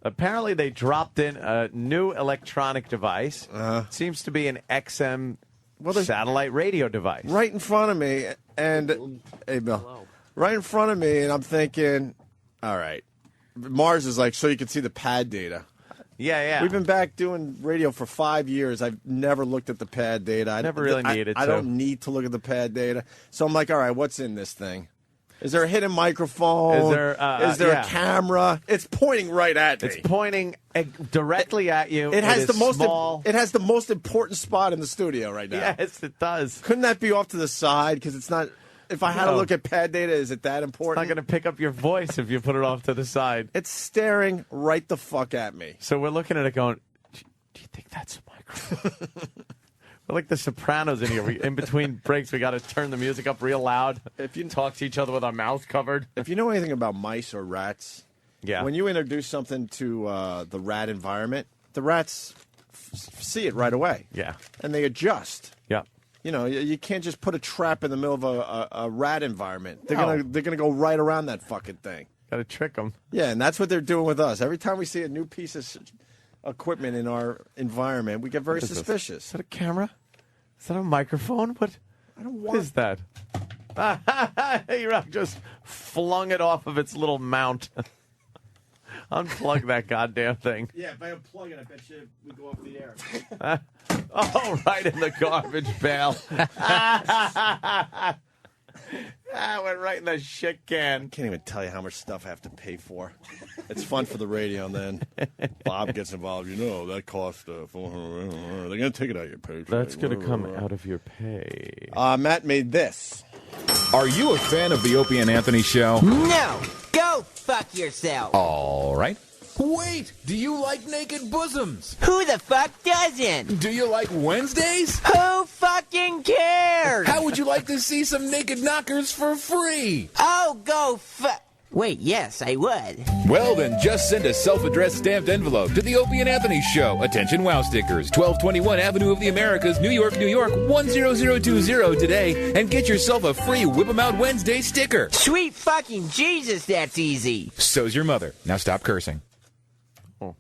Apparently, they dropped in a new electronic device. Seems to be an XM satellite radio device. Right in front of me, and hey, Bill, right in front of me, and I'm thinking, all right. Mars is like, so you can see the pad data. Yeah. We've been back doing radio for 5 years. I've never looked at the pad data. I never really needed to. I don't need to look at the pad data. So I'm like, all right, what's in this thing? Is there a hidden microphone? Is there a camera? It's pointing right at me. It's pointing directly at you. It has small. It has the most important spot in the studio right now. Yes, it does. Couldn't that be off to the side? Because it's not. If I had to look at pad data, is it that important? It's not going to pick up your voice if you put it off to the side. It's staring right the fuck at me. So we're looking at it going, do you think that's a microphone? We're like the Sopranos in here. In between breaks, we got to turn the music up real loud. If you talk to each other with our mouths covered. If you know anything about mice or rats, yeah. When you introduce something to the rat environment, the rats see it right away. Yeah. And they adjust. Yeah. You know, you can't just put a trap in the middle of a rat environment. They're gonna go right around that fucking thing. Got to trick them. Yeah, and that's what they're doing with us. Every time we see a new piece of equipment in our environment, we get very suspicious. Is that a camera? Is that a microphone? What is that? Hey, just flung it off of its little mount. Unplug that goddamn thing. Yeah, if I unplug it, I bet you we go off the air. Right in the garbage pail. Went right in the shit can. Can't even tell you how much stuff I have to pay for. It's fun for the radio, and then Bob gets involved. You know, that costs $400. They're going to take it out of your pay. That's going to come out of your pay. Matt made this. Are you a fan of the Opie and Anthony show? No. Go fuck yourself. All right. Wait, do you like naked bosoms? Who the fuck doesn't? Do you like Wednesdays? Who fucking cares? How would you like to see some naked knockers for free? Oh, go fuck. Wait, yes, I would. Well, then just send a self-addressed stamped envelope to the Opie and Anthony Show. Attention Wow Stickers, 1221 Avenue of the Americas, New York, New York, 10020 today, and get yourself a free Whip 'em Out Wednesday sticker. Sweet fucking Jesus, that's easy. So's your mother. Now stop cursing. Oh.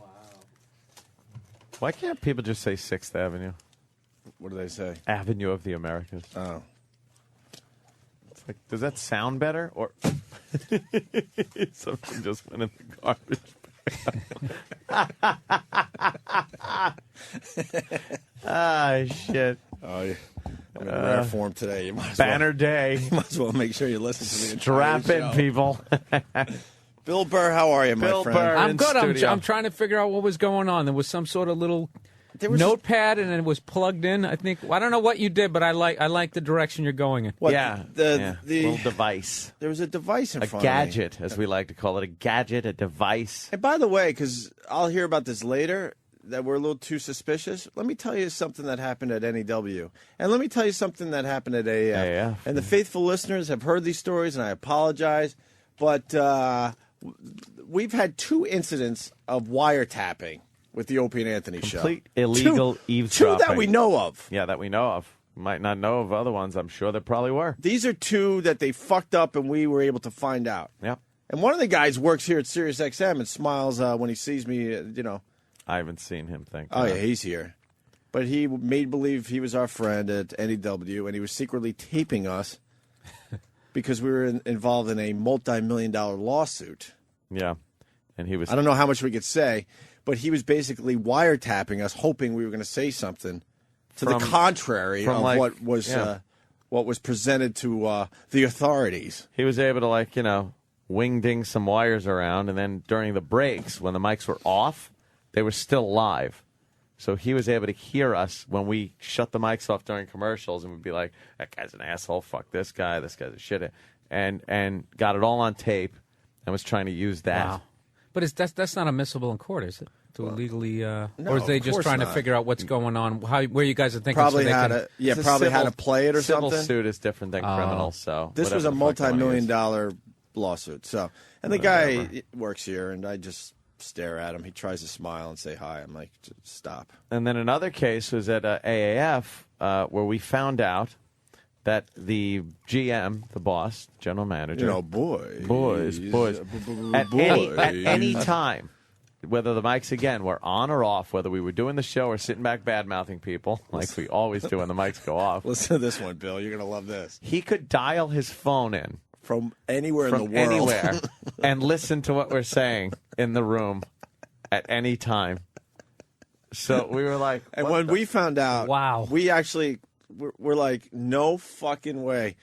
Wow. Why can't people just say 6th Avenue? What do they say? Avenue of the Americas. Oh. Like, does that sound better? Or something just went in the garbage. Shit. Oh, yeah. I'm in rare form today. You might as Banner day. You might as well make sure you listen to the Strap in, show. people. Bill Burr, how are you, my friend? Burr I'm in good. studio. I'm trying to figure out what was going on. There was some sort of little notepad, and it was plugged in. I think I don't know what you did, but I like the direction you're going in. What, yeah, the little device. There was a device in front gadget, of me. as we like to call it, a gadget, a device. And by the way, because I'll hear about this later, that we're a little too suspicious, let me tell you something that happened at NEW. And let me tell you something that happened at AAF. And the faithful listeners have heard these stories, and I apologize, but we've had 2 incidents of wiretapping with the Opie and Anthony show. Complete illegal eavesdropping. 2 that we know of. Yeah, that we know of. Might not know of other ones. I'm sure there probably were. These are 2 that they fucked up, and we were able to find out. Yeah. And one of the guys works here at Sirius XM and smiles when he sees me, I haven't seen him, thank Oh, God. yeah, he's here. But he made believe he was our friend at NEW, and he was secretly taping us because we were involved in a multi-million-dollar lawsuit. Yeah. And he was... I don't know how much we could say, but he was basically wiretapping us, hoping we were going to say something to the contrary of what was presented to the authorities. He was able to, wing-ding some wires around, and then during the breaks, when the mics were off, they were still live. So he was able to hear us when we shut the mics off during commercials, and we'd be like, that guy's an asshole, fuck this guy's a shit. And got it all on tape and was trying to use that. Wow. But that's not admissible in court, is it? To illegally, no, or is they just trying not. to figure out what's going on? Where you guys are thinking? Probably so had to play it or civil something. Suit is different than criminal, so this was a multi-million-dollar lawsuit. So, and the guy works here, and I just stare at him. He tries to smile and say hi. I'm like, stop. And then another case was at AAF where we found out that the GM, the boss, general manager, boys, at any time, whether the mics again were on or off, whether we were doing the show or sitting back bad-mouthing people, like we always do when the mics go off. Listen to this one, Bill. You're gonna love this. He could dial his phone in from anywhere in the world, and listen to what we're saying in the room at any time. So we were like, and when we found out, wow, we actually we're like, no fucking way.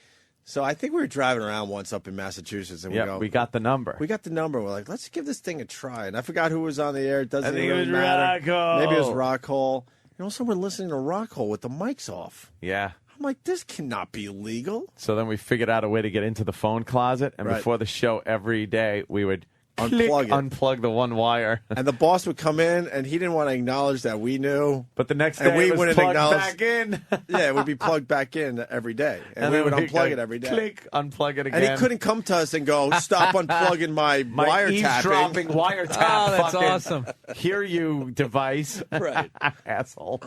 So I think we were driving around once up in Massachusetts, and we got the number. We got the number. We're like, let's give this thing a try. And I forgot who was on the air. It doesn't even Rock matter. Hole. Maybe it was Rock Hole. Someone listening to Rock Hole with the mics off. Yeah. I'm like, this cannot be legal. So then we figured out a way to get into the phone closet, and before the show every day, we would unplug the one wire. And the boss would come in, and he didn't want to acknowledge that we knew. But the next day we wouldn't plugged back in. Yeah, it would be plugged back in every day. And we would unplug it every day. Click, unplug it again. And he couldn't come to us and go, stop unplugging my wiretapping. Eavesdropping wiretap. Oh, that's awesome. Hear you, device. Right. Asshole.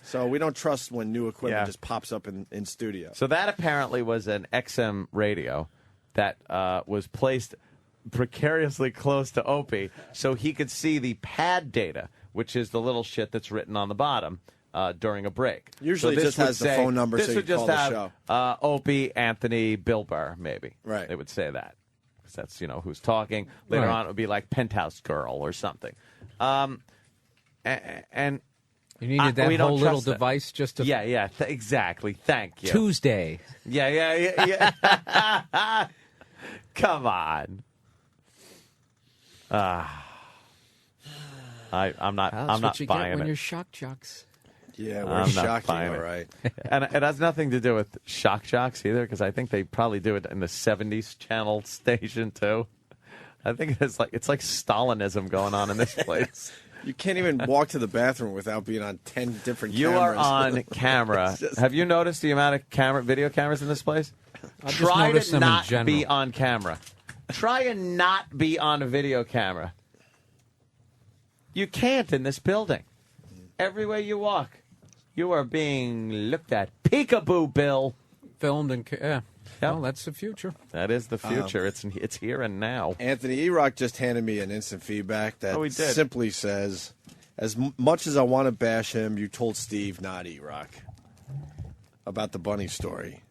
So we don't trust when new equipment just pops up in studio. So that apparently was an XM radio that was placed precariously close to Opie so he could see the pad data, which is the little shit that's written on the bottom during a break. Usually so it just has the phone number so you can call the show. Opie, Anthony, Bill Burr, maybe. Right. It would say that. Because that's, who's talking. Later on it would be like Penthouse Girl or something. And you needed that whole little device just to... Yeah, exactly. Thank you. Tuesday. Yeah. Come on. I'm not what you buying get when it. you're shock jocks. Yeah, we're shocking, all right. And it has nothing to do with shock jocks either, because I think they probably do it in the 70s channel station too. I think it's like Stalinism going on in this place. You can't even walk to the bathroom without being on 10 different cameras. You are on camera. Have you noticed the amount of video cameras in this place? Try to not be on camera. Try and not be on a video camera. You can't in this building. Everywhere you walk, you are being looked at. Peekaboo, Bill. Filmed and... Yeah. Well, that's the future. That is the future. It's here and now. Anthony E-Rock just handed me an instant feedback that simply says, as much as I want to bash him, you told Steve, not E-Rock, about the bunny story.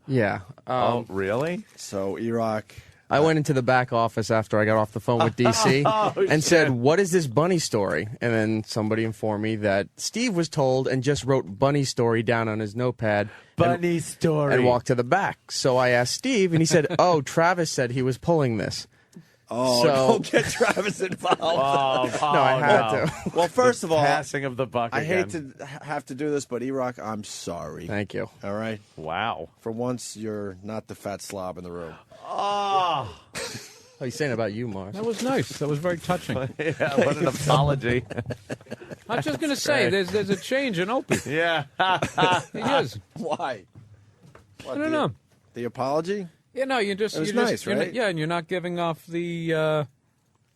Yeah. Oh, really? So, E-Rock... I went into the back office after I got off the phone with DC and said, what is this bunny story? And then somebody informed me that Steve was told and just wrote bunny story down on his notepad. Bunny story. And walked to the back. So I asked Steve, and he said, oh, Travis said he was pulling this. Oh, so, don't get Travis involved. No, I had to. Well, first of all, passing of the buck. I hate to have to do this, but E-Rock, I'm sorry. Thank you. All right? Wow. For once, you're not the fat slob in the room. Oh. What are you saying about you, Mars? That was nice. That was very touching. Yeah, what an apology. I was just going to say, there's a change in Opie. Yeah. He is. Why? I don't know. The apology? Yeah, no, you just... It was nice, right? And you're not giving off the...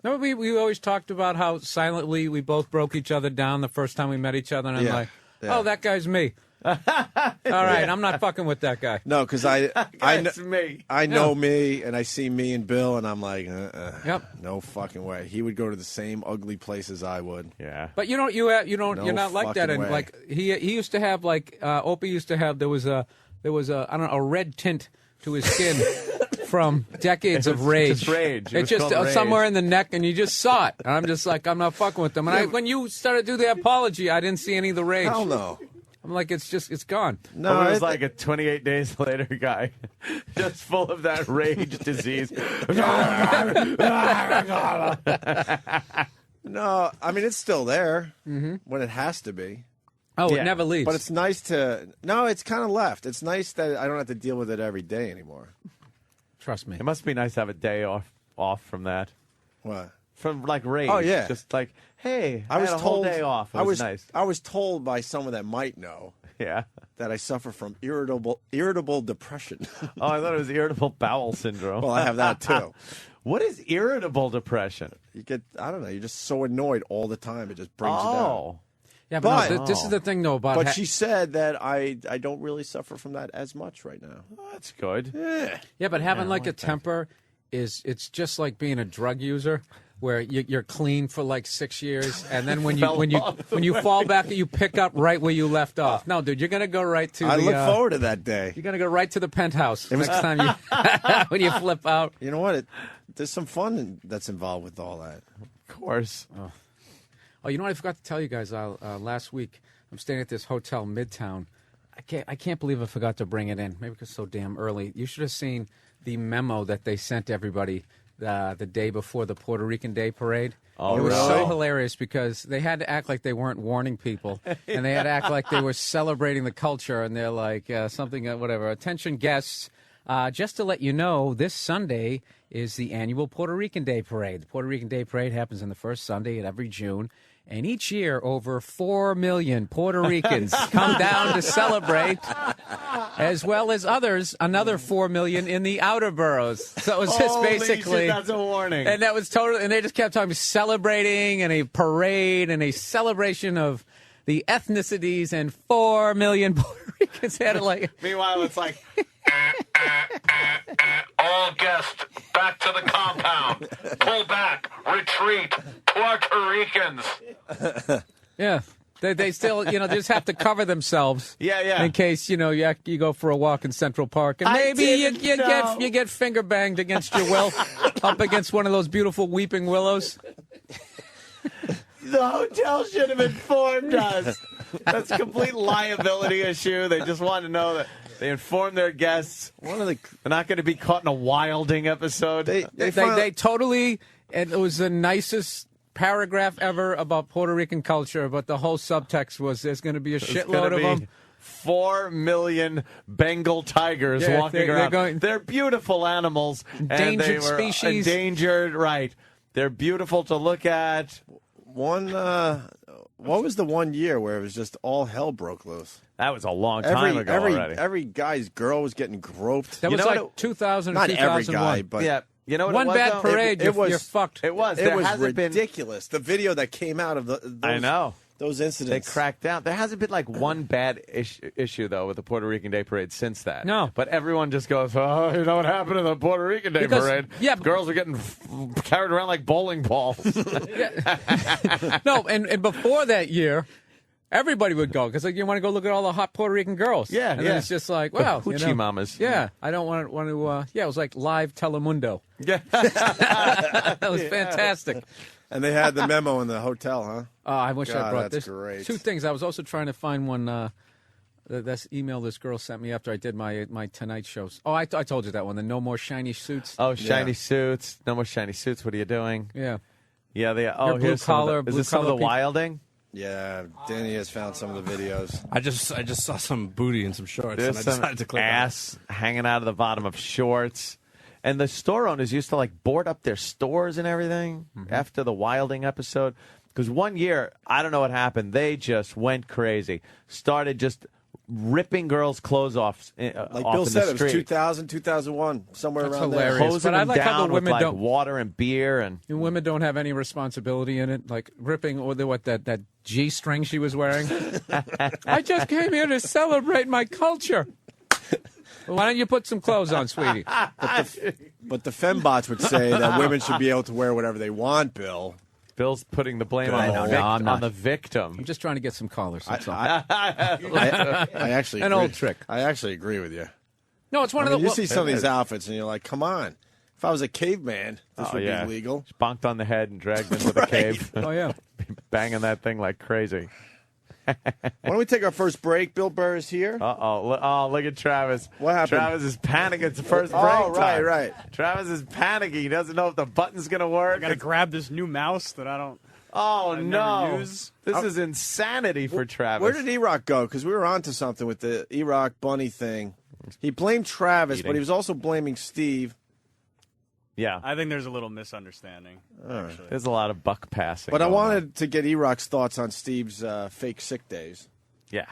No, we always talked about how silently we both broke each other down the first time we met each other, and I'm like, oh, that guy's me. All right, I'm not fucking with that guy. No, because I know me, and I see me and Bill, and I'm like, no fucking way. He would go to the same ugly places I would. Yeah, but you're not like that. And like he used to have Opie used to have there was a I don't know, a red tint to his skin from decades of rage. It's just somewhere in the neck, and you just saw it. And I'm just like, I'm not fucking with them. And when you started to do the apology, I didn't see any of the rage. Hell no. I'm like, it's gone. No, it was like a 28 days later guy, just full of that rage disease. No, I mean, it's still there when it has to be. Oh, it never leaves. But it's nice to... No, it's kind of left. It's nice that I don't have to deal with it every day anymore. Trust me. It must be nice to have a day off from that. What? From, like, rage. Oh, yeah. Just like, hey, I was had a told, whole day off. It was nice. I was told by someone that might know that I suffer from irritable depression. Oh, I thought it was irritable bowel syndrome. Well, I have that, too. What is irritable depression? You get, I don't know, you're just so annoyed all the time. It just brings you down. Yeah, but no, this is the thing, though. But she said that I don't really suffer from that as much right now. Oh, that's good. Yeah, but having like a temper it's just like being a drug user, where you're clean for like 6 years, and then when you fall back, you pick up right where you left off. No, dude, you're gonna go right to. I look forward to that day. You're gonna go right to the penthouse next time you when you flip out. You know what? There's some fun that's involved with all that. Of course. Oh, you know what I forgot to tell you guys last week? I'm staying at this hotel Midtown. I can't believe I forgot to bring it in. Maybe because it's so damn early. You should have seen the memo that they sent everybody the day before the Puerto Rican Day Parade. Oh, it was really? so hilarious because they had to act like they weren't warning people, and they had to act like they were celebrating the culture, and they're like something, whatever. Attention guests, just to let you know, this Sunday is the annual Puerto Rican Day Parade. The Puerto Rican Day Parade happens on the first Sunday of every June. And each year, over 4 million Puerto Ricans come down to celebrate, as well as others, another 4 million in the outer boroughs. So it was just basically... That's a warning. And that was totally... And they just kept talking celebrating and a parade and a celebration of the ethnicities, and 4 million Puerto Ricans had it like... Meanwhile, it's like... All guests, back to the compound. Pull back. Retreat. Puerto Ricans. Yeah. They still, they just have to cover themselves. Yeah. In case, you go for a walk in Central Park, and maybe you get finger banged against your will up against one of those beautiful weeping willows. The hotel should have informed us. That's a complete liability issue. They just want to know that they informed their guests. They're not going to be caught in a wilding episode. They totally, and it was the nicest paragraph ever about Puerto Rican culture, but the whole subtext was there's going to be a shitload of them. 4 million Bengal tigers walking around. They're beautiful animals. Endangered species. Endangered, right. They're beautiful to look at. What was the 1 year where it was just all hell broke loose? That was a long time ago already. Every guy's girl was getting groped. That was like 2000 or not 2001. Every guy, but yeah. You know what one it was, bad though? parade, you're fucked. It was. It was ridiculous. The video that came out of those incidents. They cracked down. There hasn't been like one bad issue though with the Puerto Rican Day Parade since that. No, but everyone just goes, "Oh, you know what happened to the Puerto Rican Day Parade? Yeah, girls are getting carried around like bowling balls." No, and before that year. Everybody would go because you want to go look at all the hot Puerto Rican girls. Yeah, and then it's just like, wow, hoochie mamas. Yeah, I don't want to. Yeah, it was like live Telemundo. Yeah, that was fantastic. And they had the memo in the hotel, huh? Oh, I wish I brought this. That's great. Two things. I was also trying to find one. This email this girl sent me after I did my Tonight shows. Oh, I told you that one. The no more shiny suits. Oh, shiny suits. No more shiny suits. What are you doing? Yeah. Yeah. Blue here's collar. Is this some of the wilding? Yeah, Danny has found some of the videos. I just saw some booty and some shorts, There's and I decided to click ass hanging out of the bottom of shorts. And the store owners used to like board up their stores and everything after the wilding episode. Because 1 year, I don't know what happened. They just went crazy. Started just ripping girls' clothes off. Like off Bill in said, the it was street. 2000, 2001, somewhere That's around hilarious. there. Hosing But I them like how down the with women like don't- water and beer and Women don't have any responsibility in it, like ripping that G string she was wearing. I just came here to celebrate my culture. Why don't you put some clothes on, sweetie? But the fembots would say that women should be able to wear whatever they want, Bill. Bill's putting the blame on the victim. I'm just trying to get some collars. That's all. I actually An agree. old trick. I actually agree with you. No, it's one of the. You see some of these outfits, and you're like, come on. If I was a caveman, this would be illegal. Bonked on the head and dragged into the cave. Oh, yeah. Banging that thing like crazy. Why don't we take our first break? Bill Burr is here. Oh, look at Travis. What happened? Travis is panicking. It's the first break Oh, time. right. Travis is panicking. He doesn't know if the button's going to work. I got to grab this new mouse that I don't. Oh, I no. never use. This is insanity for Travis. Where did E-Rock go? Because we were onto something with the E-Rock bunny thing. He blamed Travis, but he was also blaming Steve. Yeah. I think there's a little misunderstanding. Actually. There's a lot of buck passing. But I going wanted to get E-Rock's thoughts on Steve's fake sick days. Yeah.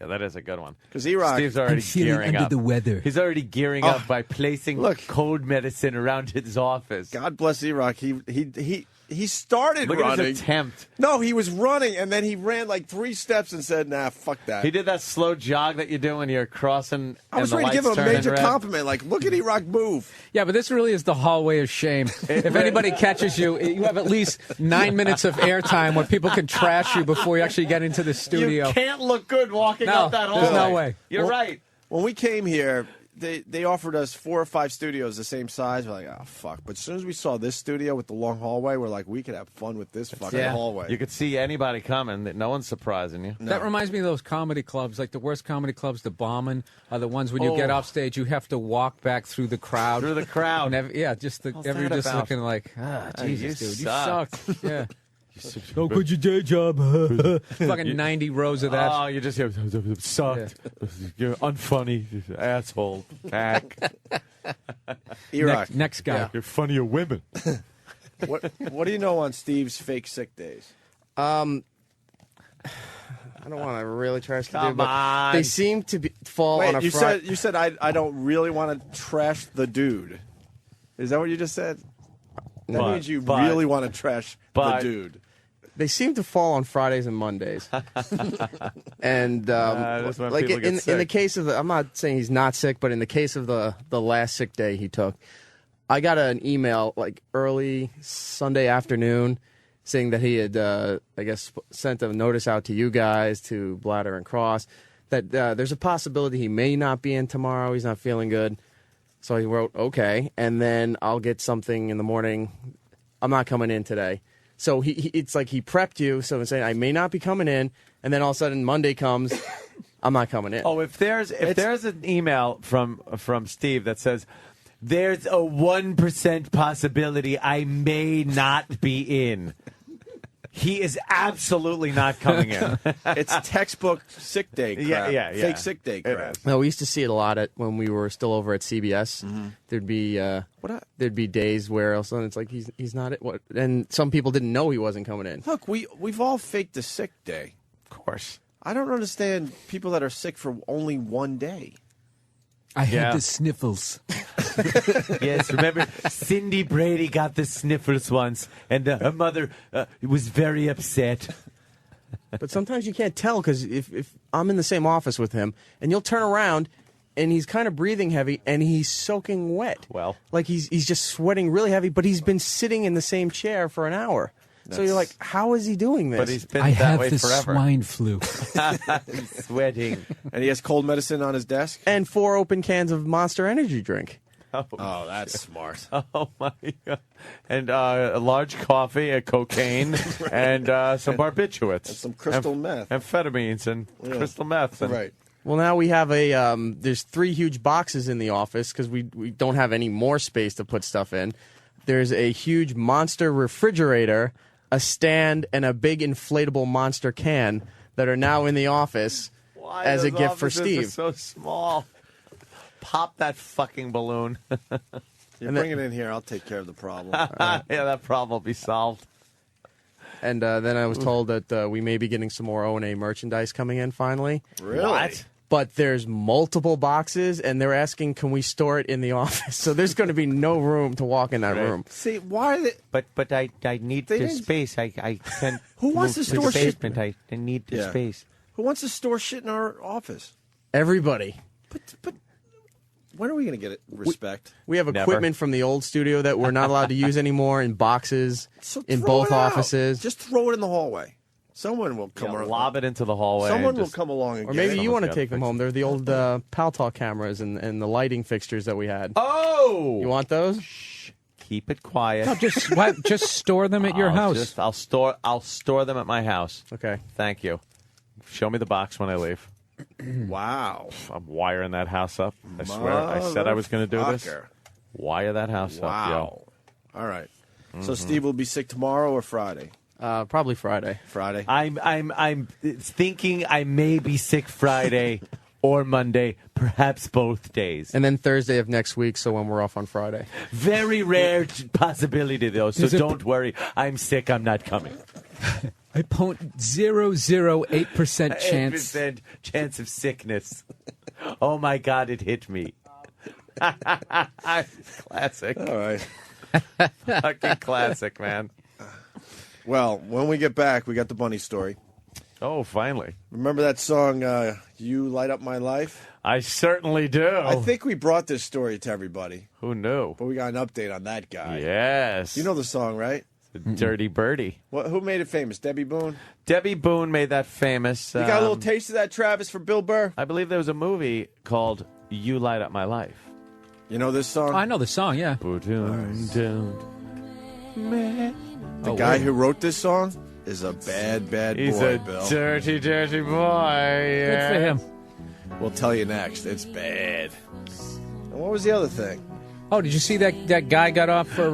Yeah, that is a good one. Because E-Rock... Steve's already gearing up. the weather. He's already gearing up by placing cold medicine around his office. God bless E-Rock. He He started Look running. at his attempt. No, he was running, and then he ran like 3 steps and said, "Nah, fuck that." He did that slow jog that you do when you're crossing. I was and the ready to give lights him a turn major red. compliment. Like, look at E-Rock move. Yeah, but this really is the hallway of shame. If anybody catches you, you have at least 9 minutes of airtime where people can trash you before you actually get into the studio. You can't look good walking No, up that hallway. there's no way. You're right. When we came here, they offered us 4 or 5 studios the same size. We're like, oh, fuck. But as soon as we saw this studio with the long hallway, we're like, we could have fun with this fucking hallway. You could see anybody coming. No one's surprising you. No. That reminds me of those comedy clubs, like the worst comedy clubs, the bombing, are the ones when you get off stage, you have to walk back through the crowd. Through the crowd. And just everyone just about? looking like, Jesus, you dude, suck. you suck. Yeah. Go quit your day job. Fucking 90 rows of that. Oh, you just sucked. You're unfunny, you asshole. Hack. Next guy. You're funnier women. What do you know on Steve's fake sick days? I don't want to really trash the dude, Come but on. they seem to fall on a you Friday. you said I don't really want to trash the dude. Is that what you just said? That means you really want to trash the dude. They seem to fall on Fridays and Mondays. And that's when like people get in sick. the case of I'm not saying he's not sick, but in the case of the last sick day he took, I got an email like early Sunday afternoon saying that he had, I guess, sent a notice out to you guys, to Bladder and Cross, that there's a possibility he may not be in tomorrow. He's not feeling good. So he wrote, okay, and then I'll get something in the morning. I'm not coming in today. So it's like he prepped you, so saying I may not be coming in, and then all of a sudden Monday comes, I'm not coming in. Oh, if there's an email from Steve that says there's a 1% possibility I may not be in, he is absolutely not coming in. It's textbook sick day crap. Yeah. Fake sick day crap. No, we used to see it a lot when we were still over at CBS. Mm-hmm. There'd be days where all of a sudden it's like he's not at what, and some people didn't know he wasn't coming in. Look, we've all faked a sick day. Of course. I don't understand people that are sick for only one day. I had the sniffles. Yes, remember Cindy Brady got the sniffles once, and her mother was very upset. But sometimes you can't tell because if I'm in the same office with him, and you'll turn around, and he's kind of breathing heavy, and he's soaking wet. Well, like he's just sweating really heavy, but he's been sitting in the same chair for an hour. So you're like, how is he doing this? But he's been that way forever. Swine flu. He's sweating. And he has cold medicine on his desk? And 4 open cans of Monster Energy drink. Oh, that's smart. Oh, my God. And a large coffee, a cocaine, and some barbiturates. And some crystal meth. Amphetamines and crystal meth. And Right. Well, now we have there's 3 huge boxes in the office because we don't have any more space to put stuff in. There's a huge Monster refrigerator, a stand, and a big inflatable Monster can that are now in the office as a gift for Steve. So small. Pop that fucking balloon. You bring it in here, I'll take care of the problem. Yeah, that problem will be solved. And then I was told that we may be getting some more O&A merchandise coming in finally. Really? What? But there's multiple boxes, and they're asking, can we store it in the office? So there's going to be no room to walk in that room. See, why are they... But I need the space. I can't. Who wants move to store the shit? basement. I need the space. Who wants to store shit in our office? Everybody. But when are we going to get it? Respect. We have equipment from the old studio that we're not allowed to use anymore in boxes in both offices. Just throw it in the hallway. Someone will come around. Lob it into the hallway. Someone will come along and or get maybe it. you want to take them home. They're the old Pal Talk cameras and the lighting fixtures that we had. Oh! You want those? Keep it quiet. No, just store them at your house. I'll store them at my house. Okay. Thank you. Show me the box when I leave. Wow. I'm wiring that house up. I swear. I said I was going to do this. Motherfucker. Wire that house up, Wow. All right. So Steve will be sick tomorrow or Friday? Probably Friday. Friday. I'm thinking I may be sick Friday or Monday, perhaps both days. And then Thursday of next week, so when we're off on Friday. Very rare possibility, though, so don't worry. I'm sick. I'm not coming. A 0.008% chance. 8% chance of sickness. Oh, my God, it hit me. Classic. All right. Fucking classic, man. Well, when we get back, we got the bunny story. Oh, finally. Remember that song, You Light Up My Life? I certainly do. I think we brought this story to everybody. Who knew? But we got an update on that guy. Yes. You know the song, right? Dirty Birdie. Who made it famous? Debbie Boone? Debbie Boone made that famous. You got a little taste of that, Travis, for Bill Burr? I believe there was a movie called You Light Up My Life. You know this song? I know the song, yeah. The guy who wrote this song is a bad boy, He's a Bill. dirty, dirty boy. Yeah. Good for him. We'll tell you next. It's bad. And what was the other thing? Oh, did you see that guy got off for...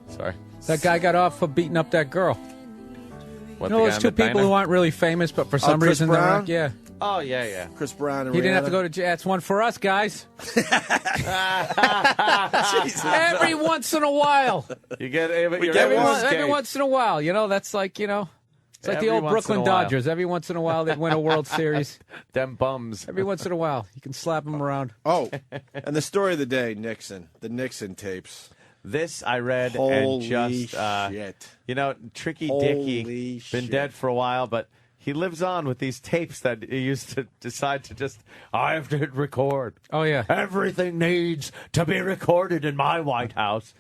Sorry. That guy got off for beating up that girl. What, You know those two people who aren't really famous, but for some Chris reason Brown? they're... Yeah. Oh, yeah. Chris Brown and He didn't have to Rihanna? go to jail. That's one for us, guys. Every once in a while. You get every Once in a while. You know, that's like, you know... It's like Every the old once Brooklyn in a while. Dodgers. Every once in a while, they'd win a World Series. Them bums. Every once in a while. You can slap them around. Oh, and the story of the day, Nixon. The Nixon tapes. This I read Holy and just... shit. You know, Tricky Holy Dicky, been shit. dead for a while, but he lives on with these tapes that he used to decide to just, I have to hit record. Oh, yeah. Everything needs to be recorded in my White House.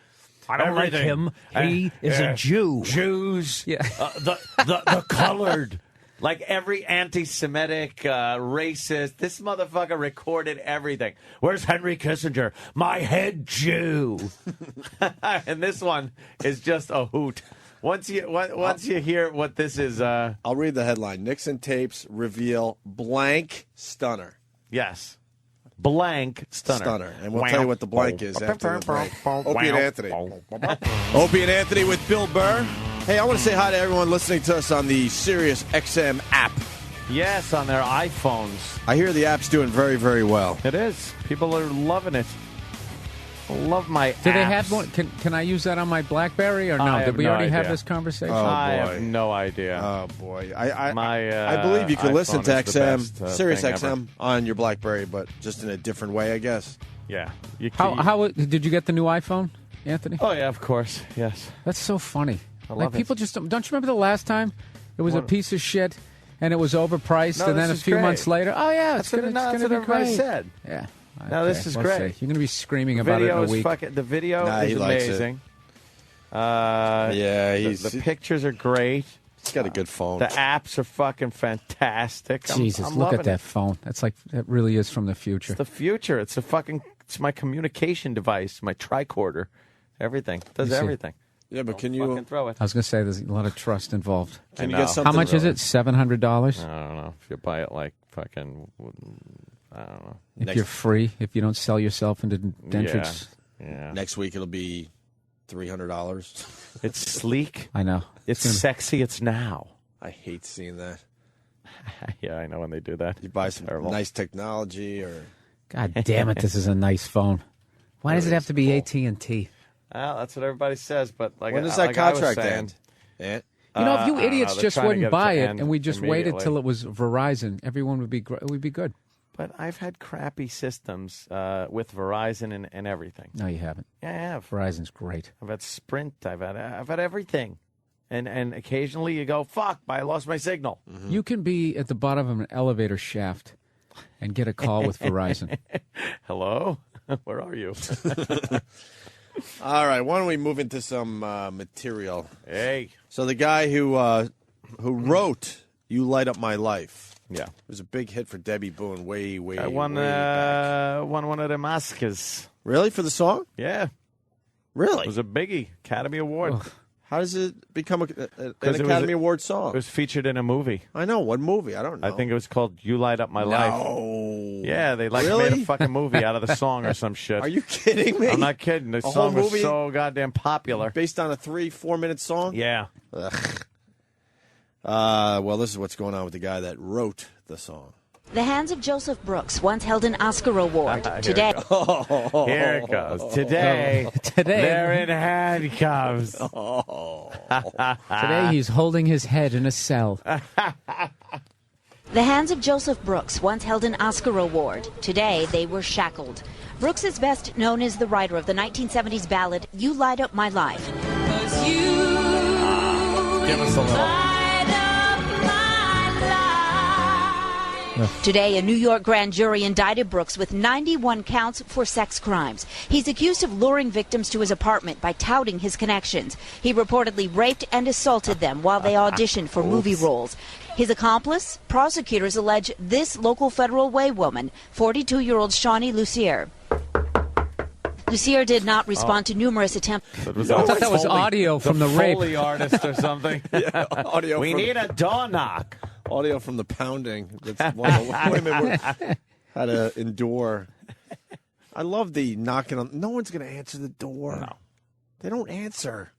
I don't like him. He is a Jew. Jews. Yeah. The colored. Like every anti-Semitic, racist. This motherfucker recorded everything. Where's Henry Kissinger? My head Jew. And this one is just a hoot. Once you hear what this is, I'll read the headline. Nixon tapes reveal blank stunner. yes. Blank stunner. And we'll tell you what the blank is after the break. Opie and Anthony. Opie and Anthony with Bill Burr. Hey, I want to say hi to everyone listening to us on the Sirius XM app. Yes, on their iPhones. I hear the app's doing very, very well. It is. People are loving it. I love my Do they apps. have one? Can I use that on my BlackBerry or no? I have Did we no already have idea. this conversation? I boy. have no idea. Oh, boy. I My, believe you can listen to iPhone is the XM, best, Sirius thing XM, on your BlackBerry, but just in a different way, I guess. Yeah. You How did you get the new iPhone, Anthony? Oh, yeah, of course. Yes. That's so funny. love Like people it. just don't you remember the last time it was a piece of shit and it was overpriced, No, and then a this is few great. months later, oh yeah, it's That's gonna what be everybody great. said. Yeah. No, this is we'll great. see. You're gonna be screaming about it in Video a is week. the video Nah, he is likes it. amazing. Yeah, the pictures are great. He's got a good phone. The apps are fucking fantastic. Jesus, I'm look loving at that it. phone. That's like that really is from the future. It's the future. It's it's my communication device, my tricorder, everything. It does You see. everything. Yeah, but can Fucking you throw it. I was gonna say there's a lot of trust involved. can you I know. get something? How much is it? $700. I don't know if you buy it like fucking. I don't know. If you're free, if you don't sell yourself into dentures. Yeah. Next week it'll be $300. It's sleek. I know. It's gonna- sexy. It's now. I hate seeing that. Yeah, I know when they do that. You buy some Terrible. nice technology, or God damn it! This is a nice phone. Why does it have to be AT&T? Well, that's what everybody says, but like, when does like that I was contract saying, end? Yeah. You know, if you I don't idiots know. They're just trying to wouldn't get it buy to it end and we just waited immediately. till it was Verizon, everyone would be it would be good. But I've had crappy systems with Verizon and everything. No, you haven't. Yeah, I have. Verizon's great. I've had Sprint. I've had everything. And occasionally you go, fuck, I lost my signal. You can be at the bottom of an elevator shaft and get a call with Verizon. Hello? Where are you? All right, why don't we move into some material? Hey. So the guy who wrote "You Light Up My Life," Yeah. it was a big hit for Debbie Boone. Way I won back. one of the Oscars. Really, for the song? Yeah. Really? It was a biggie. Academy Award. How does it become an it was Academy a- Award It song? was featured in a movie. I know. What movie? I don't know. I think it was called You Light Up My Life. No. Yeah, they made Really? a fucking movie out of the song or some shit. Are you kidding me? I'm not kidding. The A whole song was movie? so goddamn popular. Based on a 3-4 minute song? Yeah. Well, this is what's going on with the guy that wrote the song. The hands of Joseph Brooks once held an Oscar award. Here Today, Here it goes. Today, they're in handcuffs. Today he's holding his head in a cell. the hands of Joseph Brooks once held an Oscar award. Today, they were shackled. Brooks is best known as the writer of the 1970s ballad "You Light Up My Life." Give us a little. Today, a New York grand jury indicted Brooks with 91 counts for sex crimes. He's accused of luring victims to his apartment by touting his connections. He reportedly raped and assaulted them while they auditioned for movie roles. His accomplice? Prosecutors allege this local Federal Way woman, 42-year-old Shawnee Lucier. Lucier did not respond to numerous attempts. I thought that was audio from the rape. Foley artist or something. Yeah, audio. We need a door knock. Audio from the pounding. That's one of the women had to endure. I love the knocking on. No one's going to answer the door. No. They don't answer.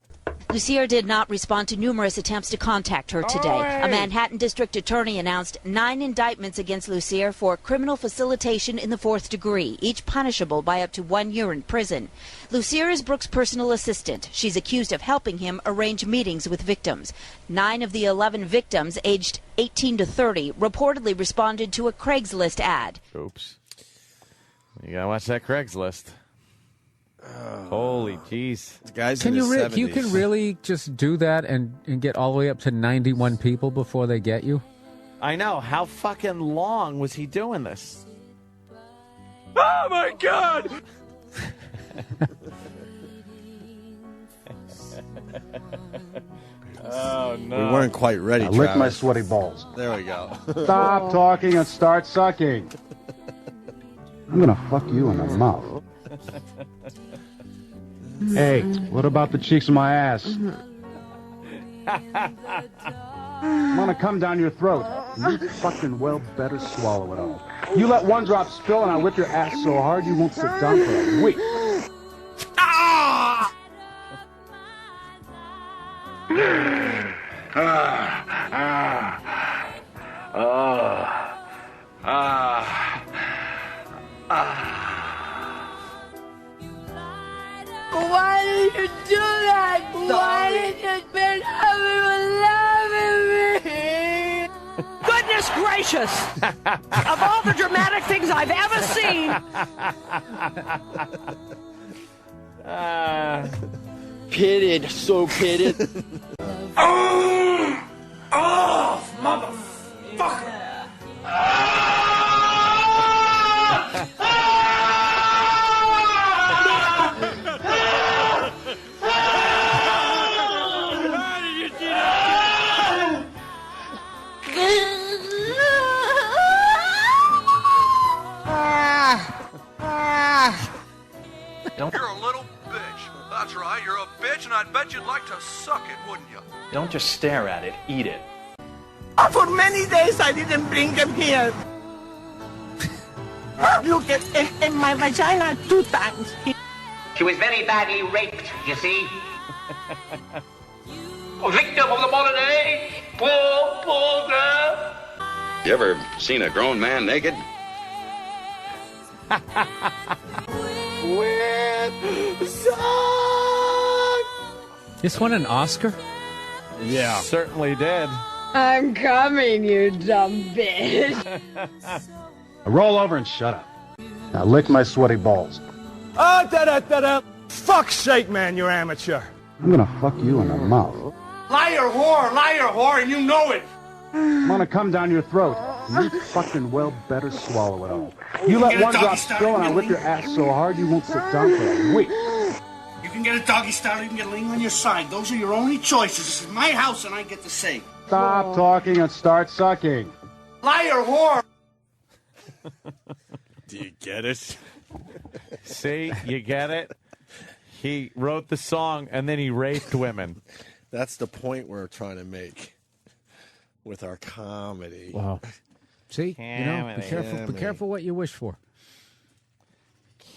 Lucier did not respond to numerous attempts to contact her today. A Manhattan district attorney announced 9 indictments against Lucier for criminal facilitation in the 4th degree, each punishable by up to 1 year in prison. Lucier is Brooks' personal assistant. She's accused of helping him arrange meetings with victims. 9 of the 11 victims, aged 18 to 30, reportedly responded to a Craigslist ad. Oops. You gotta watch that Craigslist. Holy jeez. Guys, can you you can really just do that and get all the way up to 91 people before they get you? I know. How fucking long was he doing this? Oh my God! Oh no. We weren't quite ready. Now lick my sweaty balls. There we go. Stop talking and start sucking. I'm gonna fuck you in the mouth. Hey, what about the cheeks of my ass? I'm gonna come down your throat. You fucking well better swallow it all. You let one drop spill and I whip your ass so hard you won't sit down for a week. Ah! Why did you do that? Why did you spend everyone loving me? Goodness gracious! Of all the dramatic things I've ever seen. Pitted, so pitted. Oh, motherfucker! You're a little bitch. That's right, you're a bitch, and I'd bet you'd like to suck it, wouldn't you? Don't just stare at it, eat it. For many days I didn't bring him here. Look at in my vagina 2 times. She was very badly raped, you see. A victim of the modern age. Poor girl. You ever seen a grown man naked? This won an Oscar? Yeah. Certainly did. I'm coming, you dumb bitch. Roll over and shut up. Now lick my sweaty balls. Fuck's sake, man, you're amateur. I'm gonna fuck you in the mouth. Liar whore, and you know it. I'm gonna come down your throat. You fucking well better swallow it all. You let one drop spill and I whip your ass so hard you won't sit down for a week. You can get a doggy style, you can get laying on your side. Those are your only choices. This is my house and I get to say. Stop talking and start sucking. Liar whore. Do you get it? See, you get it? He wrote the song and then he raped women. That's the point we're trying to make with our comedy. Wow. See? You know, be careful what you wish for.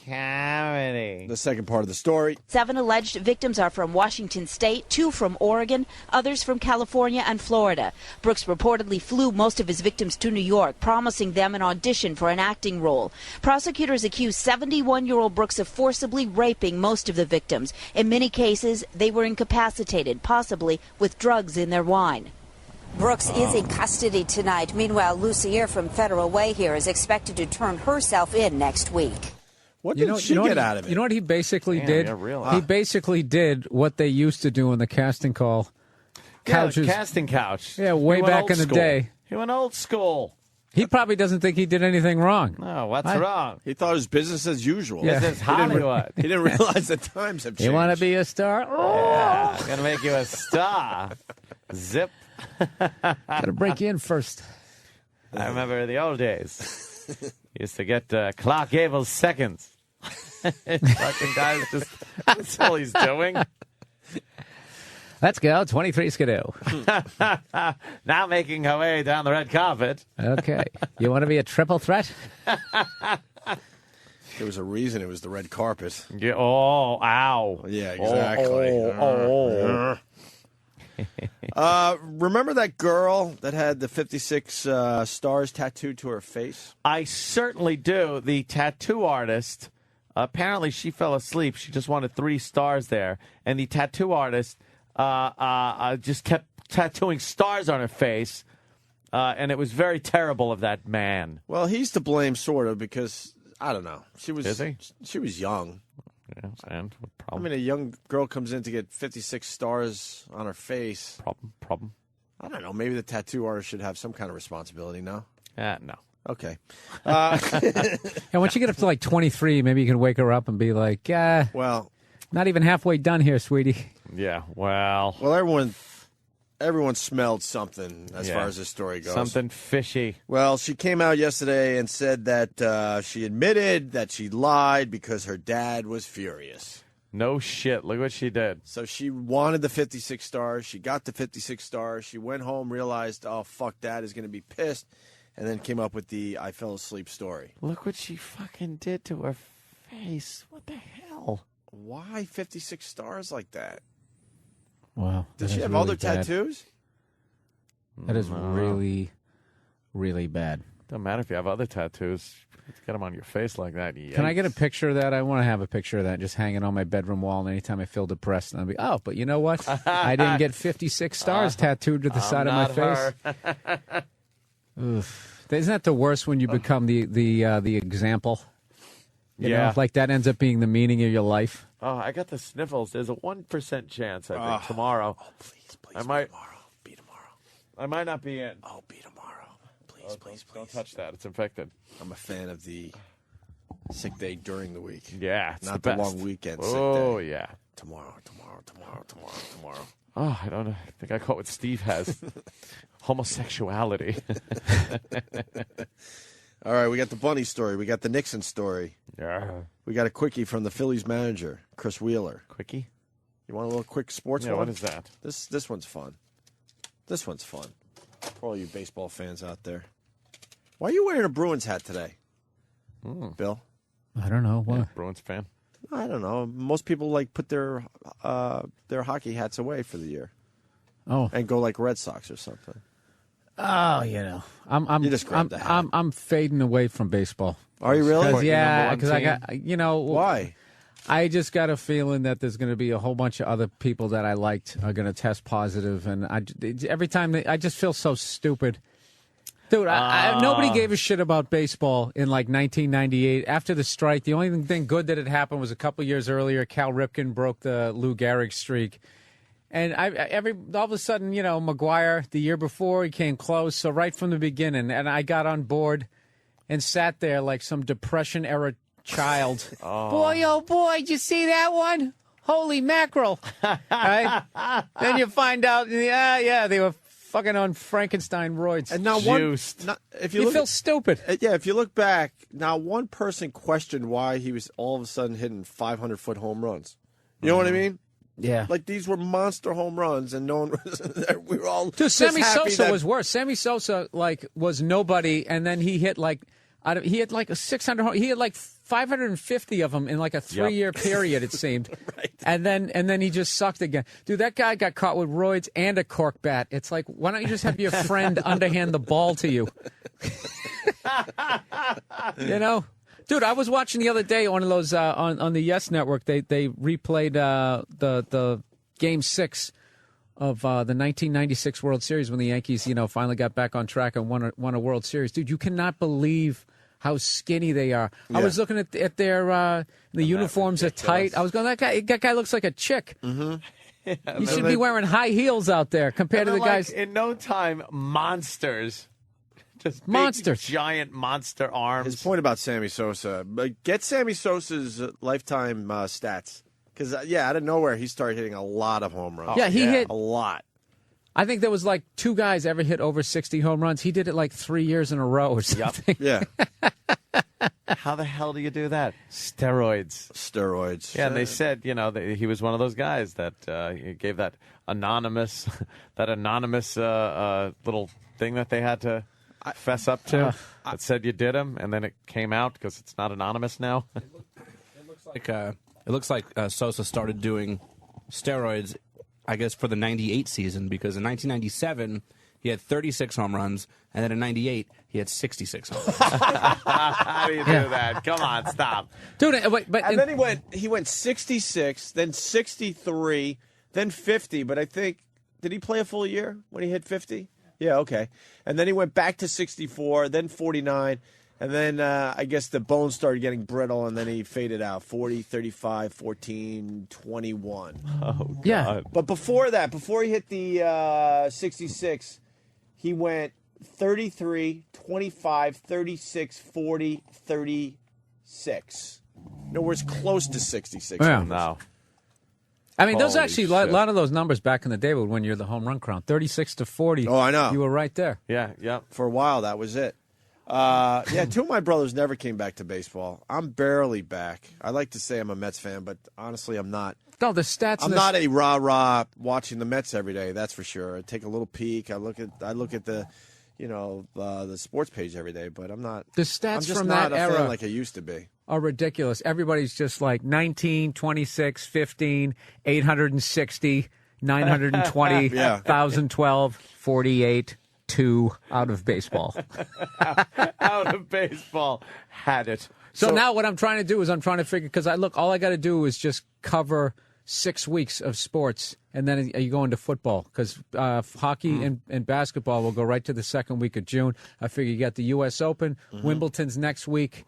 Comedy. The second part of the story. 7 alleged victims are from Washington State, 2 from Oregon, others from California and Florida. Brooks reportedly flew most of his victims to New York, promising them an audition for an acting role. Prosecutors accused 71-year-old Brooks of forcibly raping most of the victims. In many cases, they were incapacitated, possibly with drugs in their wine. Brooks is in custody tonight. Meanwhile, Lucier from Federal Way here is expected to turn herself in next week. What did she get out of it? You know what he basically did? Yeah, really. He basically did what they used to do in the casting call. Couches. Yeah, casting couch. Yeah, way back in the day. He went old school. He probably doesn't think he did anything wrong. No, what's wrong? He thought it was business as usual. Yeah. This is Hollywood. He didn't realize the times have changed. You want to be a star? Yeah, I'm going to make you a star. Zip. Got to break you in first. I remember the old days. Used to get Clark Gable's seconds. Fucking guys just, that's all he's doing. Let's go, 23 Skidoo. Now making her way down the red carpet. Okay. You want to be a triple threat? There was a reason it was the red carpet. Yeah, oh, ow. Yeah, exactly. Remember that girl that had the 56 stars tattooed to her face? I certainly do. The tattoo artist, apparently she fell asleep. She just wanted 3 stars there. And the tattoo artist just kept tattooing stars on her face. And it was very terrible of that man. Well, he's to blame, sort of, because, I don't know. Is he? She was young. Yeah, and what I problem? mean, a young girl comes in to get 56 stars on her face. Problem? I don't know. Maybe the tattoo artist should have some kind of responsibility, no? No. Okay. And once you get up to like 23, maybe you can wake her up and be like, well, not even halfway done here, sweetie. Yeah, well, everyone smelled something as far as this story goes. Something fishy. Well, she came out yesterday and said that she admitted that she lied because her dad was furious. No shit. Look what she did. So she wanted the 56 stars. She got the 56 stars. She went home, realized, oh, fuck, Dad is going to be pissed, and then came up with the I fell asleep story. Look what she fucking did to her face. What the hell? Why 56 stars like that? Wow. Does she have other tattoos? That is really, really bad. Doesn't matter if you have other tattoos. Get them on your face like that. Yikes. Can I get a picture of that? I want to have a picture of that just hanging on my bedroom wall. And anytime I feel depressed, I'll be, but you know what? I didn't get 56 stars tattooed to the side of my face. Oof. Isn't that the worst when you become the example? You know, like that ends up being the meaning of your life. Oh, I got the sniffles. There's a 1% chance, I think, tomorrow. Oh, please, be tomorrow. I might not be in. Oh, be tomorrow. Please. Don't touch that. It's infected. I'm a fan of the sick day during the week. Yeah, it's not the the best. long weekend. Oh, sick day. yeah. Tomorrow. Oh, I don't know. I think I caught what Steve has. Homosexuality. All right, we got the Bunny story. We got the Nixon story. Yeah. We got a quickie from the Phillies manager, Chris Wheeler. Quickie? You want a little quick sports one? What is that? This one's fun. This one's fun. For all you baseball fans out there. Why are you wearing a Bruins hat today, Bill? I don't know. Why? Yeah, Bruins fan. I don't know. Most people put their hockey hats away for the year. Oh. And go like Red Sox or something. Oh, you know, You just grabbed the hat. I'm fading away from baseball. Are you really? Yeah, because I got Why? I just got a feeling that there's going to be a whole bunch of other people that I liked are going to test positive, and every time I just feel so stupid. Dude, nobody gave a shit about baseball in like 1998. After the strike, the only thing good that had happened was a couple years earlier, Cal Ripken broke the Lou Gehrig streak. And all of a sudden, McGuire, the year before, he came close. So right from the beginning, and I got on board and sat there like some Depression-era child. Boy, oh boy, did you see that one? Holy mackerel. Right? Then you find out, they were fucking on Frankenstein roids. And now if you feel stupid. Yeah, if you look back, now one person questioned why he was all of a sudden hitting 500-foot home runs. You know what I mean? Yeah. Like, these were monster home runs, and no one was we were all Dude, Sammy happy Sosa that... was worse. Sammy Sosa, was nobody, and then he hit, he had a 600, he had 550 of them in a 3-year period, it seemed. Right. And then he just sucked again. Dude, that guy got caught with roids and a cork bat. It's like, why don't you just have your friend underhand the ball to you? Dude, I was watching the other day one of those on the Yes Network. They replayed the Game 6 of the 1996 World Series when the Yankees, finally got back on track and won a World Series. Dude, you cannot believe how skinny they are. I Yeah. was looking at their the uniforms are tight. I was going, that guy looks like a chick. Mm-hmm. You should be wearing high heels out there compared to the guys. In no time, monsters. Just monsters. Giant monster arms. His point about Sammy Sosa. Get Sammy Sosa's lifetime stats. Because, out of nowhere, he started hitting a lot of home runs. Yeah, he hit a lot. I think there was like 2 guys ever hit over 60 home runs. He did it like 3 years in a row or something. Yeah. How the hell do you do that? Steroids. Yeah, and they said, that he was one of those guys that he gave that anonymous little thing that they had to fess up to that said you did him, and then it came out because it's not anonymous now. It looks like Sosa started doing steroids, I guess, for the 98 season, because in 1997, he had 36 home runs, and then in 98, he had 66 home runs. How do you do that? Come on, stop. Dude, and then he went 66, then 63, then 50, but I think, did he play a full year when he hit 50? Yeah, okay. And then he went back to 64, then 49, and then I guess the bones started getting brittle, and then he faded out. 40, 35, 14, 21. Oh, God. Yeah. But before that, before he hit the 66, he went 33, 25, 36, 40, 36. Nowhere close to 66. Yeah. No. I mean, those Holy actually, shit. a lot of those numbers back in the day would win you the home run crown. 36 to 40. Oh, I know. You were right there. Yeah. For a while, that was it. 2 of my brothers never came back to baseball. I'm barely back. I like to say I'm a Mets fan, but honestly, I'm not. No, the stats. I'm not a rah-rah watching the Mets every day, that's for sure. I take a little peek. I look at the, the sports page every day, but I'm not. The stats I'm just from not that a fan era like I used to be. Are ridiculous. Everybody's just like 19, 26, 15, 860, 920, Yeah. 1,012, 48, 2 out of baseball. Out of baseball. Had it. So now what I'm trying to do is I'm trying to figure, because all I got to do is just cover 6 weeks of sports, and then you go into football, because hockey and basketball will go right to the second week of June. I figure you got the U.S. Open, Wimbledon's next week.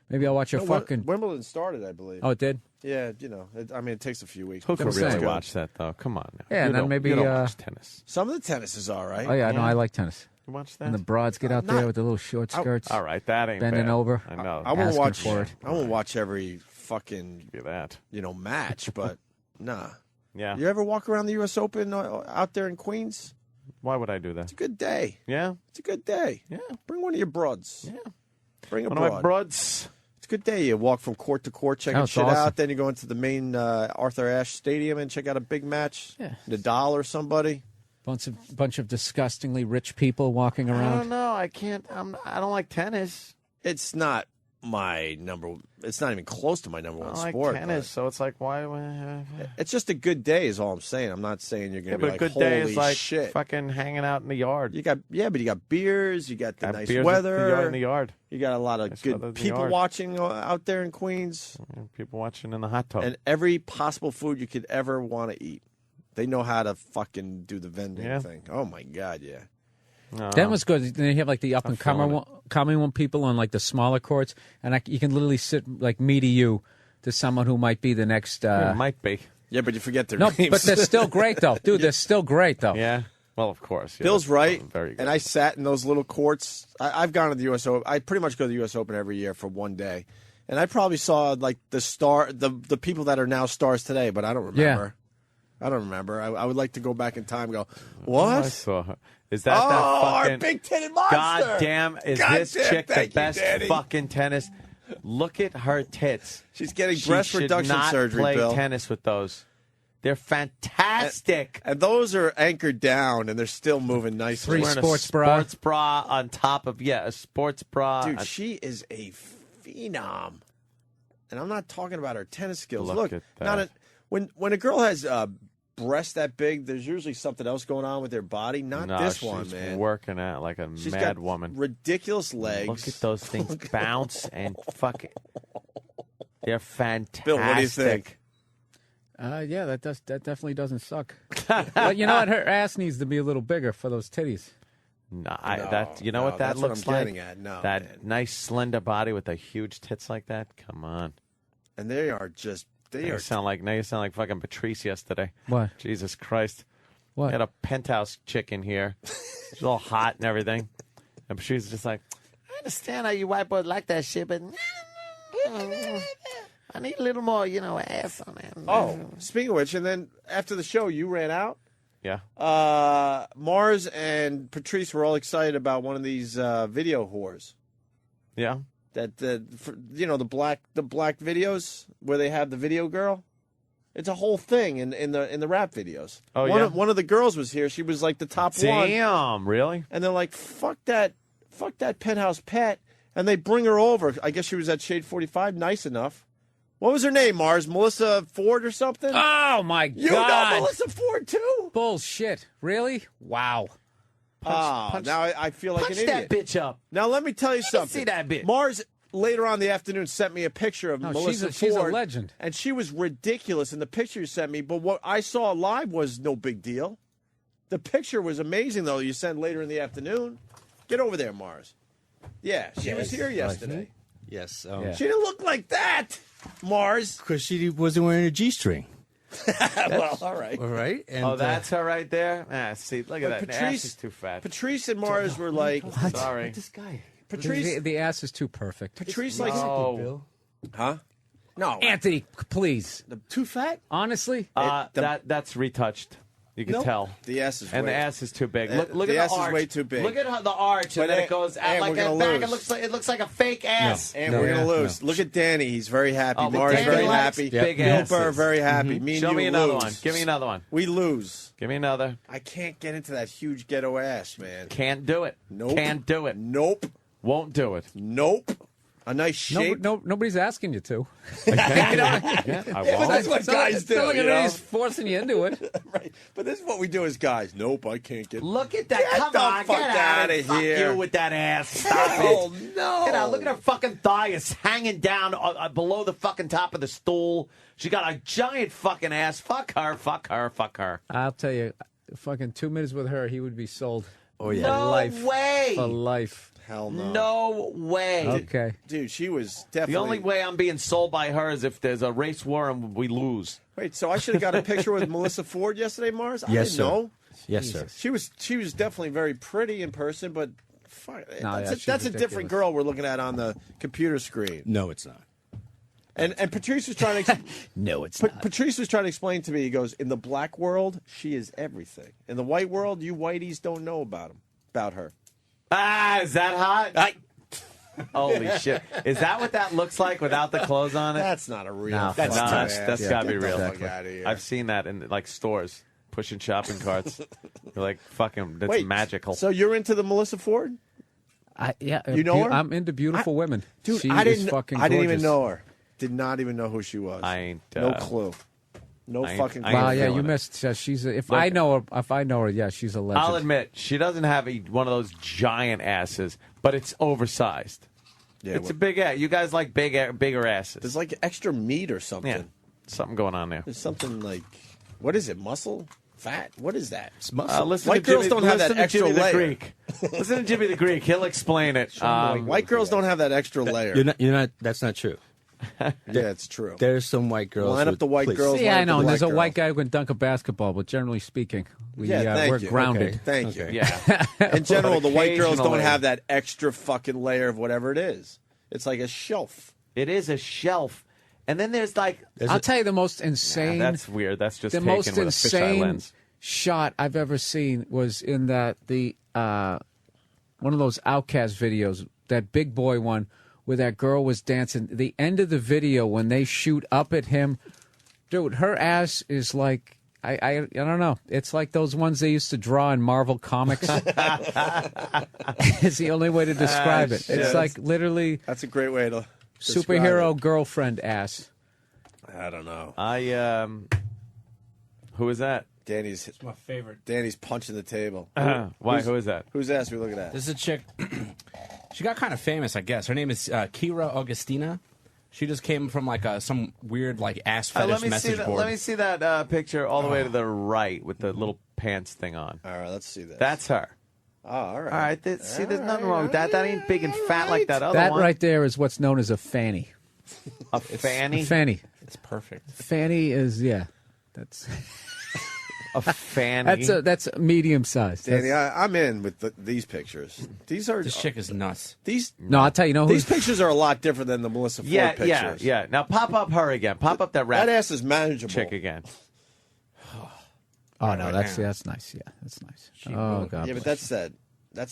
Maybe I'll watch Wimbledon started, I believe. Oh, it did? Yeah, it takes a few weeks. Who can saying. really watch that, though? Come on now. Yeah, and then maybe you don't watch tennis. Some of the tennis is all right. Oh, yeah, no, I like tennis. You watch that? And the broads get out there with the little short skirts. All right, that ain't bending bad. over. I know. I won't asking watch for it. I won't watch every fucking that. Match, but nah. Yeah. You ever walk around the U.S. Open out there in Queens? Why would I do that? It's a good day. Yeah. It's a good day. Yeah. Bring one of your broads. Yeah. Bring a One broad. of my broads. It's a good day. You walk from court to court, checking That's shit awesome. out. Then you go into the main Arthur Ashe Stadium and check out a big match. Yeah. Nadal or somebody. Bunch of disgustingly rich people walking I around. don't know. I can't. I don't like tennis. It's not my number. It's not even close to my number one I like sport. tennis, so it's like why? It's just a good day, is all I'm saying. I'm not saying you're going to Yeah, be but a like, good day holy is like shit. fucking hanging out in the yard. But you got beers. You got the nice beers weather in the yard. You got a lot of Nice weather in good the people yard. watching out there in Queens, People watching in the hot tub. and every possible food you could ever want to eat. They know how to fucking do the vending thing. Oh my god, yeah. That was good. Then you have like the up and feeling coming people on like the smaller courts, and you can literally sit like me to you to someone who might be the next. It might be. Yeah, but you forget their No, names. but they're still great though, dude. They're still great though. Yeah. Well, of course. Yeah, Bill's that's right. Very good. And I sat in those little courts. I've gone to the U.S. Open. I pretty much go to the U.S. Open every year for one day. And I probably saw like the people that are now stars today, but I don't remember. I don't remember. I would like to go back in time and go, what? I saw her. Is that our fucking big-titted monster. God damn, is this chick the best fucking tennis? Look at her tits. She's getting She breast should reduction not surgery, play Bill. tennis with those. They're fantastic. And those are anchored down, and they're still moving nicely. Wearing sports a bra. sports bra on top of a sports bra. Dude, she is a phenom. And I'm not talking about her tennis skills. Look at that. Not when a girl has breasts that big, there's usually something else going on with their body. Not no, this she's one, man. working out like a She's mad got woman. ridiculous legs. Look at those things bounce and fucking. They're fantastic. Bill, what do you think? Yeah, that definitely doesn't suck. But you know what? Her ass needs to be a little bigger for those titties. That you know what that that's looks what I'm like? getting at. No, that man. nice slender body with the huge tits like that. Come on. And they are just You sound like fucking Patrice yesterday. What? Jesus Christ. What? We had a penthouse chick in here. She's all hot and everything. And Patrice is just like, I understand how you white boys like that shit, but I need a little more, ass on it. Oh, speaking of which, and then after the show, you ran out. Yeah. Mars and Patrice were all excited about one of these video whores. Yeah. The black videos where they have the video girl. It's a whole thing in the rap videos. Oh, One of the girls was here. She was like the top one. Damn, really? And they're like, fuck that penthouse pet. And they bring her over. I guess she was at Shade 45, nice enough. What was her name, Mars? Melyssa Ford or something? Oh, my God. You know Melyssa Ford, too? Bullshit. Really? Wow. Now I feel like an idiot. Punch that bitch up. Now, let me tell you something. See that bitch. Mars, later on in the afternoon, sent me a picture of Melyssa Ford. She's a legend. And she was ridiculous in the picture you sent me. But what I saw live was no big deal. The picture was amazing, though, you sent later in the afternoon. Get over there, Mars. Yeah, she was here yesterday. Yes. She didn't look like that, Mars. Because she wasn't wearing a G-string. Well, all right. All right. And, that's her right there? See, look at that. Patrice, The ass is too fat. Patrice and Mars were like... Sorry. This guy. Patrice... The ass is too perfect. Patrice likes... No. Huh? No. Anthony, please. Too fat? Honestly? That's retouched. You can tell. The ass is and way, the ass is too big. Look the at the ass arch. is way too big. Look at the arch, and then it goes out like that back. It looks like a fake ass. And we're going to lose. Look at Danny. He's very happy. Oh, Mars very happy. Big Bill asses. Burr very happy. Me and Show you me another lose. one. Give me another one. We lose. Give me another. I can't get into that huge ghetto ass, man. Can't do it. Nope. Can't do it. Nope. Won't do it. Nope. A nice shape. Nobody's asking you to. I won't. That's what guys do. Look at he's forcing you into it. Right. But this is what we do as guys. Nope, I can't get. Look at that. Get Come the on. fuck Get out of Fuck here. you with that ass. Stop it. Oh, no. Get out. Look at her fucking thigh. It's hanging down below the fucking top of the stool. She got a giant fucking ass. Fuck her. Fuck her. Fuck her. I'll tell you, fucking 2 minutes with her, he would be sold. Oh, yeah. No For life. way. For life. Hell no. No way. Okay. Dude, she was definitely. The only way I'm being sold by her is if there's a race war and we lose. Wait, so I should have got a picture with Melyssa Ford yesterday, Mars? I Yes, didn't sir. know. Yes, sir. She was definitely very pretty in person, but No, that's she's a different ridiculous. girl we're looking at on the computer screen. No, it's not. And Patrice was trying to No, it's not. Patrice was trying to explain to me. He goes, in the black world, she is everything. In the white world, you whiteys don't know about her. Ah, is that hot? Holy shit! Is that what that looks like without the clothes on it? That's not a real. No, fucking that's ass. got to be Get the real. fuck outta here. I've seen that in like stores, pushing shopping carts. You're like, fucking, that's Wait, magical. So you're into the Melyssa Ford? You know her? I'm into beautiful women. Dude, she I is didn't. fucking I didn't even gorgeous. know her. Did not even know who she was. I ain't. No clue. No I ain't- fucking. I ain't clue. Wow, yeah, feeling you it. missed. She's if Look- I know her, yeah, she's a legend. I'll admit she doesn't have one of those giant asses, but it's oversized. Yeah, it's a big ass. You guys like bigger asses. There's like extra meat or something. Yeah, something going on there. There's something like, what is it? Muscle? Fat? What is that? It's Listen White to girls Jimmy, don't have that listen to extra Jimmy the layer. Greek. Listen to Jimmy the Greek. He'll explain it. White girls don't have that extra layer. You're not. That's not true. Yeah, it's true. There's some white girls. Line up with- the white please. girls. See, I know. The There's a black white guy who can dunk a basketball, but generally speking, thank we're you. grounded. Okay. Thank you. Okay. Yeah. In general, the white girls don't Occasionally. have that extra fucking layer of whatever it is. It's like a shelf. It is a shelf. And then there's like... I'll tell you the most insane... that's weird. That's just the taken most with a fisheye insane lens. shot I've ever seen was in that one of those Outcast videos, that Big Boy one, where that girl was dancing. The end of the video when they shoot up at him, dude, her ass is like I don't know. It's like those ones they used to draw in Marvel Comics. It's the only way to describe it. It's like literally That's a great way to superhero girlfriend ass. I don't know. Who is that? Danny's. It's my favorite. Danny's punching the table. Why? Who is that? Whose ass are we looking at? This is a chick. She got kind of famous, I guess. Her name is Kira Augustina. She just came from like some weird like ass fetish message board. Let me see that picture all the way to the right with the little pants thing on. All right, let's see this. That's her. Oh, all right. All right. See, there's nothing wrong with that. That ain't big and fat like that other That one. right there is what's known as a fanny. A fanny? A fanny. It's perfect. Fanny is, that's... A fanny. That's medium sized. Danny, I'm in with these pictures. These are This chick is nuts. No, I'll tell you. These pictures are a lot different than the Melyssa Ford pictures. Yeah. Now pop up her again. Pop up that rat. That ass is manageable. Chick again. Oh no, that's nice. Yeah, that's nice. Oh god. Yeah, but that's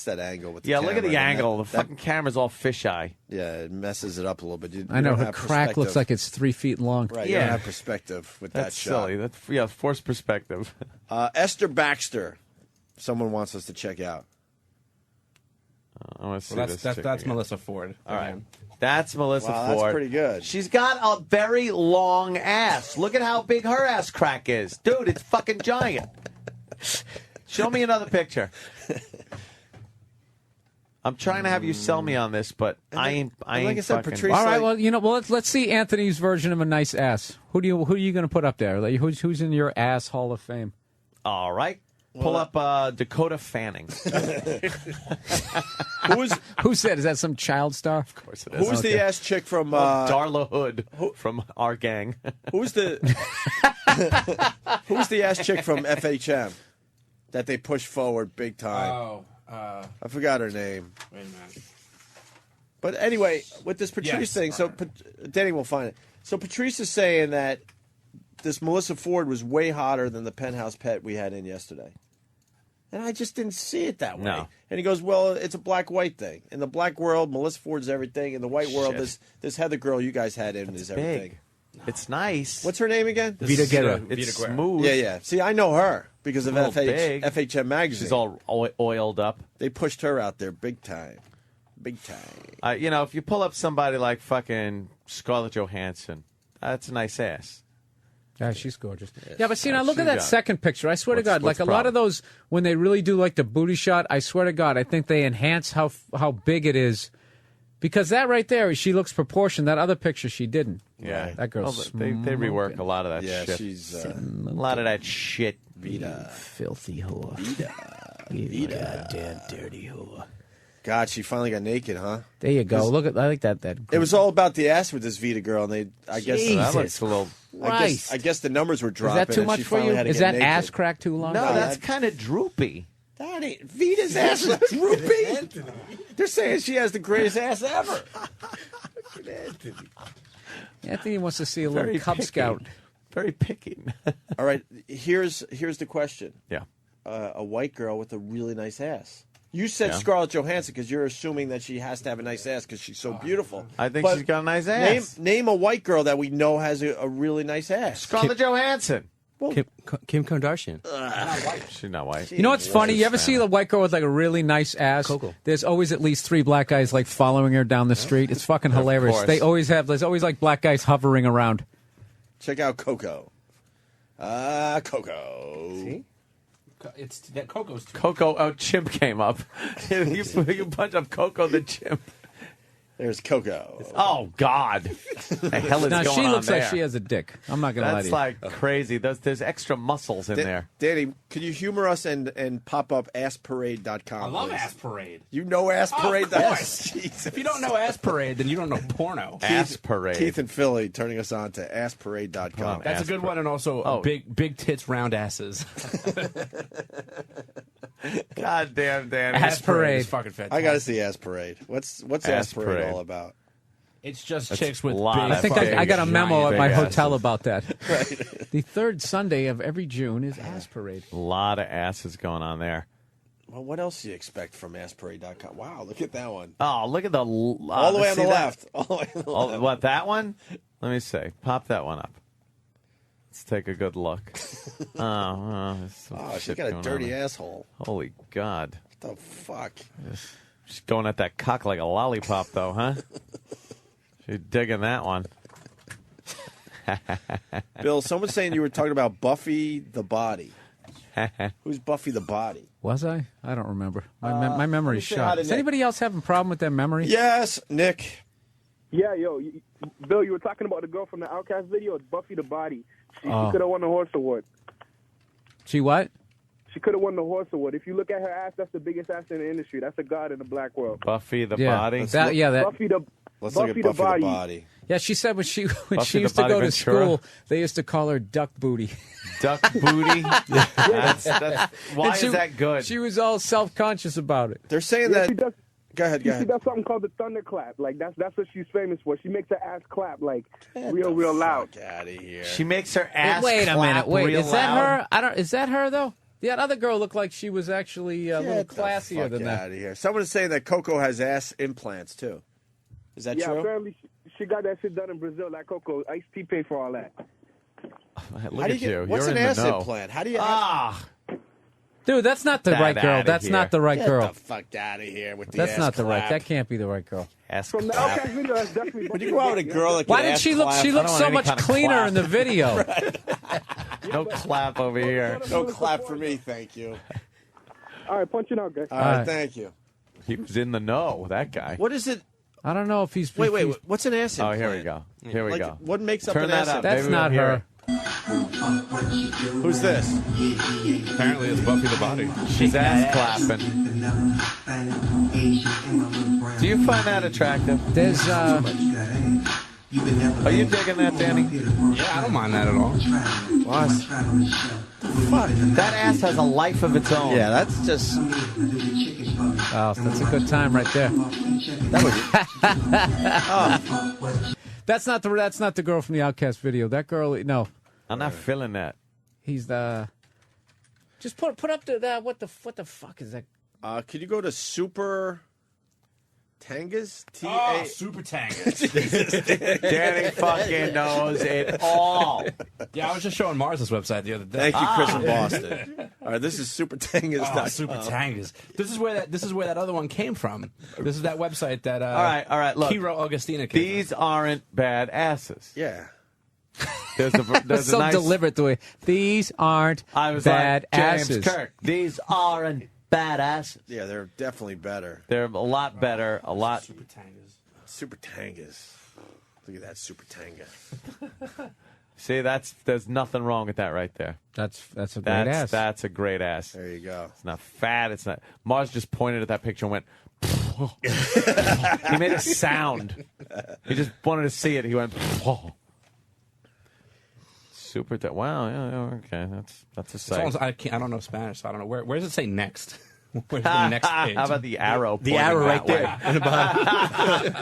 that angle with the Yeah, look at camera, the and angle. The fucking camera's all fisheye. Yeah, it messes it up a little bit. You I know don't her have crack looks perspective. like it's 3 feet long. Right, you don't have perspective with That's that shot. silly. That's forced perspective. Esther Baxter. Someone wants us to check out. I want to see Well, this. that's chick that's again. Melyssa Ford. All right. That's Melyssa Wow, Ford. that's pretty good. She's got a very long ass. Look at how big her ass crack is. Dude, it's fucking giant. Show me another picture. I'm trying to have you sell me on this, but I ain't like I said, fucking... Patrice- All right, well, let's see Anthony's version of a nice ass. Who are you going to put up there? Like, who's in your ass Hall of Fame? All right. Pull up Dakota Fanning. Who said? Is that some child star? Of course it is. Who's the ass chick from Darla Hood from our gang. Who's the Who's the ass chick from FHM that they push forward big time? Oh, I forgot her name. wait a minute. But anyway, with this Patrice Yes, thing, so Danny will find it. So Patrice is saying that this Melyssa Ford was way hotter than the penthouse pet we had in yesterday. And I just didn't see it that way. No. And he goes, well, it's a black-white thing. In the black world, Melyssa Ford's everything. In the white world, Shit. this Heather girl you guys had in is everything. Big. It's nice. What's her name again? Vita Guerra. It's Vita Guerra. smooth. Yeah. See, I know her because of A little big. FHM magazine. She's all oiled up. They pushed her out there big time. Big time. If you pull up somebody like fucking Scarlett Johansson, that's a nice ass. Yeah, she's gorgeous. Yeah, but see, now look she at that got- second picture. I swear to What's- God, like what's a lot problem? of those, when they really do like the booty shot, I swear to God, I think they enhance how big it is. Because that right there, she looks proportioned. That other picture, she didn't. Yeah. That girl's Well, they rework a lot of that Yeah, shit. she's a lot of that shit. Vita. Filthy whore. Vita. Damn dirty whore. God, she finally got naked, huh? There you go. Look at, I like that. It was all about the ass with this Vita girl, and I guess Jesus that looks a little. I guess the numbers were Is dropping. that too and much she for finally you? had to Is get that naked. ass crack too long? No, that's kind of droopy. That ain't Vita's ass is droopy. They're saying she has the greatest ass ever. Anthony wants to see a little Very Cub picky. Scout. Very picking. All right, here's the question. Yeah. A white girl with a really nice ass. You said Yeah. Scarlett Johansson because you're assuming that she has to have a nice ass because she's so beautiful. I think But she's got a nice ass. Name a white girl that we know has a really nice ass. Scarlett Johansson. Kim Kardashian. She's not white. You know what's funny? You ever see the white girl with like a really nice ass? Coco. There's always at least 3 black guys like following her down the street. It's fucking hilarious. course. There's always like black guys hovering around. Check out Coco. Coco. See? It's that Coco's too. Coco, Chimp came up. you punch up Coco the Chimp. There's Coco. Oh, God. The hell is Now going she on looks there? like she has a dick. I'm not gonna lie to That's you. like crazy. There's extra muscles in there. Danny, could you humor us and pop up assparade.com? I love please? Ass Parade. You know Ass Parade? Of course. If you don't know Ass Parade, then you don't know porno. Ass Parade. Keith and Philly turning us on to assparade.com. That's a good one, and also big tits, round asses. God damn, Danny. Ass Parade is fucking fantastic. I got to see Ass Parade. What's Ass Parade all about? It's just That's chicks with a big. lot I think fucking I got a memo giant at my big hotel asses. about that. The third Sunday of every June is Ass Parade. A lot of asses going on there. Well, what else do you expect from assparade.com? Wow, look at that one. Oh, look at the... All the way on the see that? left. All the way on the Oh, left. what, that one? Let me see. Pop that one up. Let's take a good look. There's some Oh, she's shit got a going dirty on there. asshole. Holy God. What the fuck? She's going at that cock like a lollipop, though, huh? She's digging that one. Bill, someone's saying you were talking about Buffy the Body. Who's Buffy the Body? Was I? I don't remember. My memory's say hi shot. to Is Nick. anybody else having a problem with their memory? Yes, Nick. Yeah, Bill, you were talking about the girl from the Outcast video. It's Buffy the Body. She Oh. could have won the Horse Award. She what? She could have won the horse award. If you look at her ass, that's the biggest ass in the industry. That's a god in the black world. Buffy the Body. Let's look at Buffy the Body. Yeah, she said when she Buffy used the to go Body to Ventura. school, they used to call her Duck Booty. Duck Booty? That's, why And she- is that good? She was all self-conscious about it. They're saying Yeah, that. she does. Go ahead. She does something called the thunderclap. Like that's what she's famous for. She makes her ass clap like real loud. Get out of here. She makes her ass Wait a clap minute. Wait, real is that loud. her? Is that her though? That other girl looked like she was actually a little classier than that. Out of here. Someone is saying that Coco has ass implants too. Is that Yeah, true? apparently she got that shit done in Brazil. Like Coco, Ice-T paid for all that. Look How do at you you. get, what's You're an in the ass know. implant? How do you? Dude, that's not the Get right girl. outta That's here. not the right Get girl. the fuck out of here with the That's ass not the right. clap. That can't be the right girl. Ass From the clap. Outcast video, that's definitely. When you go out with a girl that Why can did ass she look? clap, She I looked don't so want much any kind of cleaner clap. in the video. No clap over here. No clap for me, thank you. All right, punch it out, guys. All right, thank you. He was in the know, that guy. What is it? I don't know if he's. Wait, if he's- what's an ass Oh, implant? here we go. Here we Like, go. What makes up Turn an that ass up. implant? That's Maybe not we'll hear her. Who's this? Apparently, it's Buffy the Body. She's ass clapping. Do you find that attractive? There's Are you digging that, Danny? Yeah, I don't mind that at all. What? Fuck. That ass has a life of its own. Yeah, that's just. Oh, that's a good time right there. That's not the girl from the Outcast video. That girl, no. I'm not feeling that. He's the. Just put up the what the fuck is that? Could you go to Super Tangas? Super Tangas. Danny fucking knows it all. Yeah, I was just showing Mars this website the other day. Thank you, Chris in Boston. All right, this is Super Tangas. Oh, Super Tangas. This is where that other one came from. This is that website that All right. Look, Hero Augustina came these aren't bad asses. Yeah. There's That's so a nice, deliberate the way. These aren't bad like James asses. Kirk. These aren't bad asses. Yeah, they're definitely better. They're a lot better. A lot. Super Tangas. Super Tangas. Look at that Super Tanga. See, there's nothing wrong with that right there. That's a great ass. That's a great ass. There you go. It's not fat. It's not. Mars just pointed at that picture and went. He made a sound. He just wanted to see it. He went. Super. Wow. Yeah. Okay. That's a sight. I don't know Spanish, so I don't know. Where does it say next? Where's the next page? How about the arrow? The arrow right there.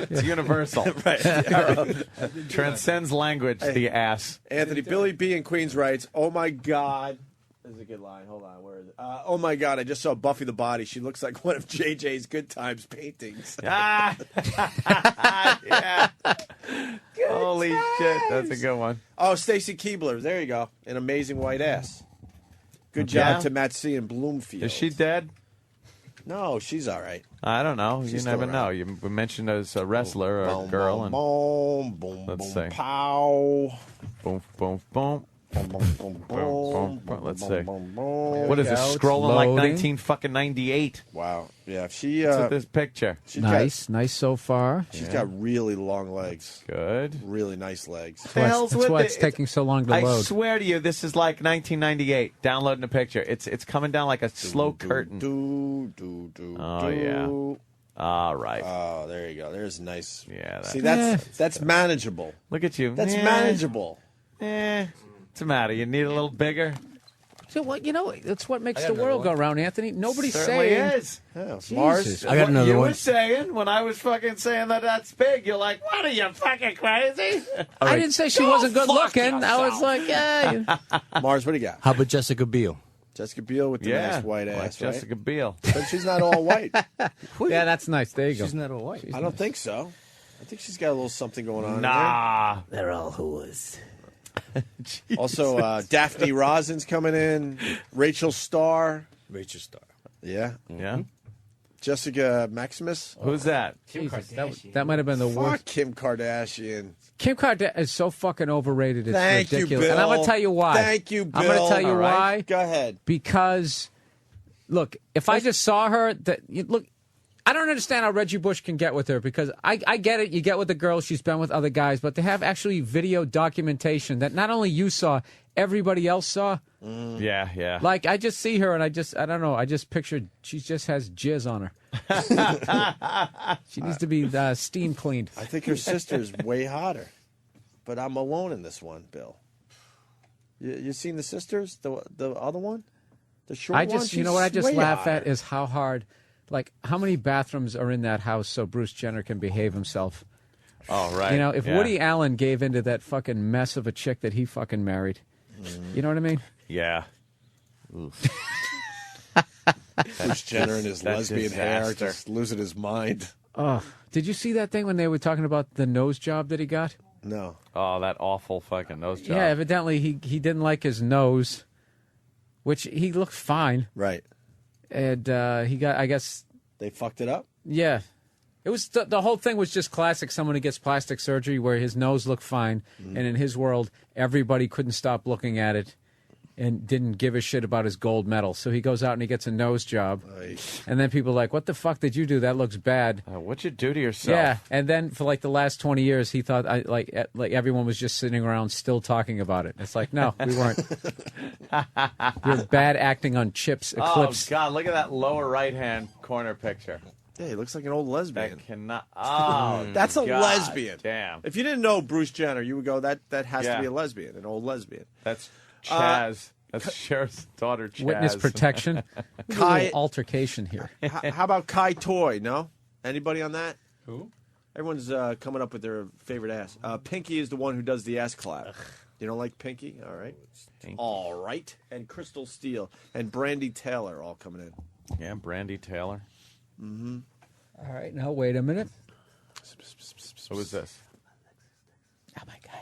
It's universal. Right. The arrow. Transcends language. The ass. Anthony, Billy B in Queens writes, "Oh my God." This is a good line. Hold on. Where is it? Oh my God. I just saw Buffy the Body. She looks like one of JJ's Good Times paintings. Yeah. Holy shit. That's a good one. Oh, Stacy Keebler. There you go. An amazing white ass. Good job to Matt C. in Bloomfield. Is she dead? No, she's all right. I don't know. She's You still never know. around. You mentioned as a wrestler or a Boom, girl. boom, And boom, boom, let's boom, see. pow. Boom, boom, boom. Boom, boom, boom, boom, boom. Let's boom, see. boom, boom. What is this? It's Scrolling like loading. 1998. Wow. Yeah, she. Look at this picture. Nice so far. She's got really long legs. Good. Really nice legs. That's why it's taking so long to I load. swear to you, this is like 1998. Downloading a picture. It's coming down like a slow curtain. Oh yeah. All right. Oh, there you go. There's nice. Yeah. See, that's manageable. Look at you. That's manageable. What's the matter? You need a little bigger? So what? That's what makes the world go round, Anthony. Nobody's Certainly saying. is. Yeah, Jesus. Mars. I got another you one. were saying when I was fucking saying that that's big, you're like, what are you fucking crazy? I didn't say she wasn't good looking. I was like, yeah. Mars, what do you got? How about Jessica Biel? Jessica Biel with the nice white like ass, right? Jessica Biel. But she's not all white. Yeah, that's nice. There you go. She's not all white. I don't think so. I think she's got a little something going on. Nah. They're all whoas. Also, Daphne Rosin's coming in. Rachel Starr. Rachel Starr. Yeah. Yeah. Jessica Maximus. Who's that? Jesus, that might have been the Fuck worst. Kim Kardashian. Kim Kardashian is so fucking overrated. It's Thank you, ridiculous. Bill. And I'm going to tell you why. Thank you, Bill. I'm going to tell you All right. why. Go ahead. Because, look, if I just saw her, look, I don't understand how Reggie Bush can get with her because I get it. You get with the girl. She's been with other guys. But to have actually video documentation that not only you saw, everybody else saw. Yeah, yeah. Like, I just see her and I don't know. I just pictured she just has jizz on her. She needs to be steam cleaned. I think her sister's way hotter. But I'm alone in this one, Bill. You seen the sisters? The other one? The short one? You know what I just laugh at is how hard, like, how many bathrooms are in that house so Bruce Jenner can behave himself? Oh, right. You know, if Woody Allen gave into that fucking mess of a chick that he fucking married, you know what I mean? Yeah. Bruce Jenner and his lesbian hair just losing his mind. Oh, did you see that thing when they were talking about the nose job that he got? No. Oh, that awful fucking nose job. Yeah, evidently he didn't like his nose, which he looked fine. Right. And he got, I guess... They fucked it up? Yeah. It was the whole thing was just classic someone who gets plastic surgery where his nose looked fine, and in his world, everybody couldn't stop looking at it and didn't give a shit about his gold medal. So he goes out and he gets a nose job. And then people are like, what the fuck did you do? That looks bad. What'd you do to yourself? Yeah, and then for like the last 20 years, he thought like everyone was just sitting around still talking about it. It's like, no, we weren't. Your bad acting on Chip's Eclipse. Oh, God, look at that lower right-hand corner picture. Yeah, he looks like an old lesbian. That cannot... Oh, that's a God lesbian. Damn. If you didn't know Bruce Jenner, you would go, that has to be a lesbian, an old lesbian. That's Chaz. That's Cher's daughter, Chaz. Witness protection. Kai, altercation here. How about Kai Toy? No? Anybody on that? Who? Everyone's coming up with their favorite ass. Pinky is the one who does the ass clap. You don't like Pinky? All right. All right. And Crystal Steele and Brandy Taylor all coming in. Yeah, Brandy Taylor. Mm-hmm. All right, now wait a minute. Who is this? Oh, my God.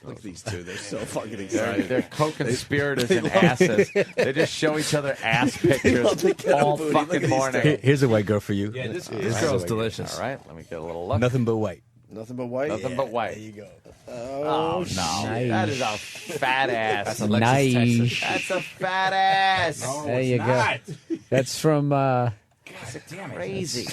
Look at these two. They're so fucking excited. They're co-conspirators and asses. They just show each other ass pictures all fucking morning. Here's a white girl for you. Yeah, this girl's delicious. All right, let me get a little look. Nothing but white. Nothing but white? Nothing but white. There you go. Oh, no. Nice. That is a fat ass. That's Alexis, Texas. That's a fat ass. No, There it's you not. go. That's from... God damn it. Crazy.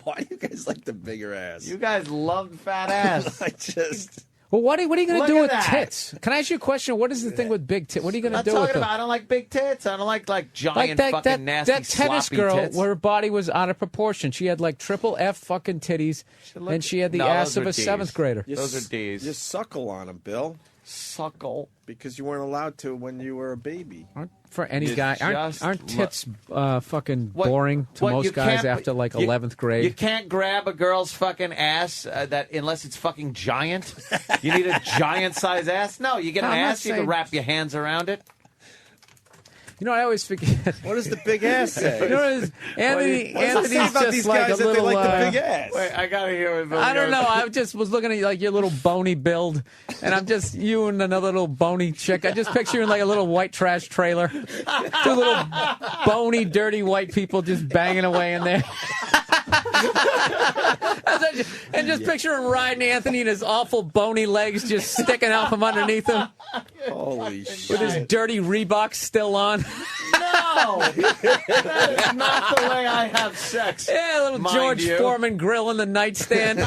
Why do you guys like the bigger ass? You guys love fat ass. I just... Well, what are you going to Look do at with that. tits? Can I ask you a question? What is the thing with big tits? What are you going to I'm do with talking them? about, I don't like big tits. I don't like giant fucking nasty that tennis sloppy girl tits. where her body was out of proportion. She had like triple F fucking titties, and she had the ass of a seventh grader. Those are D's. You suckle on them, Bill. Suckle. Because you weren't allowed to when you were a baby. For any You guy, just aren't tits fucking What- boring to what, you most guys can't- after like you- 11th grade? You can't grab a girl's fucking ass that unless it's fucking giant. You need a giant size ass. No, you get an No, I'm not ass. You can saying- wrap your hands around it. You know, I always forget. What does the big ass say? You know, what it is? Anthony's What does it say about just these like guys a that little. they like the big ass? Wait, I gotta hear what I don't know. I just was looking at like your little bony build, and I'm just you and another little bony chick. I just picture you in like a little white trash trailer, two little bony, dirty white people just banging away in there. And just picture him riding Anthony and his awful bony legs just sticking out from underneath him. Holy shit. With his dirty Reeboks still on. No! That is not the way I have sex. Yeah, a little mind George you. Foreman grill in the nightstand.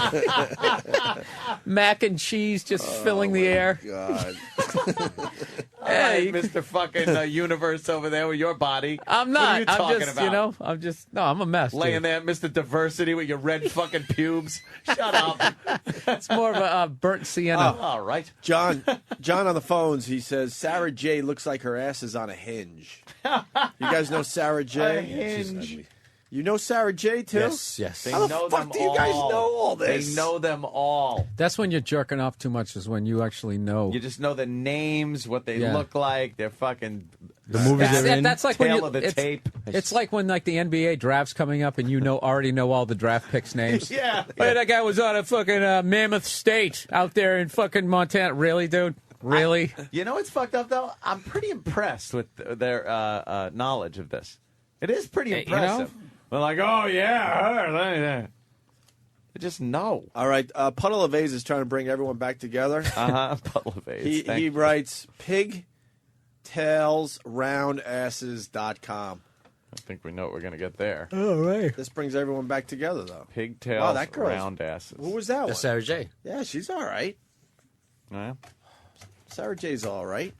Mac and cheese just filling the air. God. Hey, Mr. Fucking Universe over there with your body. I'm What are not. you I'm talking just, about? you know, I'm a mess. Laying dude. there, Mr. Diversity, with your red fucking pubes. Shut up. It's more of a burnt sienna. All right. John on the phones, he says, Sarah J looks like her ass is on a hinge. You guys know Sarah J? A hinge. She's ugly. You know Sarah J too? Yes. They How the know fuck them do you guys all. know all this? They know them all. That's when you're jerking off too much, is when you actually know. You just know the names, what they Yeah. look like. They're fucking The movies they're in. That's like when tail you, of the tape. It's like when like the NBA draft's coming up and you already know all the draft picks names. Yeah. Hey, that guy was on a fucking Mammoth State out there in fucking Montana. Really, dude? Really? You know what's fucked up, though? I'm pretty impressed with their knowledge of this. It is pretty You impressive. They're like, oh, yeah. They just know. All right, Puddle of A's is trying to bring everyone back together. Puddle of A's. He writes pigtailsroundasses.com. I think we know what we're going to get there. Oh, right. This brings everyone back together, though. Pigtails, Wow, that girl's- round asses. Who was that one? That's Sarah J. Yeah, she's all right. Yeah. Sarah J's all right.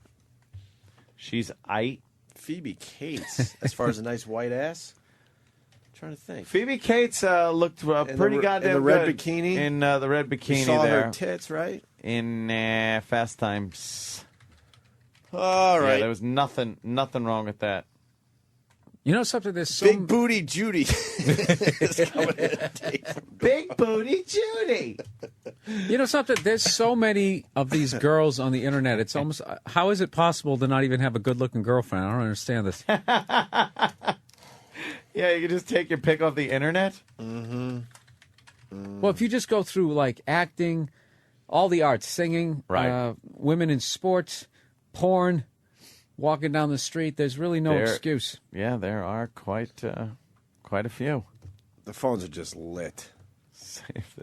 She's aight. Phoebe Cates, as far as a nice white ass. I'm trying to think. Phoebe Cates looked pretty goddamn in the red good. bikini. In the red bikini You saw there. her tits, right? In Fast Times. All right. Yeah, there was nothing wrong with that. You know something? There's Big Booty Judy is coming in. Big Booty Judy. You know something? There's so many of these girls on the internet. It's almost how is it possible to not even have a good-looking girlfriend? I don't understand this. Yeah, you can just take your pick off the internet. Mm-hmm. Well, if you just go through like acting, all the arts, singing, Right. Women in sports, porn, walking down the street, there's really no excuse. Yeah, there are quite a few. The phones are just lit.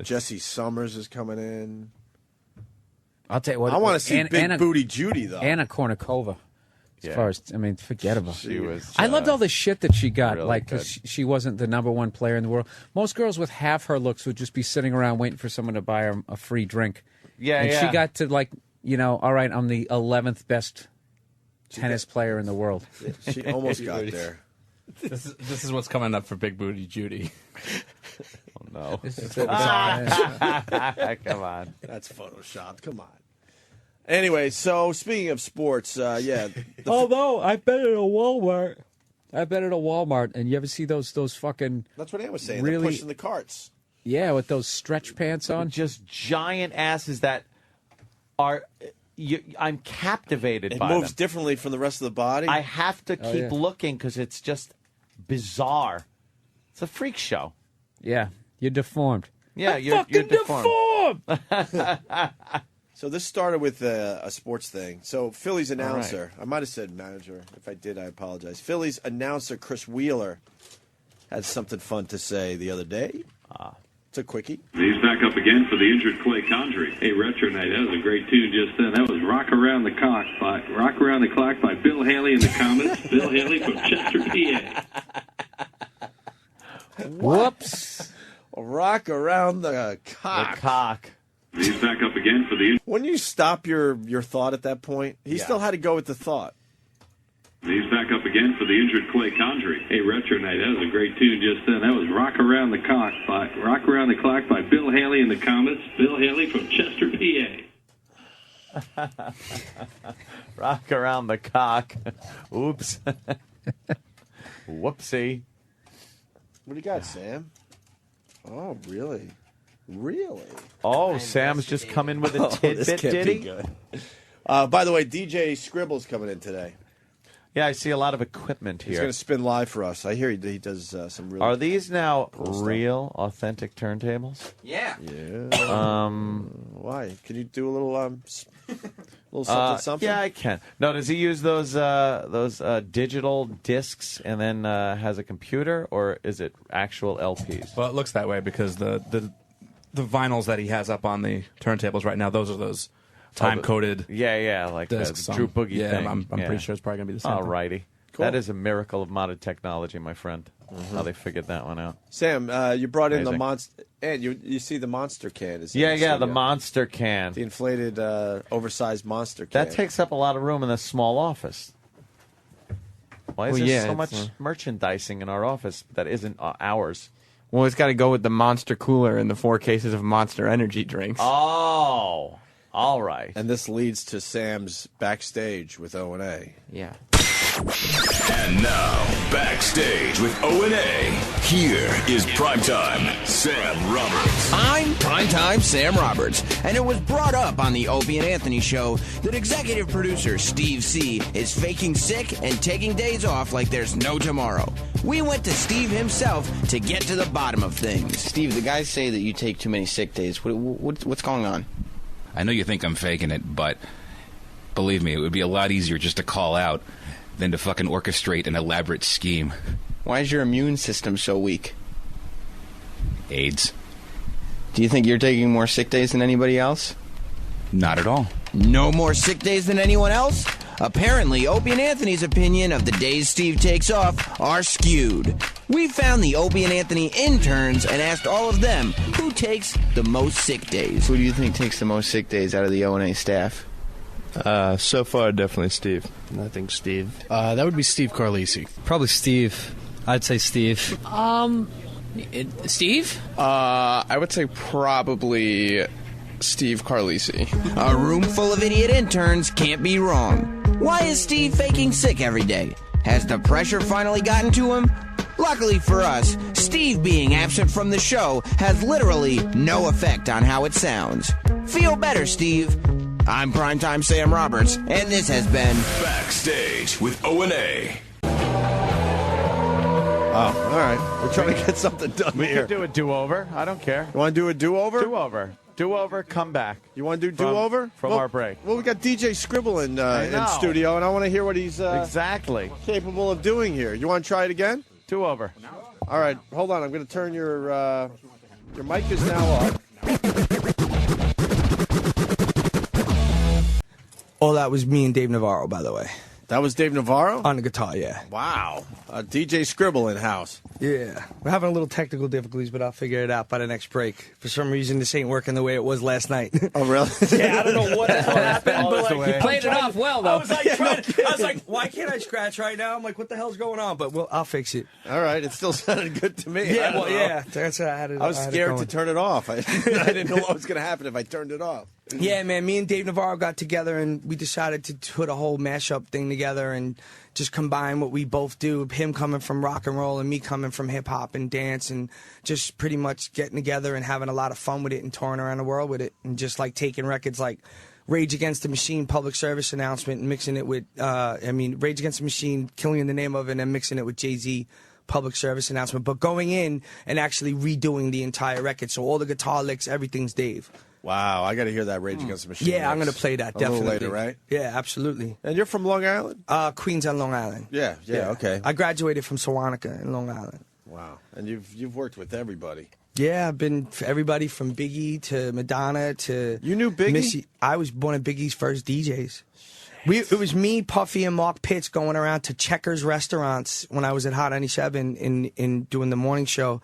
Jesse Summers is coming in. I'll tell you what. I want to see Big Booty Judy, though. Anna Kournikova. As far as, I mean, forget about it. She was. I loved all the shit that she got, really like, because she wasn't the #1 player in the world. Most girls with half her looks would just be sitting around waiting for someone to buy her a free drink. Yeah, and yeah. she got to, like, all right, I'm the 11th best tennis player in the world. She almost got there. This is what's coming up for Big Booty Judy. Oh, no. This is Come on. That's photoshopped. Come on. Anyway, so speaking of sports, yeah. Although I bet at a Walmart. And you ever see those fucking... That's what Ann was saying. Really, They're pushing the carts. Yeah, with those stretch pants on. Just giant asses that are... I'm captivated by It moves them. differently from the rest of the body. I have to keep looking because it's just bizarre. It's a freak show. Yeah, you're deformed. Yeah, you're deformed. So this started with a sports thing. So Phillies announcer, I might have said manager. If I did, I apologize. Phillies announcer Chris Wheeler had something fun to say the other day. It's a quickie. He's back up again for the injured Clay Condry. Hey, Retro Night, that was a great tune just then. That was Rock Around the Clock by Bill Haley and the Comets. Bill Haley from Chester, PA. Whoops. Rock Around the Cock. The cock. He's back up again for the... When you stop your thought at that point, he still had to go with the thought. He's back up again for the injured Clay Condry. Hey, Retro Night, that was a great tune just then. That was Rock Around the Clock by Bill Haley and the Comets. Bill Haley from Chester, PA. Rock around the cock. Oops. Whoopsie. What do you got, Sam? Oh, really? Really? Oh, Sam's just come in with a tidbit, did he? Good. By the way, DJ Skribble's coming in today. Yeah, I see a lot of equipment here. He's going to spin live for us. I hear he does some really... Are these now cool real, authentic turntables? Yeah. Yeah. Why? Can you do a little something? Yeah, I can. No, does he use those digital discs and then has a computer, or is it actual LPs? Well, it looks that way because the vinyls that he has up on the turntables right now, those are those time-coded like discs. the True Boogie thing. I'm pretty sure it's probably going to be the same thing. Alrighty. Cool. That is a miracle of modern technology, my friend. How they figured that one out. Sam, you brought in the Amazing. monster, and you see the monster can. The monster can. The inflated, oversized monster can. That takes up a lot of room in a small office. Why is there so much merchandising in our office that isn't ours? Well, it's got to go with the Monster Cooler and the 4 cases of Monster Energy drinks. Oh, all right. And this leads to Sam's backstage with O&A. Yeah. And now, backstage with O&A, here is Primetime Sam Roberts. I'm Primetime Sam Roberts, and it was brought up on the Opie and Anthony show that executive producer Steve C. is faking sick and taking days off like there's no tomorrow. We went to Steve himself to get to the bottom of things. Steve, the guys say that you take too many sick days. What's going on? I know you think I'm faking it, but believe me, it would be a lot easier just to call out than to fucking orchestrate an elaborate scheme. Why is your immune system so weak? AIDS. Do you think you're taking more sick days than anybody else? Not at all. No more sick days than anyone else? Apparently, Opie and Anthony's opinion of the days Steve takes off are skewed. We found the Opie and Anthony interns and asked all of them who takes the most sick days. Who do you think takes the most sick days out of the O&A staff? So far, definitely Steve. I think Steve. That would be Steve Carlisi. Probably Steve. I'd say Steve. Steve? I would say probably Steve Carlisi. A room full of idiot interns can't be wrong. Why is Steve faking sick every day? Has the pressure finally gotten to him? Luckily for us, Steve being absent from the show has literally no effect on how it sounds. Feel better, Steve. I'm Primetime Sam Roberts, and this has been Backstage with O&A. Oh, all right. We're trying to get something done We here. can do a do-over. I don't care. You want to do a do-over? Do-over. Do-over, come back. You want to do do-over? From our break. Well, we got DJ Skribble in studio, and I want to hear what he's exactly capable of doing here. You want to try it again? Do-over. All right. Hold on. I'm going to turn your mic is now off. Oh, that was me and Dave Navarro, by the way. That was Dave Navarro? On the guitar, yeah. Wow. DJ Skribble in house. Yeah. We're having a little technical difficulties, but I'll figure it out by the next break. For some reason, this ain't working the way it was last night. Oh, really? Yeah, I don't know what the hell happened, but like, You played it off well, though. I was like, why can't I scratch right now? I'm like, what the hell's going on? But I'll fix it. All right. It still sounded good to me. Yeah, well, yeah. That's how I had it. I was scared to turn it off. I didn't know what was going to happen if I turned it off. Yeah, man, me and Dave Navarro got together and we decided to put a whole mashup thing together and just combine what we both do, him coming from rock and roll and me coming from hip-hop and dance, and just pretty much getting together and having a lot of fun with it and touring around the world with it, and just like taking records like Rage Against the Machine public service announcement and mixing it with, Rage Against the Machine, Killing in the Name of it, and then mixing it with Jay-Z public service announcement, but going in and actually redoing the entire record. So all the guitar licks, everything's Dave. Wow, I got to hear that Rage Against the Machine. Yeah, I'm going to play that, definitely. A little later, right? Yeah, absolutely. And you're from Long Island? Queens on Long Island. Yeah, okay. I graduated from Sewanaka in Long Island. Wow. And you've worked with everybody. Yeah, I've been for everybody from Biggie to Madonna to... You knew Biggie? Missy. I was one of Biggie's first DJs. It was me, Puffy, and Mark Pitts going around to Checkers restaurants when I was at Hot 97 in doing the morning show,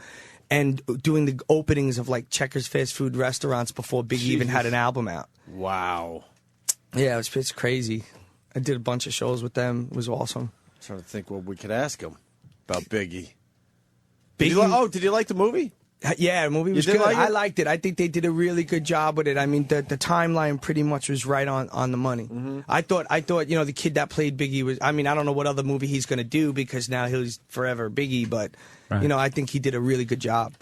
and doing the openings of like Checkers fast food restaurants before Biggie even had an album out. Wow. Yeah, it's crazy. I did a bunch of shows with them. It was awesome. I'm trying to think what we could ask him about Biggie. Did you like the movie? Yeah, the movie was good. I liked it. I think they did a really good job with it. I mean, the timeline pretty much was right on the money. Mm-hmm. I thought, the kid that played Biggie was, I don't know what other movie he's going to do because now he's forever Biggie, but, right. I think he did a really good job.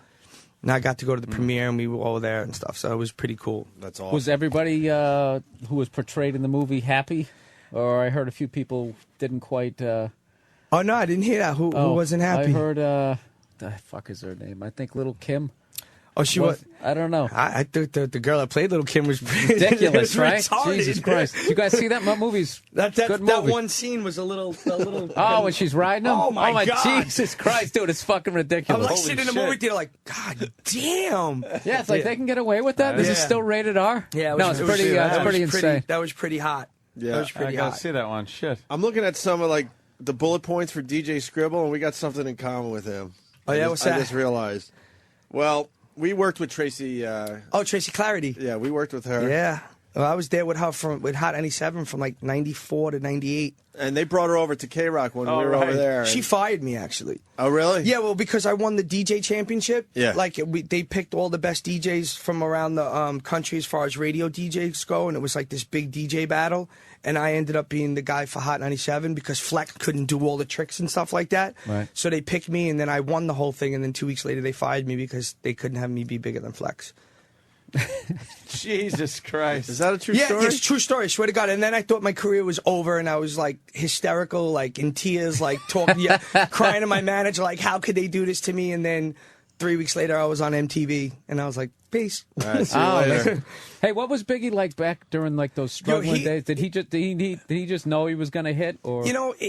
And I got to go to the premiere and we were all there and stuff, so it was pretty cool. That's awesome. Was everybody who was portrayed in the movie happy? Or I heard a few people didn't quite... Oh, no, I didn't hear that. Who wasn't happy? I heard... the fuck is her name? I think Little Kim. Oh, she was. I don't know. I think the girl that played Little Kim was ridiculous, right? Retarded. Jesus Christ! You guys see that movie's good movie. That one scene was a little. Oh, when she's riding him. Oh my God! Jesus Christ, dude, it's fucking ridiculous. I'm like sitting in the movie theater, like, God damn. Yeah, it's like they can get away with that. This is still rated R. Yeah, it's pretty insane. That was pretty hot. Yeah, that was pretty I hot. gotta see that one. Shit. I'm looking at some of like the bullet points for DJ Skribble, and we got something in common with him. Oh yeah, what's that? I just realized. Well, we worked with Tracy. Tracy Clarity. Yeah, we worked with her. Yeah. Well, I was there with her with Hot 97 from like 94 to 98. And they brought her over to K-Rock when we were over there. She fired me, actually. Oh, really? Yeah, well, because I won the DJ championship. Yeah. Like, they picked all the best DJs from around the country as far as radio DJs go, and it was like this big DJ battle. And I ended up being the guy for Hot 97 because Flex couldn't do all the tricks and stuff like that. Right. So they picked me, and then I won the whole thing, and then 2 weeks later they fired me because they couldn't have me be bigger than Flex. Jesus Christ. Is that a true story? Yeah, it's a true story, I swear to God. And then I thought my career was over, and I was like hysterical, like in tears, like talking, crying to my manager, like, how could they do this to me? And then 3 weeks later, I was on MTV, and I was like, peace. All right, see you later. Hey, what was Biggie like back during like those struggling days? Did he just know he was going to hit? Or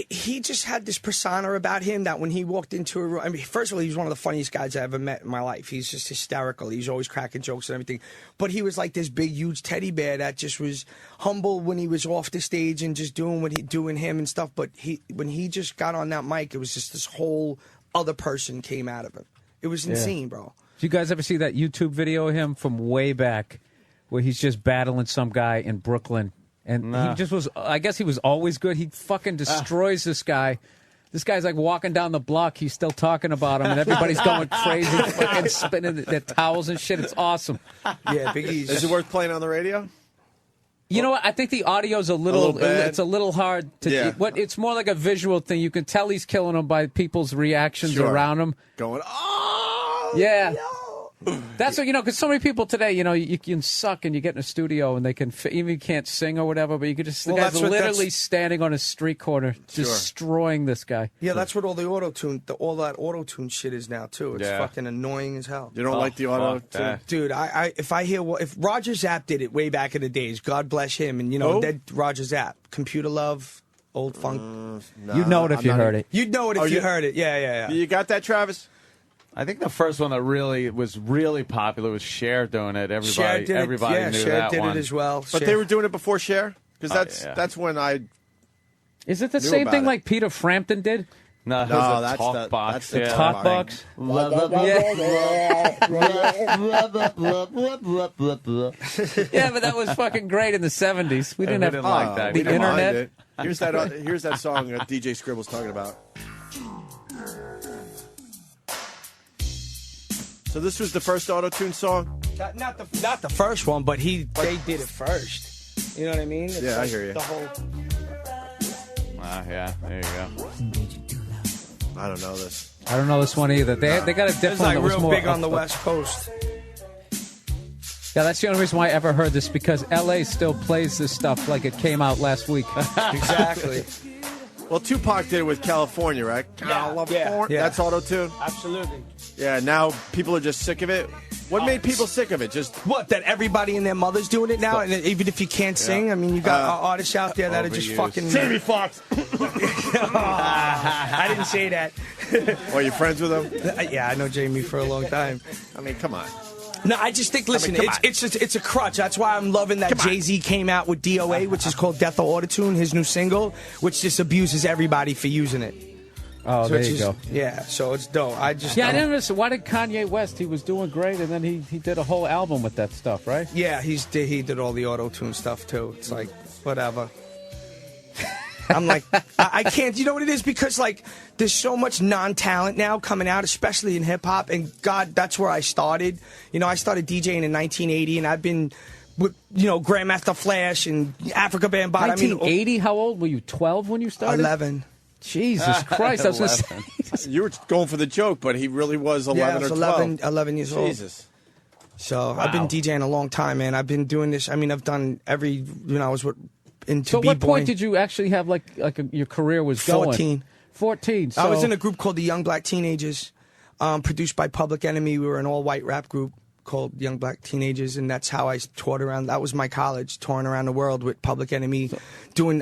he just had this persona about him that when he walked into a room, I mean, first of all, he was one of the funniest guys I ever met in my life. He's just hysterical. He's always cracking jokes and everything. But he was like this big, huge teddy bear that just was humble when he was off the stage and just doing him and stuff. But when he just got on that mic, it was just this whole other person came out of him. It was insane, bro. Did you guys ever see that YouTube video of him from way back where he's just battling some guy in Brooklyn? And he just was, I guess he was always good. He fucking destroys this guy. This guy's like walking down the block. He's still talking about him, and everybody's going crazy, fucking spinning their towels and shit. It's awesome. Yeah, Biggie's. Is it worth playing on the radio? You know what? I think the audio's a little it's a little hard to. Yeah. It's more like a visual thing. You can tell he's killing him by people's reactions around him. Going, yeah. That's what, because so many people today, you can suck and you get in a studio and they can, even you can't sing or whatever, but you could just, the guy's literally standing on a street corner destroying this guy. Yeah, that's what all the auto-tune, all that auto-tune shit is now, too. It's fucking annoying as hell. You don't like the auto-tune? Dude, if Roger Zapp did it way back in the days, God bless him, and that Roger Zapp, Computer Love, Old Funk. You'd know it if you heard it. You'd know it if you heard it. Yeah. You got that, Travis? I think the first one that was really popular was Cher doing it. Everybody knew Cher that did one. it as well. But they were doing it before Cher? Because that's when I Is it the same thing like Peter Frampton did? No, that's Talk Box. The Talk Box. Yeah, but that was fucking great in the 70s. We didn't have like that. The internet. Here's that song that DJ Skribble's talking about. So this was the first auto-tune song? Not the first one, but they did it first. You know what I mean? It's I hear you. The whole... yeah, there you go. I don't know this. I don't know this one either. They got a different It's like one that was real more big on the West Coast. Yeah, that's the only reason why I ever heard this, because L.A. still plays this stuff like it came out last week. Exactly. Well, Tupac did it with California, right? California. Yeah. That's auto-tune? Absolutely. Yeah, now people are just sick of it. What made people sick of it? Just that everybody and their mother's doing it now, and even if you can't sing, I mean, you got artists out there that are just fucking. Jamie Foxx. I didn't say that. Are you friends with him? Yeah, I know Jamie for a long time. I mean, come on. No, I just think, listen, it's a crutch. That's why I'm loving that Jay-Z came out with DOA, which is called Death of Autotune, his new single, which just abuses everybody for using it. Oh, so there you go. Yeah, so it's dope. I didn't understand. Why did Kanye West? He was doing great, and then he did a whole album with that stuff, right? Yeah, he did all the auto-tune stuff, too. It's like, whatever. I'm like, I can't. You know what it is? Because, like, there's so much non-talent now coming out, especially in hip-hop. And, God, that's where I started. I started DJing in 1980, and I've been with, Grandmaster Flash and Africa Bambaataa. 1980? How old were you? 12 when you started? 11. Jesus Christ. I was going to say. You were going for the joke, but he really was 11 or 12. 11 years old. Jesus. So I've been DJing a long time, man. I've been doing this. I mean, I've done I was into So at what point did you actually have, your career was going? 14. 14. So I was in a group called the Young Black Teenagers, produced by Public Enemy. We were an all-white rap group called Young Black Teenagers, and that's how I toured around. That was my college, touring around the world with Public Enemy.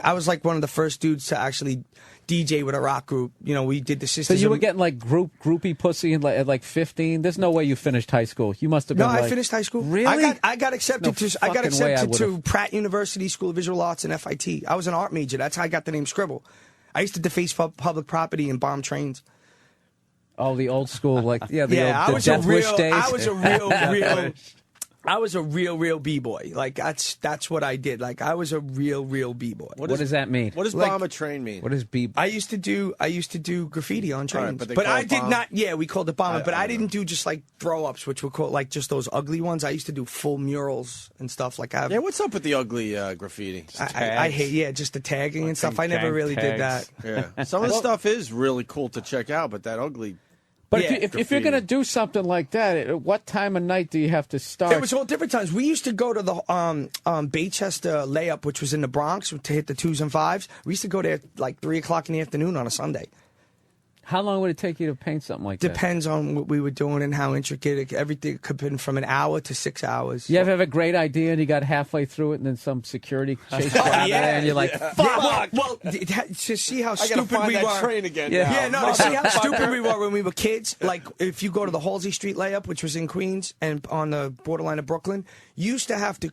I was like one of the first dudes to actually DJ with a rock group. We did the Sisters. So you were getting like groupie pussy at 15? There's no way you finished high school. You must have been. No, I finished high school. Really? I got accepted to Pratt University School of Visual Arts and FIT. I was an art major. That's how I got the name Skribble. I used to deface public property and bomb trains. Oh, the old school, the Death Wish days. I was a real b-boy. Like that's what I did. Like I was a real b-boy. What does that mean? What does bomb a train mean? What is b? I used to do graffiti on trains, right, but I did not. Yeah, we called it bomb, but I didn't do just like throw ups, which were called like just those ugly ones. I used to do full murals and stuff like that. Yeah, what's up with the ugly graffiti? I hate just the tagging and stuff. I never really did that. Yeah, some of the stuff is really cool to check out, but that ugly. But if you're going to do something like that, at what time of night do you have to start? It was all different times. We used to go to the Baychester Layup, which was in the Bronx, to hit the 2s and 5s. We used to go there at like 3 o'clock in the afternoon on a Sunday. How long would it take you to paint something like that? Depends on what we were doing and how intricate. Everything could have been from an hour to 6 hours. You ever have a great idea and you got halfway through it and then some security chased you out there and you're like, fuck! Well, to see how I gotta stupid find we that were. train again. Yeah, now. no, to see how stupid we were when we were kids. Like, if you go to the Halsey Street layup, which was in Queens and on the borderline of Brooklyn, you used to have to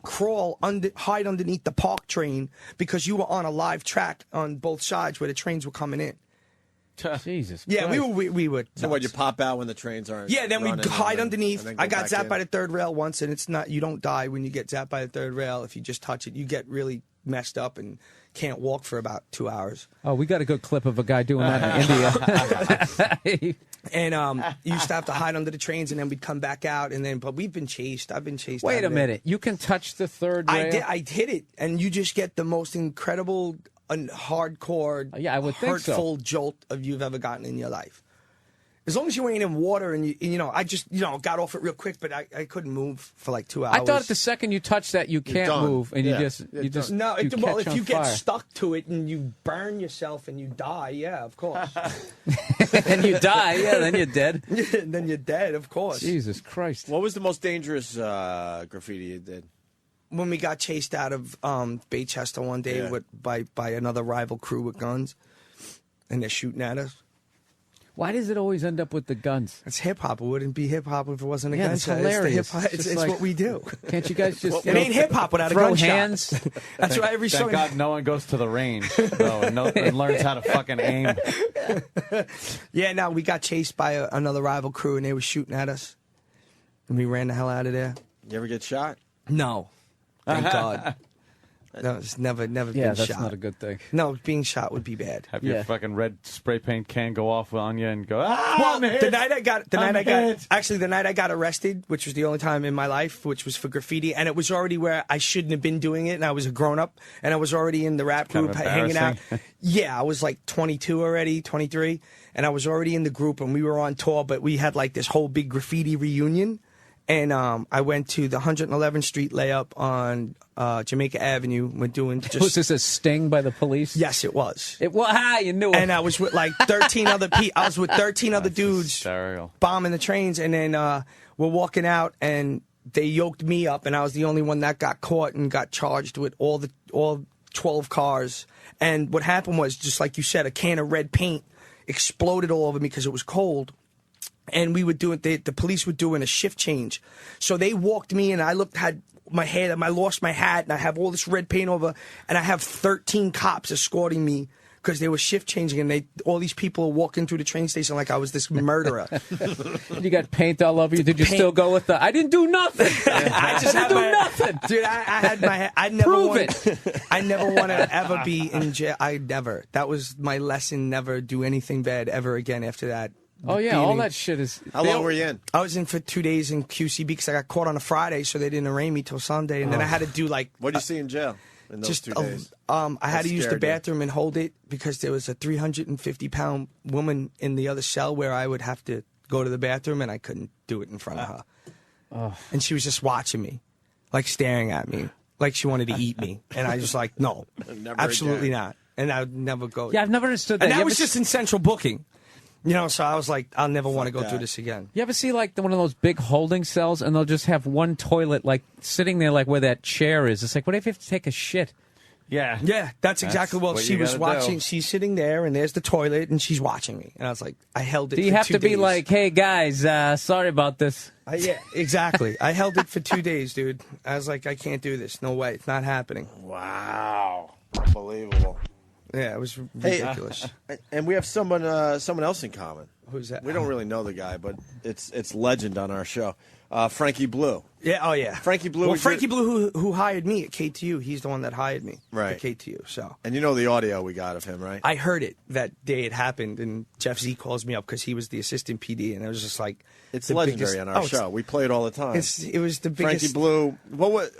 hide underneath the park train because you were on a live track on both sides where the trains were coming in. Jesus. Yeah, Christ. we would. So what? You pop out when the trains aren't. Yeah, then we'd hide underneath. I got zapped by the. the third rail once, and it's not. You don't die when you get zapped by the third rail. If you just touch it, you get really messed up and can't walk for about 2 hours. Oh, we got a good clip of a guy doing that in India. And you used to have to hide under the trains, and then we'd come back out, and then. But we've been chased. I've been chased. Wait out a of there. minute. You can touch the third rail? I hit it, and you just get the most incredible, hardcore, I would think so. hurtful jolt of you've ever gotten in your life. As long as you ain't in water, and you know, I just got off it real quick, but I couldn't move for like 2 hours. I thought the second you touch that, you can't move, and you just no. you Well, catch if on you get fire. stuck to it and you burn yourself and you die, yeah, of course. And you die, yeah, then you're dead. Then you're dead, of course. Jesus Christ! What was the most dangerous graffiti you did? When we got chased out of Baychester one day by another rival crew with guns, and they're shooting at us. Why does it always end up with the guns? It's hip hop. It wouldn't be hip hop if it wasn't a gun It's show. hilarious. It's like, what we do. Can't you guys just? It ain't hip hop without a throw gunshot. hands. That's why every Thank song. God no one goes to the range though, and learns how to fucking aim. Yeah, no, we got chased by another rival crew, and they were shooting at us, and we ran the hell out of there. You ever get shot? No, thank God. No, it's never been shot. Yeah, that's not a good thing. No, being shot would be bad. Have your fucking red spray paint can go off on you and go, Well, I'm hit. the night I got hit. actually the night I got arrested, which was the only time in my life, which was for graffiti, and it was already where I shouldn't have been doing it, and I was a grown up, and I was already in the rap Kind group of hanging out. embarrassing. Yeah, I was like 22 already, 23, and I was already in the group, and we were on tour, but we had like this whole big graffiti reunion. And I went to the 111th Street layup on Jamaica Avenue. We're doing just. Was this a sting by the police? Yes, it was. It was. You knew it. And I was with like 13 other people. I was with 13 other dudes hysterical. bombing the trains. And then we're walking out, and they yoked me up, and I was the only one that got caught and got charged with all 12 cars. And what happened was, just like you said, a can of red paint exploded all over me because it was cold. And we were doing, the police were doing a shift change. So they walked me, and I had my head, and I lost my hat, and I have all this red paint over, and I have 13 cops escorting me because they were shift changing, and all these people were walking through the train station like I was this murderer. You got paint all over you. Did you still go with the, I didn't do nothing. I just had nothing. Dude, I had my, I never Prove want, it. I never want to ever be in jail. That was my lesson, never do anything bad ever again after that. Oh, yeah, all that shit is... How long were you in? I was in for 2 days in QCB because I got caught on a Friday, so they didn't arraign me till Sunday. And then I had to do like... What did you see in jail in those 2 days? I had to use the scared you? bathroom and hold it because there was a 350-pound woman in the other cell where I would have to go to the bathroom, and I couldn't do it in front of her. Oh. And she was just watching me, like staring at me, like she wanted to eat me. And I just like, no, Never absolutely again. not. And I would never go. Yeah, I've never understood that. And You that ever was just in central booking. You know, so I was like, I'll never want to go that. through this again. You ever see like one of those big holding cells, and they'll just have one toilet like sitting there, like where that chair is? It's like, what if you have to take a shit? Yeah. Yeah, that's exactly what she you was gotta watching. do. She's sitting there, and there's the toilet, and she's watching me. And I was like, I held it Do you for have 2 to be days. like, hey guys, sorry about this? Yeah, exactly. I held it for 2 days, dude. I was like, I can't do this. No way. It's not happening. Wow. Unbelievable. Yeah, it was ridiculous. And we have someone else in common. Who's that? We don't really know the guy, but it's legend on our show. Frankie Blue. Yeah, oh yeah. Frankie Blue. Well, Frankie Blue, who hired me at KTU, he's the one that hired me Right. at KTU. So, And you know the audio we got of him, right? I heard it that day it happened, and Jeff Z calls me up because he was the assistant PD, and it was just like It's the legendary biggest- on our show. We play it all the time. It was the biggest. Frankie Blue.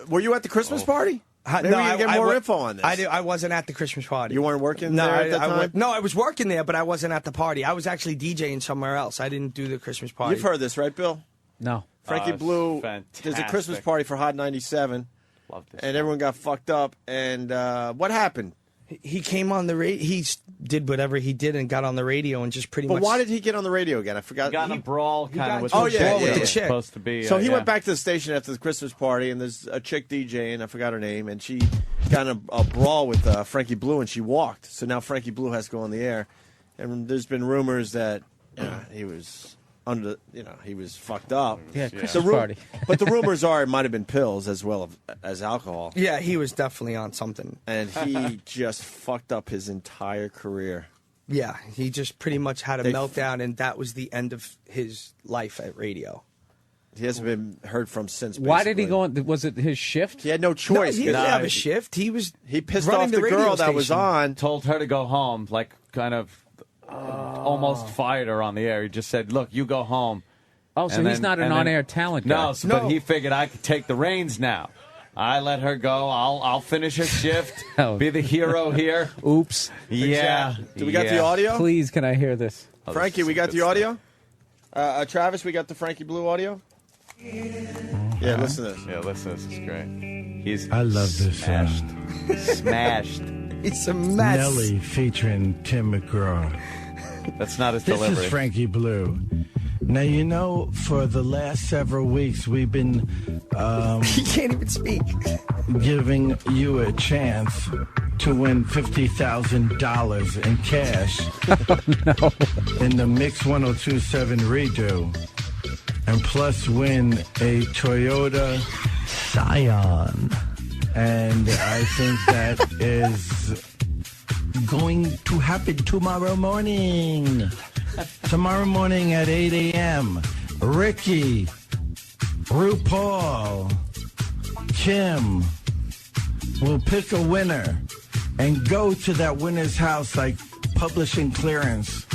Were you at the Christmas party? Maybe No, we can get more wa- info on this. I wasn't at the Christmas party. You weren't working No, there at the time? no, I was working there, but I wasn't at the party. I was actually DJing somewhere else. I didn't do the Christmas party. You've heard this, right, Bill? No. Frankie it's Blue. fantastic. There's a Christmas party for Hot 97, Love this. and everyone got fucked up. And what happened? He came on the radio. He did whatever he did and got on the radio and just pretty much. But why did he get on the radio again? I forgot. He got in a brawl kind of with the chick. Supposed to be. So he went back to the station after the Christmas party, and there's a chick DJing. I forgot her name, and she got in a brawl with Frankie Blue, and she walked. So now Frankie Blue has to go on the air, and there's been rumors that he was he was fucked up. Yeah, Christmas party. But the rumors are it might have been pills as well as alcohol. Yeah, he was definitely on something. And he just fucked up his entire career. Yeah, he just pretty much had a meltdown, and that was the end of his life at radio. He hasn't been heard from since. Why did he go on? Was it his shift? He had no choice. No, he didn't have a shift. He pissed off the girl that was on. Told her to go home, like kind of almost fired her on the air. He just said, "Look, you go home." Oh, so he's not an on-air talent guy. No, but he figured I could take the reins now. I let her go. I'll finish her shift. Be the hero here. Oops. Yeah. Exactly. Do we got the audio? Please, can I hear this? Frankie, we got the audio? Travis, we got the Frankie Blue audio? Yeah, listen to this. Yeah, listen to this. It's great. I love this song. Smashed. It's a mess. Nelly featuring Tim McGraw. That's not his delivery. This is Frankie Blue. Now, you know, for the last several weeks, we've been... he can't even speak. Giving you a chance to win $50,000 in cash in the Mix 1027 redo. And plus win a Toyota Scion. And I think that is going to happen tomorrow morning. Tomorrow morning at 8 a.m., Ricky, RuPaul, Kim will pick a winner and go to that winner's house like publishing clearance.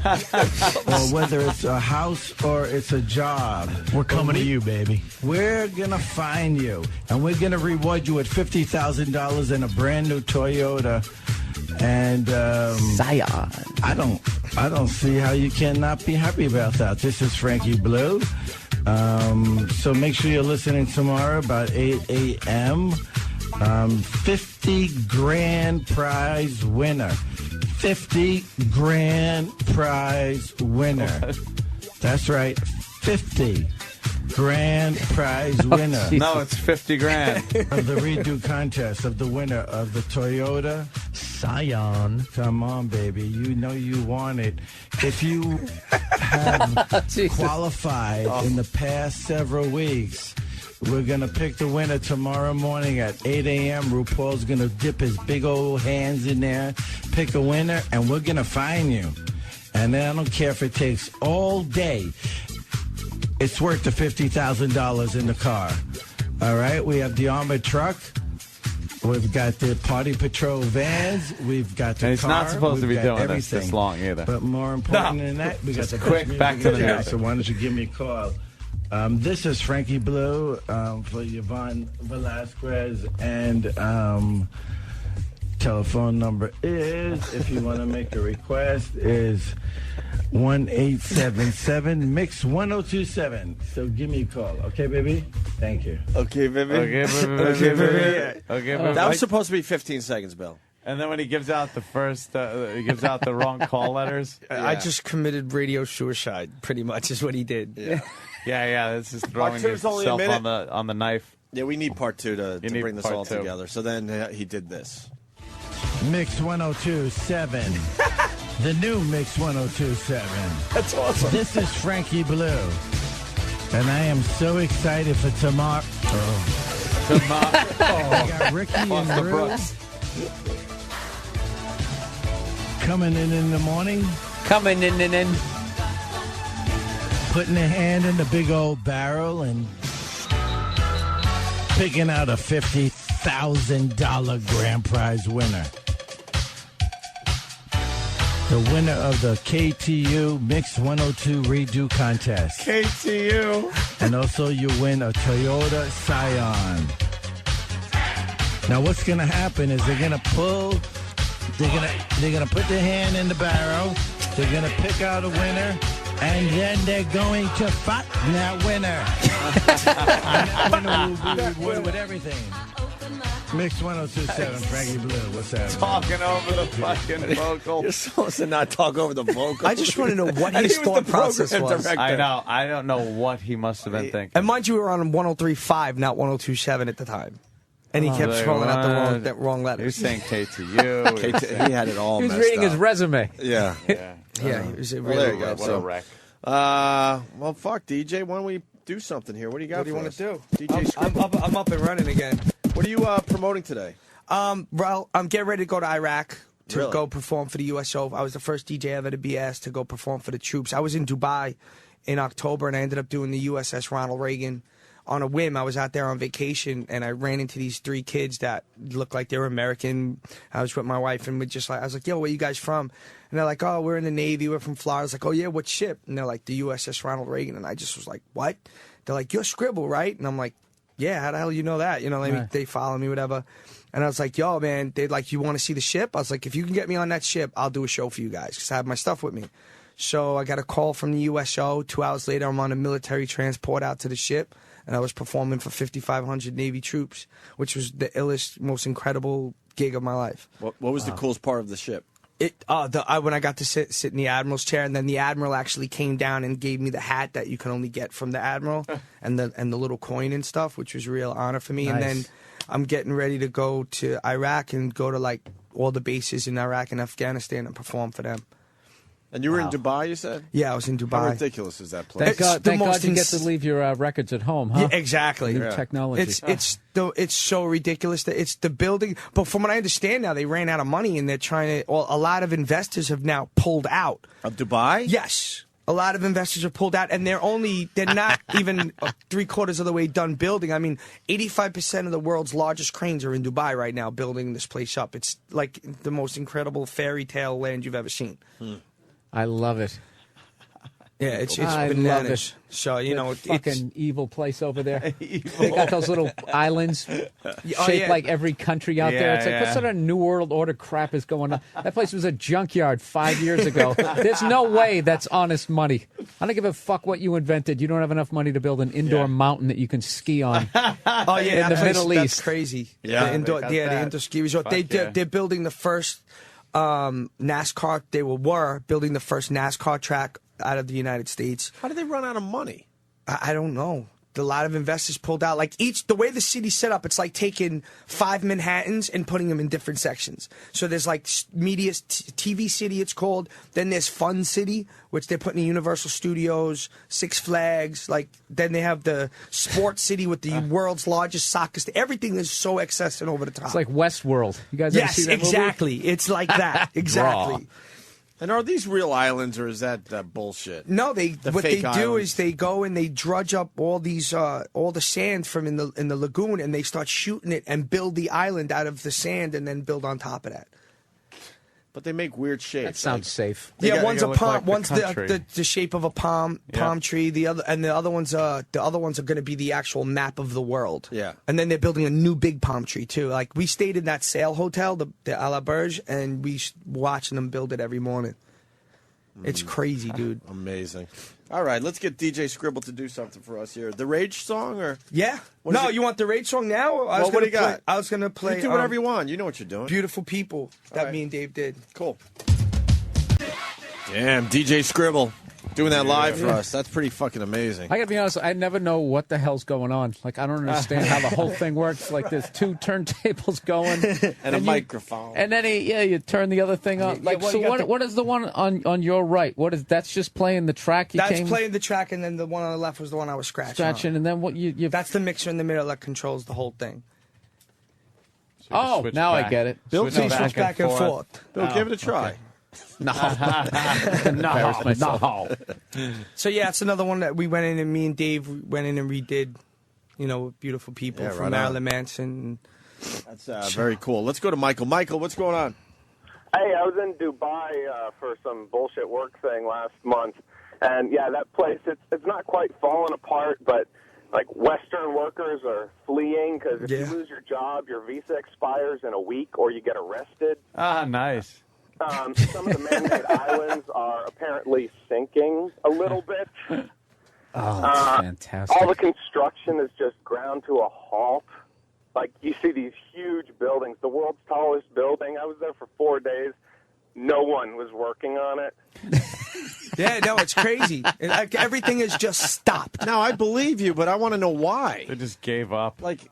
Or whether it's a house or it's a job. We're coming to you, baby. We're going to find you, and we're going to reward you with $50,000 in a brand new Toyota. And Scion. I don't see how you cannot be happy about that. This is Frankie Blue. So make sure you're listening tomorrow about 8 a.m. 50 grand prize winner. 50 grand prize winner. That's right, 50 grand prize winner. No, it's 50 grand. Of the redo contest of the winner of the Toyota Scion. Come on, baby. You know you want it. If you have qualified in the past several weeks, we're going to pick the winner tomorrow morning at 8 a.m. RuPaul's going to dip his big old hands in there, pick a winner, and we're going to find you. And then I don't care if it takes all day. It's worth the $50,000 in the car. All right? We have the armored truck. We've got the Party Patrol vans. We've got the and he's car. not supposed to be doing everything. this long either. But more important than that, we got just the quick back to the news. So why don't you give me a call? This is Frankie Blue for Yvonne Velasquez, and telephone number is, if you want to make a request, is 1-877-MIX-1027. So give me a call, okay, baby? Thank you. Okay, baby. Okay, baby. Okay, baby. Okay, baby. That was supposed to be 15 seconds, Bill. And then when he gives out the first, he gives out the wrong call letters. I just committed radio suicide, pretty much, is what he did. Yeah. Yeah. This is throwing yourself on the knife. Yeah, we need part two to bring this all two. together. So then he did this. Mix 1027. The new Mix 1027. That's awesome. This is Frankie Blue. And I am so excited for tomorrow. I got Ricky and Ru coming in the morning. Coming in. Putting a hand in the big old barrel and picking out a $50,000 grand prize winner. The winner of the KTU Mix 102 Redo Contest. KTU. And also you win a Toyota Scion. Now what's going to happen is they're going to pull, they're going to put their hand in the barrel, they're going to pick out a winner, and then they're going to fuck that winner. And that winner will be rewarded with everything. Mix 102.7, Frankie Blue. What's that? Talking over the fucking vocal. You're supposed to not talk over the vocal. I just want to know what his thought process was. I know. I don't know what he must have been thinking. And mind you, we were on 103.5, not 102.7 at the time. And he kept scrolling out the wrong letters. He was saying K to you. He had it all He was messed reading up. his resume. Yeah. Yeah, he was Well, there you go. What a wreck. Well, fuck, DJ. Why don't we do something here? What do you got What do you for want us? to do? DJ Skribble. I'm up and running again. What are you promoting today? Well, I'm getting ready to go to Iraq to Really? go perform for the USO. I was the first DJ ever to be asked to go perform for the troops. I was in Dubai in October, and I ended up doing the USS Ronald Reagan on a whim. I was out there on vacation, and I ran into these 3 kids that looked like they were American. I was with my wife, and I was like, yo, where you guys from? And they're like, oh, we're in the Navy. We're from Florida. I was like, oh, yeah, what ship? And they're like, the USS Ronald Reagan. And I just was like, what? They're like, you're Skribble, right? And I'm like, yeah, how the hell you know that? You know, they follow me, whatever. And I was like, yo, man, they're like, you want to see the ship? I was like, if you can get me on that ship, I'll do a show for you guys because I have my stuff with me. So I got a call from the USO. 2 hours later, I'm on a military transport out to the ship, and I was performing for 5,500 Navy troops, which was the illest, most incredible gig of my life. What was the coolest part of the ship? When I got to sit in the admiral's chair, and then the admiral actually came down and gave me the hat that you can only get from the admiral, and the little coin and stuff, which was a real honor for me. Nice. And then I'm getting ready to go to Iraq and go to like all the bases in Iraq and Afghanistan and perform for them. And you were in Dubai, you said? Yeah, I was in Dubai. How ridiculous is that place? Thank God you get to leave your records at home, huh? Yeah, exactly. New technology. It's so ridiculous that it's the building. But from what I understand now, they ran out of money and they're trying to. Well, a lot of investors have now pulled out of Dubai. Yes, a lot of investors have pulled out, and they're not even 3/4 of the way done building. I mean, 85% of the world's largest cranes are in Dubai right now, building this place up. It's like the most incredible fairy tale land you've ever seen. I love it. Yeah, it's I bananas. love it. So it's fucking evil place over there. They got those little islands shaped like every country out there. It's like, what sort of New World Order crap is going on? That place was a junkyard 5 years ago. There's no way that's honest money. I don't give a fuck what you invented. You don't have enough money to build an indoor mountain that you can ski on. In the Middle East. That's crazy. Yeah, the indoor ski resort. They're building the first NASCAR. They were building the first NASCAR track out of the United States. How did they run out of money? I don't know. A lot of investors pulled out. Like the way the city's set up, it's like taking 5 Manhattans and putting them in different sections. So there's like media, TV City, it's called. Then there's Fun City, which they're putting in Universal Studios, Six Flags. Like then they have the Sports City with the world's largest soccer. Everything is so excess and over the top. It's like Westworld. You guys ever see that exactly. movie? It's like that. Exactly. And are these real islands, or is that bullshit? No, what they do islands? is they go and they drudge up all these all the sand from in the lagoon, and they start shooting it and build the island out of the sand, and then build on top of that. But they make weird shapes. That sounds safe. Yeah, one's a palm, like one's the the shape of a palm tree. The other ones are going to be the actual map of the world. Yeah, and then they're building a new big palm tree too. Like we stayed in that sail hotel, the A La Burge, and we watching them build it every morning. It's crazy, dude. Amazing. All right, let's get DJ Skribble to do something for us here. The Rage song, or yeah? No, you want the Rage song now? What do you got? I was gonna play. You do whatever you want. You know what you're doing. Beautiful People that me and Dave did. Cool. Damn, DJ Skribble doing that live for us. That's pretty fucking amazing. I gotta be honest, I never know what the hell's going on. Like, I don't understand how the whole thing works. Like, there's 2 turntables going and a microphone, and then you turn the other thing on. Like, so what is the one on your right? That's just playing the track. Playing the track, and then the one on the left was the one I was scratching. And then what you? That's the mixer in the middle that controls the whole thing. So now I get it. Bill, please switch back and forth. Bill, give it a try. Okay. No. So yeah, it's another one that we went in, and me and Dave went in and redid. Beautiful People from Marilyn Manson. That's very cool. Let's go to Michael. Michael, what's going on? Hey, I was in Dubai for some bullshit work thing last month, and yeah, that place it's not quite falling apart, but like Western workers are fleeing because if you lose your job, your visa expires in a week, or you get arrested. Ah, nice. Some of the man-made islands are apparently sinking a little bit. Oh, that's fantastic. All the construction is just ground to a halt. like you see these huge buildings, the world's tallest building. I was there for 4 days. No one was working on it. Yeah, no, it's crazy. Everything is just stopped. Now, I believe you, but I want to know why. They just gave up. Like,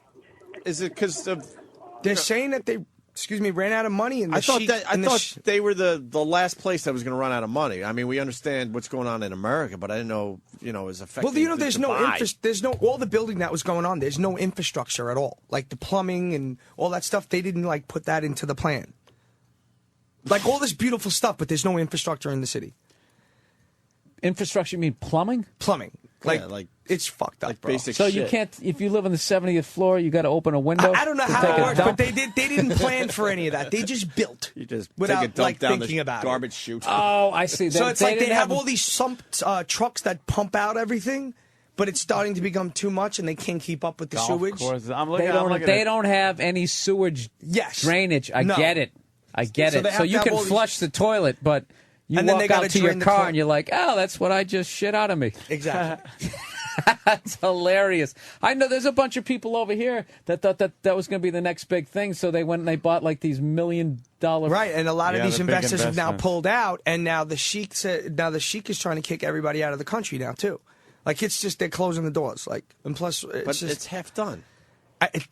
is it because of... They're saying that they, ran out of money. And I thought they were the last place that was going to run out of money. I mean, we understand what's going on in America, but I didn't know, it was affecting. Well, there's all the building that was going on. There's no infrastructure at all, like the plumbing and all that stuff. They didn't put that into the plan. Like all this beautiful stuff, but there's no infrastructure in the city. Infrastructure, you mean plumbing? Plumbing. It's fucked up, like bro. basic so shit. you can't, if you live on the 70th floor, you got to open a window. I don't know how it works, but they didn't plan for any of that. They just built. You just without take a dump down thinking the about garbage chute. Oh, I see. So it's like they have all these trucks that pump out everything, but it's starting to become too much, and they can't keep up with the sewage. They don't have any sewage drainage. I get it. So you can flush the toilet, but you walk out to your car and you're like, oh, that's what I just shit out of me. Exactly. That's hilarious. I know there's a bunch of people over here that thought that was going to be the next big thing, so they went and they bought like these $1 million. Right, and a lot of these investors have now pulled out, and now the sheik is trying to kick everybody out of the country now too. Like it's just they're closing the doors. And plus, it's half done.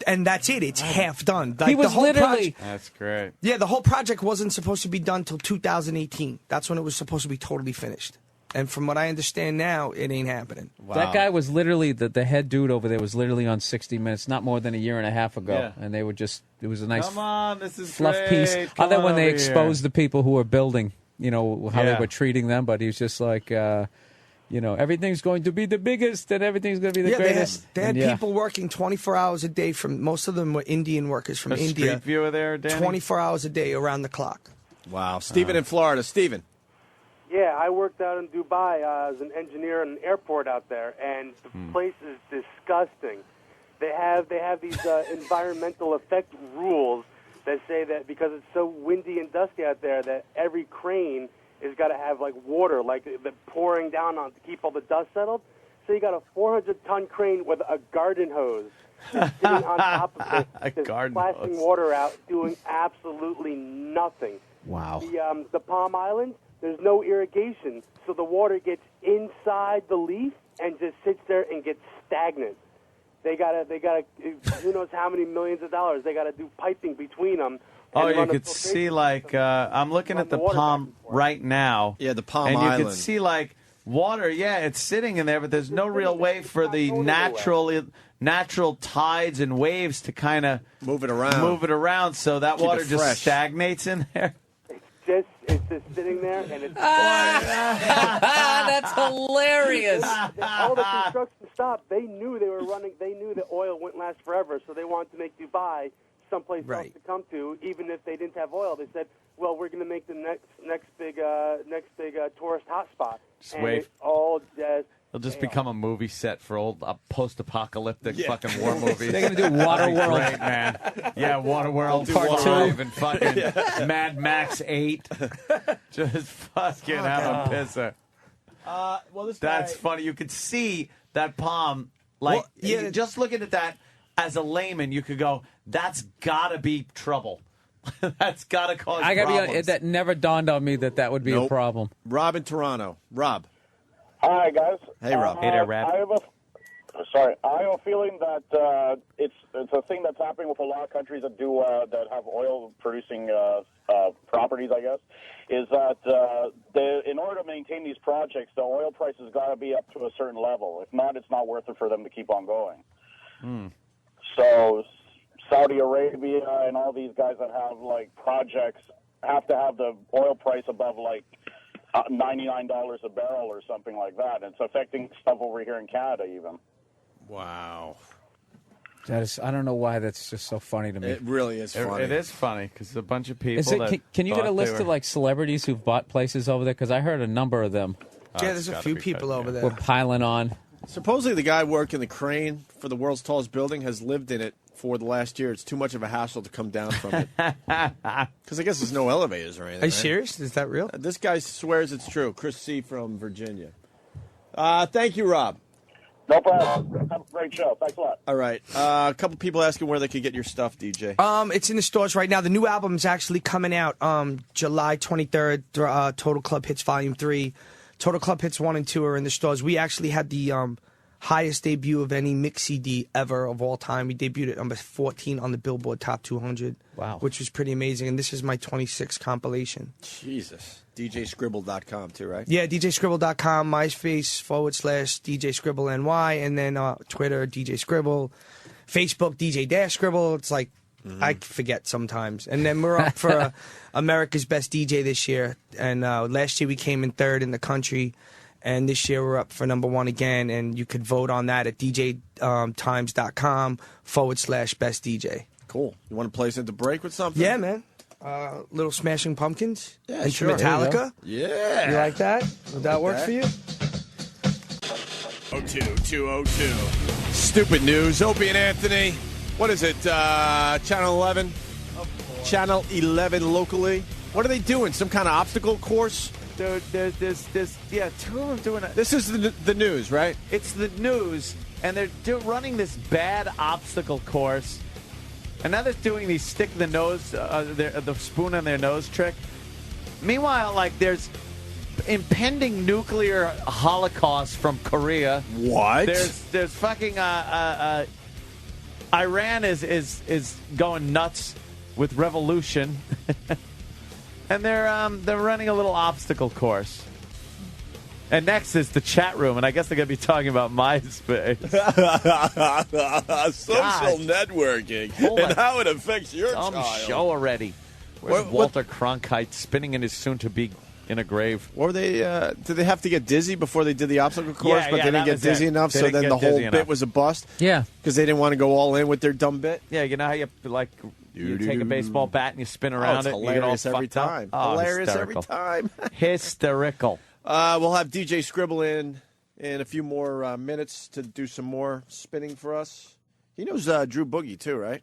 And that's it. It's half done. He was literally. That's great. Yeah, the whole project wasn't supposed to be done till 2018. That's when it was supposed to be totally finished. And from what I understand now, it ain't happening. Wow. That guy was literally, the head dude over there was literally on 60 Minutes not more than a year and a half ago. Yeah. And they were just, it was a nice fluff piece. Other when they exposed the people who were building, how they were treating them. But he was just like, everything's going to be the biggest and everything's going to be the greatest. They had people working 24 hours a day. Most of them were Indian workers from India. Street viewer there, Danny? 24 hours a day around the clock. Wow. Stephen in Florida. Stephen. Yeah, I worked out in Dubai as an engineer in an airport out there, and the place is disgusting. They have these environmental effect rules that say that because it's so windy and dusty out there, that every crane has got to have water, the pouring down on to keep all the dust settled. So you got a 400-ton crane with a garden hose sitting on top of it, just splashing water out, doing absolutely nothing. Wow. The Palm Islands. There's no irrigation, so the water gets inside the leaf and just sits there and gets stagnant. They gotta, who knows how many millions of dollars they gotta do piping between them. Oh, you could see I'm looking at the Palm right now. Yeah, the Palm and Island. You could see water. Yeah, it's sitting in there, but there's no real way for the natural tides and waves to kind of move it around. So that water just stagnates in there. It's just sitting there, and it's... That's hilarious. All the construction stopped. They knew they were running. They knew that oil wouldn't last forever, so they wanted to make Dubai someplace else to come to, even if they didn't have oil. They said, well, we're going to make the next big tourist hotspot. And it all just... It'll just become a movie set for old post-apocalyptic fucking war movies. They're going to do Waterworld. Great, man. Yeah, Waterworld Part 2. And fucking Mad Max 8. Just fucking have a pisser. That's funny. You could see that palm. Just looking at that as a layman, you could go, that's got to be trouble. That's got to cause problems. That never dawned on me that would be a problem. Rob in Toronto. Rob. Hi, guys. Hey, Rob. Hey there, Rob. I have a feeling that it's a thing that's happening with a lot of countries that that have oil-producing properties, I guess, is that in order to maintain these projects, the oil price has got to be up to a certain level. If not, it's not worth it for them to keep on going. So Saudi Arabia and all these guys that have, projects have to have the oil price above, $99 a barrel or something like that. It's affecting stuff over here in Canada even. Wow. I don't know why that's just so funny to me. It really is funny. It is funny because a bunch of people can you get a list of celebrities who've bought places over there? Because I heard a number of them. Yeah, there's a few people over there. We're piling on. Supposedly the guy working the crane for the world's tallest building has lived in it for the last year. It's too much of a hassle to come down from it. Because I guess there's no elevators or anything. Are you serious? Is that real? This guy swears it's true. Chris C. from Virginia. Thank you, Rob. No problem. Have a great show. Thanks a lot. All right. A couple people asking where they could get your stuff, DJ. It's in the stores right now. The new album is actually coming out July 23rd. Total Club Hits Volume 3. Total Club Hits 1 and 2 are in the stores. We actually had the highest debut of any mix CD ever of all time. We debuted at number 14 on the Billboard Top 200. Wow. Which was pretty amazing. And this is my 26th compilation. Jesus. DJSkribble.com too, right? Yeah, DJSkribble.com, MySpace /DJSkribble_NY, and then Twitter, DJ Skribble, Facebook, DJ-Skribble. It's like, I forget sometimes. And then we're up for America's Best DJ this year. And last year we came in 3rd in the country. And this year we're up for number 1 again. And you could vote on that at DJtimes.com /Best DJ. Cool. You want to play us into break with something? Yeah, man. Little Smashing Pumpkins. Yeah, into sure. Metallica. Yeah. You like that? Would that work for you? 202. Stupid news. Opie and Anthony. What is it? Channel 11? Channel 11 locally. What are they doing? Some kind of obstacle course? There's two of them doing it. This is the news, right? It's the news, and they're running this bad obstacle course. And now they're doing these stick the spoon on their nose trick. Meanwhile, like, there's impending nuclear holocaust from Korea. What? There's fucking Iran is going nuts with revolution, and they're running a little obstacle course. And next is the chat room, and I guess they're going to be talking about MySpace. Social networking and how it affects your child. Show already. Where's Walter Cronkite spinning in his soon-to-be in a grave? Or did they have to get dizzy before they did the obstacle course, but they didn't get dizzy enough, so then the whole bit was a bust? Yeah. Because they didn't want to go all in with their dumb bit? Yeah, you know how you take a baseball bat and you spin around it? Hilarious and you get all every time. Oh, Hilarious hysterical. every time. Hysterical. We'll have DJ Skribble in a few more minutes to do some more spinning for us. He knows Drew Boogie too, right?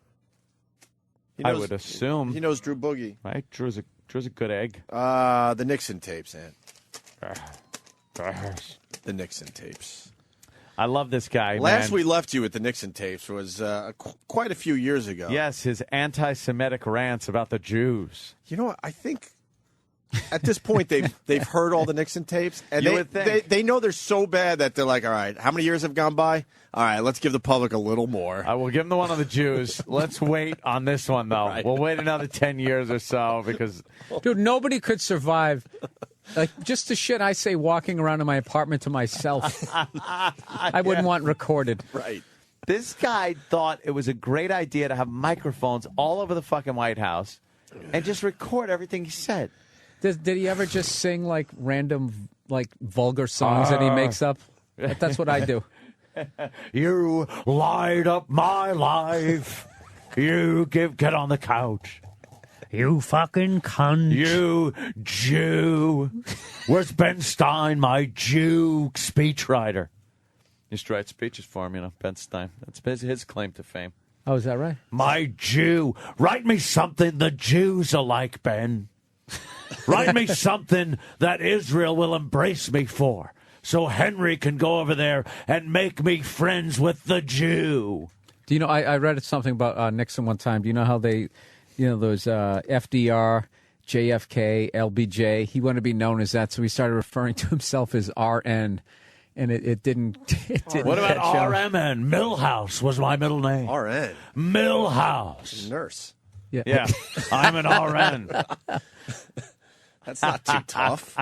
I would assume he knows Drew Boogie. Right? Drew's a good egg. The Nixon tapes, man. The Nixon tapes. I love this guy. Last man. we left you with the Nixon tapes was quite a few years ago. Yes, his anti-Semitic rants about the Jews. You know what? I think at this point they've heard all the Nixon tapes, and they know they're so bad that they're like, all right, how many years have gone by? All right, let's give the public a little more. I will give them the one on the Jews. Let's wait on this one, though. Right. We'll wait another 10 years or so because... Dude, nobody could survive. Like, just the shit I say walking around in my apartment to myself. I wouldn't want recorded. Right. This guy thought it was a great idea to have microphones all over the fucking White House and just record everything he said. Did he ever just sing, like, random, like, vulgar songs that he makes up? That's what I do. You light up my life. You get on the couch. You fucking cunt. You Jew. Where's Ben Stein, my Jew speechwriter? He used to write speeches for him, Ben Stein. That's his claim to fame. Oh, is that right? My Jew. Write me something the Jews are like, Ben. Write me something that Israel will embrace me for, so Henry can go over there and make me friends with the Jew. Do you know, I read something about Nixon one time. Do you know how they, those FDR, JFK, LBJ, he wanted to be known as that, so he started referring to himself as RN, and it didn't What about RMN? Millhouse was my middle name. RN? Millhouse. Nurse. Yeah. I'm an RN. That's not too tough.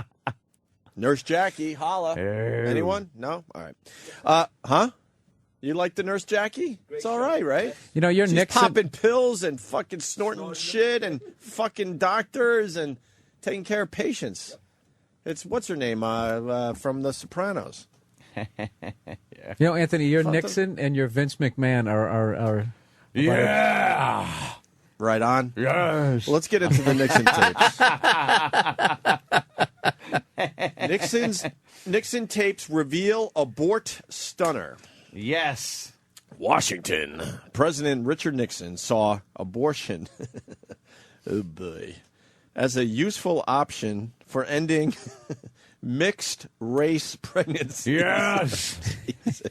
Nurse Jackie, holla. Anyone? No? All right. Huh? You like the Nurse Jackie? It's all right, right? You're She's Nixon. popping pills and fucking snorting shit and fucking doctors and taking care of patients. It's, what's her name, from The Sopranos. Yeah. Anthony, you're Nixon and you're Vince McMahon are yeah. Right on? Yes. Well, let's get into the Nixon tapes. Nixon tapes reveal abort stunner. Yes. Washington. President Richard Nixon saw abortion, oh boy, as a useful option for ending mixed race pregnancy. Yes,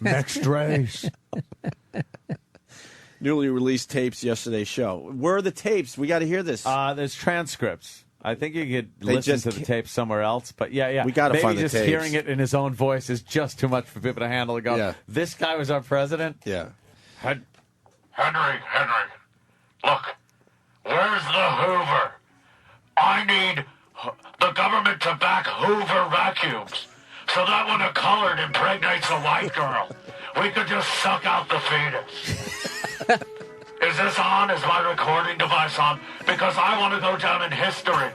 mixed race. Newly released tapes yesterday's show. Where are the tapes? We got to hear this. There's transcripts. I think you could listen to the tape somewhere else, but yeah. We got to find the just tapes. hearing it in his own voice is just too much for people to handle. To go, this guy was our president. Yeah. Henry, look, where's the Hoover? I need the government to back Hoover vacuums so that when a colored impregnates a white girl, we could just suck out the fetus. Is this on? Is my recording device on? Because I want to go down in history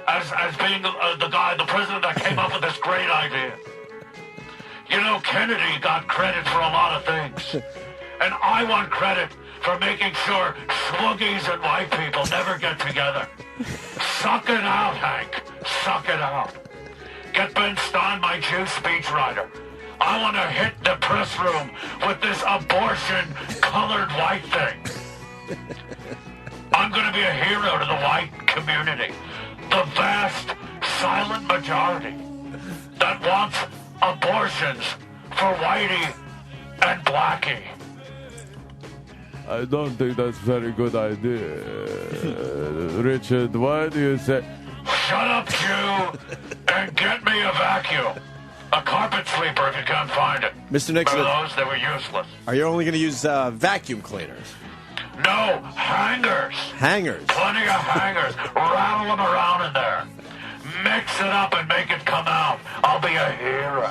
as being the president that came up with this great idea. You know, Kennedy got credit for a lot of things. And I want credit for making sure swoogies and white people never get together. Suck it out, Hank. Suck it out. Get Ben Stein, my Jew speechwriter. I want to hit the press room with this abortion colored white thing. I'm going to be a hero to the white community. The vast, silent majority that wants abortions for whitey and blackie. I don't think that's a very good idea. Richard, why do you say... Shut up, Jew, and get me a vacuum. A carpet sweeper if you can't find it. Mr. Nixon. Remember those? They were useless. Are you only going to use vacuum cleaners? No, hangers. Hangers? Plenty of hangers. Rattle them around in there. Mix it up and make it come out. I'll be a hero.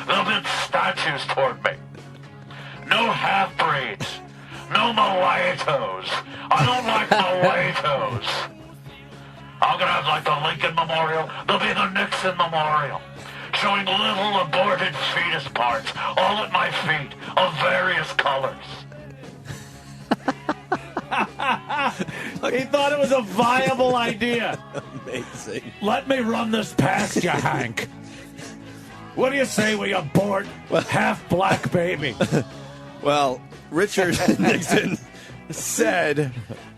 They'll build statues toward me. No half-breeds. No mulattoes. I don't like mulattoes. I'm going to have like the Lincoln Memorial. There'll be the Nixon Memorial. Showing little aborted fetus parts all at my feet of various colors. He thought it was a viable idea. Amazing. Let me run this past you, Hank. What do you say we abort half-black baby? Well, Richard Nixon said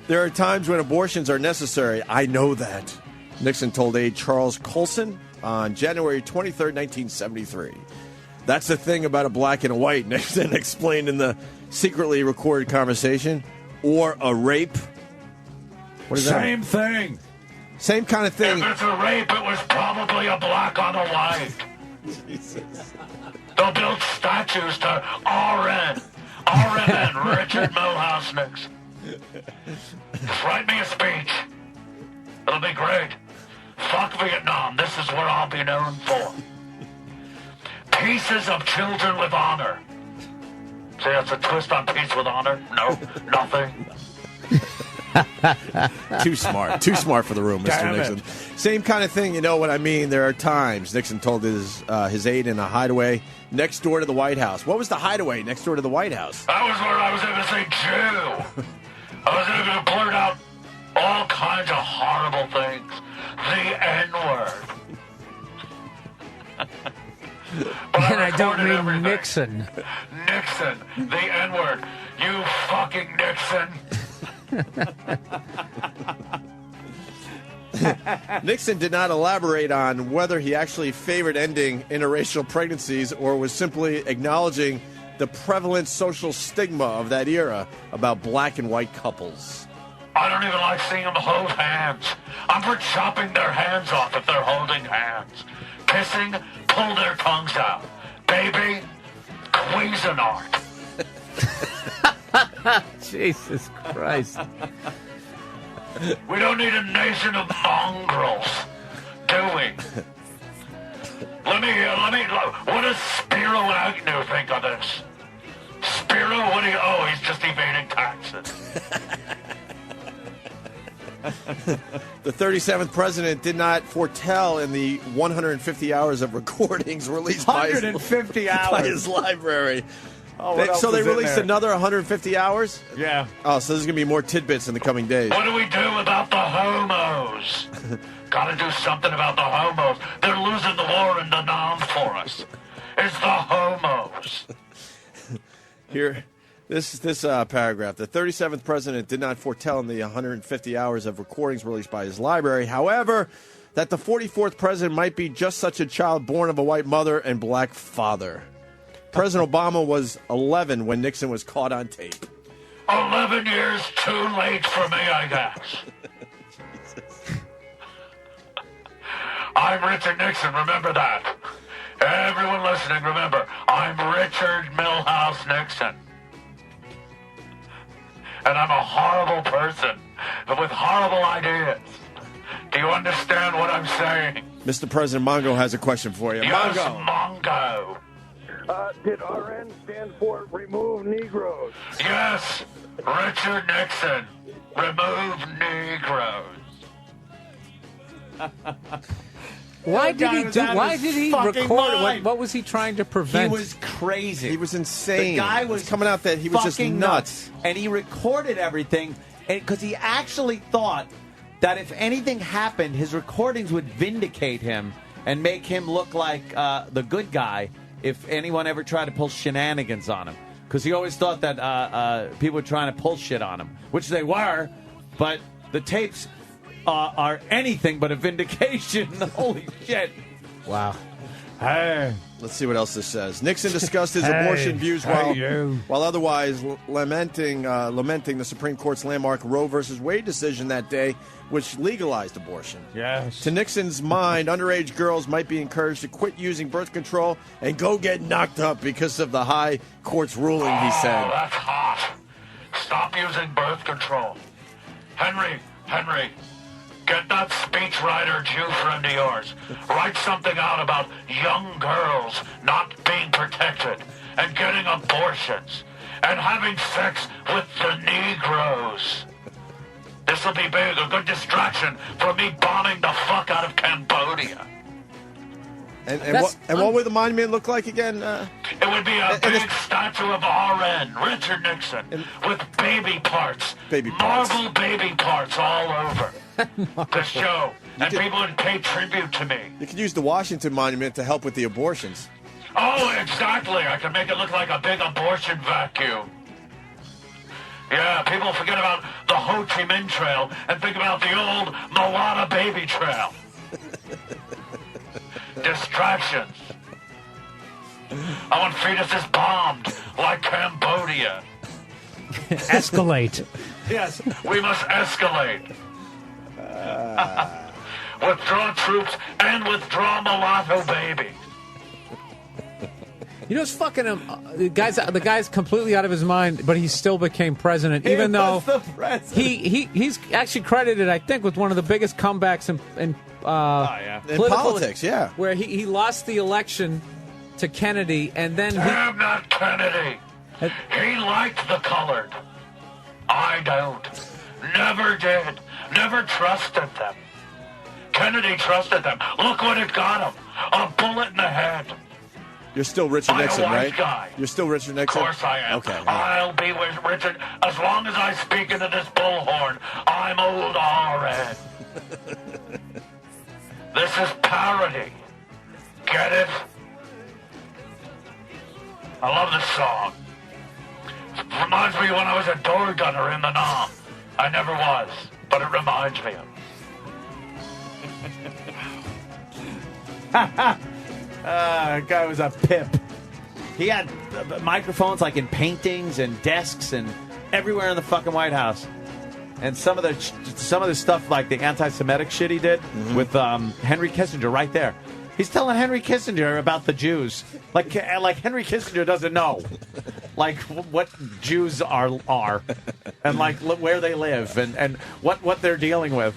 there are times when abortions are necessary. I know that. Nixon told aide Charles Colson on January 23rd, 1973. That's the thing about a black and a white, Nixon explained in the secretly recorded conversation. Or a rape. What is Same that? thing. Same kind of thing. If it's a rape, it was probably a black on a white. Jesus. They'll build statues to RN Richard Milhouse Nixon. Just write me a speech. It'll be great. Fuck Vietnam. This is what I'll be known for. Pieces of children with honor. See, that's a twist on peace with honor. No, nothing. Too smart for the room, Mr. Nixon. Same kind of thing, you know what I mean? There are times, Nixon told his aide in a hideaway next door to the White House. What was the hideaway next door to the White House? That was where I was able to say Jew. I was able to blurt out all kinds of horrible things. The N-word. And I don't mean everything. Nixon. Nixon, the N-word. You fucking Nixon. Nixon did not elaborate on whether he actually favored ending interracial pregnancies or was simply acknowledging the prevalent social stigma of that era about black and white couples. I don't even like seeing them hold hands. I'm for chopping their hands off if they're holding hands. Kissing, pull their tongues out. Baby, Cuisinart. Jesus Christ. We don't need a nation of mongrels, do we? What does Spiro Agnew think of this? Spiro, he's just evading taxes. The 37th president did not foretell in the 150 hours of recordings released by his library. Oh, so they released another 150 hours? Yeah. Oh, so there's going to be more tidbits in the coming days. What do we do about the homos? Gotta do something about the homos. They're losing the war in the Nam for us. It's the homos. Here, this paragraph. The 37th president did not foretell in the 150 hours of recordings released by his library. However, that the 44th president might be just such a child born of a white mother and black father. President Obama was 11 when Nixon was caught on tape. 11 years too late for me, I guess. I'm Richard Nixon, remember that. Everyone listening, remember, I'm Richard Milhouse Nixon. And I'm a horrible person with horrible ideas. Do you understand what I'm saying? Mr. President, Mongo has a question for you. Yes, Mongo. Mongo. Did RN stand for Remove Negroes? Yes, Richard Nixon. Remove Negroes. Why did he record? What was he trying to prevent? He was crazy. He was insane. The guy was coming out that he was just nuts. And he recorded everything because he actually thought that if anything happened, his recordings would vindicate him and make him look like the good guy if anyone ever tried to pull shenanigans on him. Because he always thought that people were trying to pull shit on him, which they were, but the tapes are anything but a vindication. Holy shit. Wow. Hey. Let's see what else this says. Nixon discussed his abortion views while otherwise lamenting the Supreme Court's landmark Roe v. Wade decision that day, which legalized abortion. Yes. To Nixon's mind, underage girls might be encouraged to quit using birth control and go get knocked up because of the high court's ruling, he said. Oh, that's hot. Stop using birth control. Henry, get that speechwriter Jew friend of yours. Write something out about young girls not being protected and getting abortions and having sex with the Negroes. This will be big, a good distraction from me bombing the fuck out of Cambodia. And what would the monument look like again? It would be a big statue of R.N., Richard Nixon, with baby parts. Marble baby parts all over the show. And people would pay tribute to me. You could use the Washington Monument to help with the abortions. Oh, exactly. I can make it look like a big abortion vacuum. Yeah, people forget about the Ho Chi Minh Trail and think about the old Mulata Baby Trail. Distractions. I want fetuses bombed like Cambodia. Escalate. Yes, we must escalate. Withdraw troops and withdraw mulatto babies. You know, it's fucking him. The guy's completely out of his mind, but he still became president, even though he's actually credited, I think, with one of the biggest comebacks in politics, yeah. Where he lost the election to Kennedy, and then Damn that Kennedy. He liked the colored. I don't. Never did. Never trusted them. Kennedy trusted them. Look what it got him. A bullet in the head. You're still Richard Nixon, right? Guy. You're still Richard Nixon? Of course I am. Okay. I'll be with Richard as long as I speak into this bullhorn. I'm old R.N. This is parody. Get it? I love this song. It reminds me when I was a door gunner in the Nam. I never was, but it reminds me of. That guy was a pip. He had microphones like in paintings and desks and everywhere in the fucking White House. And some of the stuff like the anti-Semitic shit he did with Henry Kissinger right there. He's telling Henry Kissinger about the Jews. Like Henry Kissinger doesn't know like what Jews are and like where they live and what they're dealing with.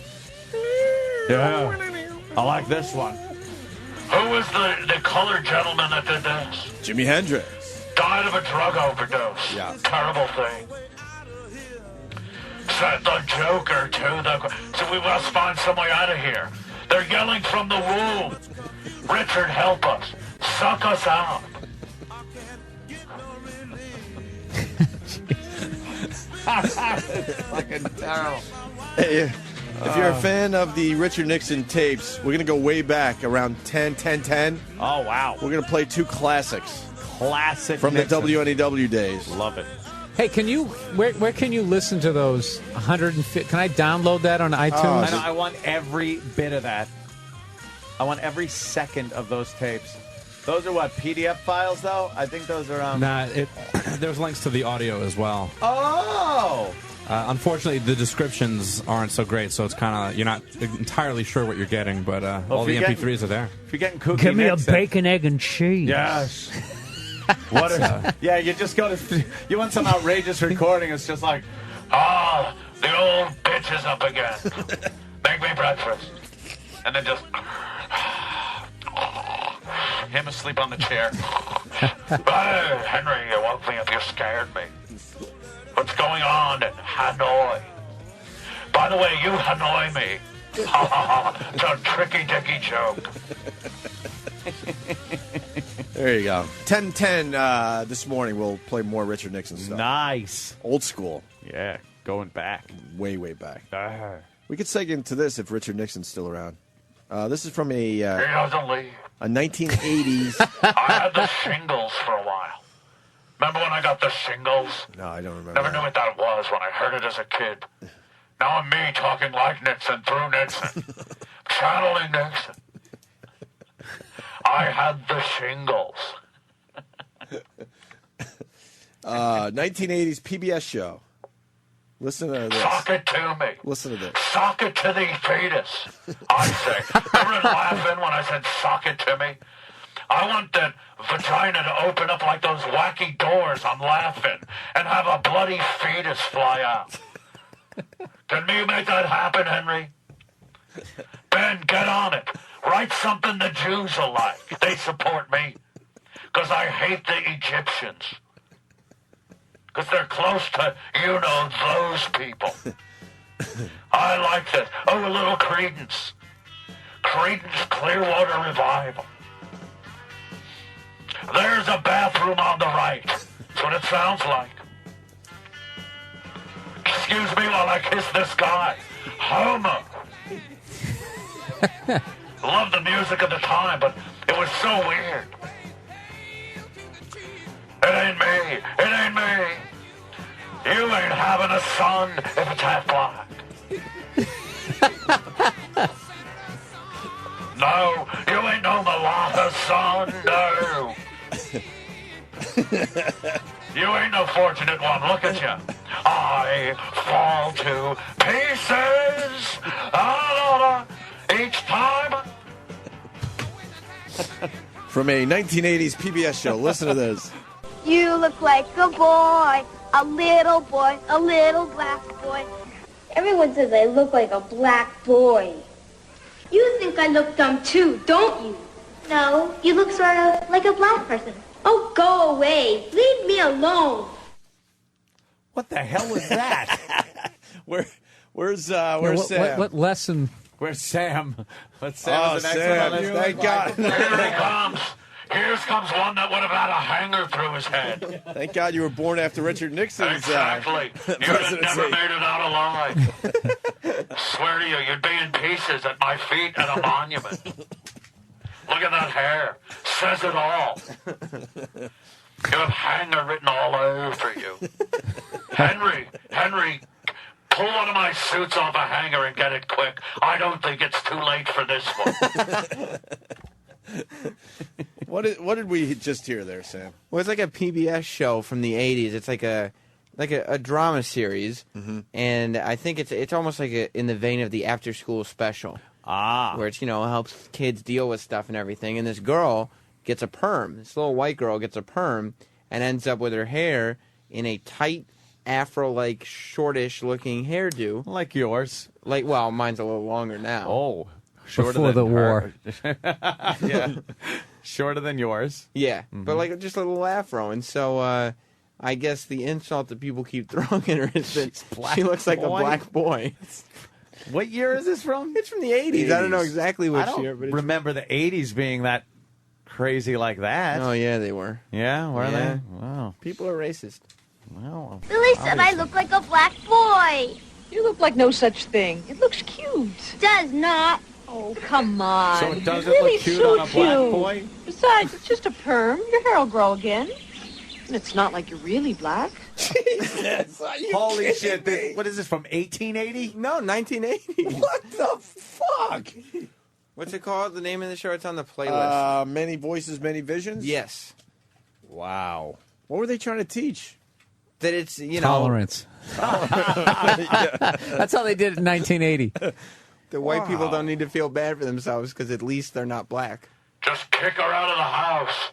Yeah. I like this one. Who was the colored gentleman that did this? Jimi Hendrix. Died of a drug overdose. Yeah. Terrible thing. Said the Joker, too. So we must find some way out of here. They're yelling from the womb. Richard, help us. Suck us out. It's fucking terrible. Hey, if you're a fan of the Richard Nixon tapes, we're going to go way back around 10. Oh, wow. We're going to play two classics. Classic from Nixon. the WNEW days. Love it. Hey, can you where can you listen to those 150? Can I download that on iTunes? I want every bit of that. I want every second of those tapes. Those are what, PDF files, though? I think those are... Nah, there's links to the audio as well. Oh! Unfortunately, the descriptions aren't so great, so it's kind of... You're not entirely sure what you're getting, but all the MP3s are there. If you're getting Cookie Give me Nixon, a bacon, egg, and cheese. Yes. What yeah, you just go to... You want some outrageous recording, it's just like... Oh, the old bitch is up again. Make me breakfast. And then just... Him asleep on the chair. Hey, Henry, you woke me up. You scared me. What's going on in Hanoi? By the way, you Hanoi me. Ha ha ha. It's a tricky-dicky joke. There you go. 10:10 this morning. We'll play more Richard Nixon stuff. Nice. Old school. Yeah, going back. Way, way back. We could seg into this if Richard Nixon's still around. This is from He doesn't leave. a 1980s. I had the shingles for a while. Remember when I got the shingles? No, I don't remember. Never knew what that was when I heard it as a kid. Now I'm me talking like Nixon through Nixon. Channeling Nixon. I had the shingles. 1980s PBS show. Listen to this. Sock it to me. Listen to this. Sock it to the fetus, I say. Remember laughing when I said sock it to me? I want that vagina to open up like those wacky doors I'm laughing and have a bloody fetus fly out. Can you make that happen, Henry? Ben, get on it. Write something the Jews will like. They support me. Because I hate the Egyptians. Because they're close to, those people. I like this. Oh, a little Credence. Credence Clearwater Revival. There's a bathroom on the right. That's what it sounds like. Excuse me while I kiss this guy. Homo. Love the music of the time, but it was so weird. It ain't me. It ain't me. You ain't having a son if it's half black. No, you ain't no mulatto son, no. You ain't no fortunate one, look at you. I fall to pieces each time. From a 1980s PBS show. Listen to this. You look like a boy, a little black boy. Everyone says I look like a black boy. You think I look dumb too, don't you? No, you look sort of like a black person. Oh, go away. Leave me alone. What the hell was that? Where's Sam? What lesson? Where's Sam? What's Sam? Sam. Thank God. Here he comes. Here comes one that would have had a hanger through his head. Thank God you were born after Richard Nixon's Exactly. You'd have never made it out alive. I swear to you, you'd be in pieces at my feet at a monument. Look at that hair. Says it all. You have hanger written all over you. Henry, pull one of my suits off a hanger and get it quick. I don't think it's too late for this one. What did we just hear there, Sam? Well, it's like a PBS show from the 80s. It's like a drama series, and I think it's almost like in the vein of the after school special. Where it's helps kids deal with stuff and everything. And this girl gets a perm. This little white girl gets a perm and ends up with her hair in a tight afro-like shortish looking hairdo, like yours. Well, mine's a little longer now. Oh. Shorter before the war. Yeah. Shorter than yours. Yeah, but just a little afro. And so I guess the insult that people keep throwing at her is that she looks like a black boy. What year is this from? It's from the 80s. I don't know exactly which year. But remember the 80s being that crazy like that. Oh, yeah, they were. Yeah, were they? Wow. People are racist. Well, Billy said I look like a black boy. You look like no such thing. It looks cute. Does not. Oh, come on. So it doesn't really look cute so on a black boy? Besides, it's just a perm. Your hair will grow again. And it's not like you're really black. Jesus, are you Holy kidding shit. me? What is this, from 1880? No, 1980. What the fuck? What's it called? The name of the show? It's on the playlist. Many Voices, Many Visions? Yes. Wow. What were they trying to teach? That it's, Tolerance. That's how they did it in 1980. The white people don't need to feel bad for themselves because at least they're not black. Just kick her out of the house.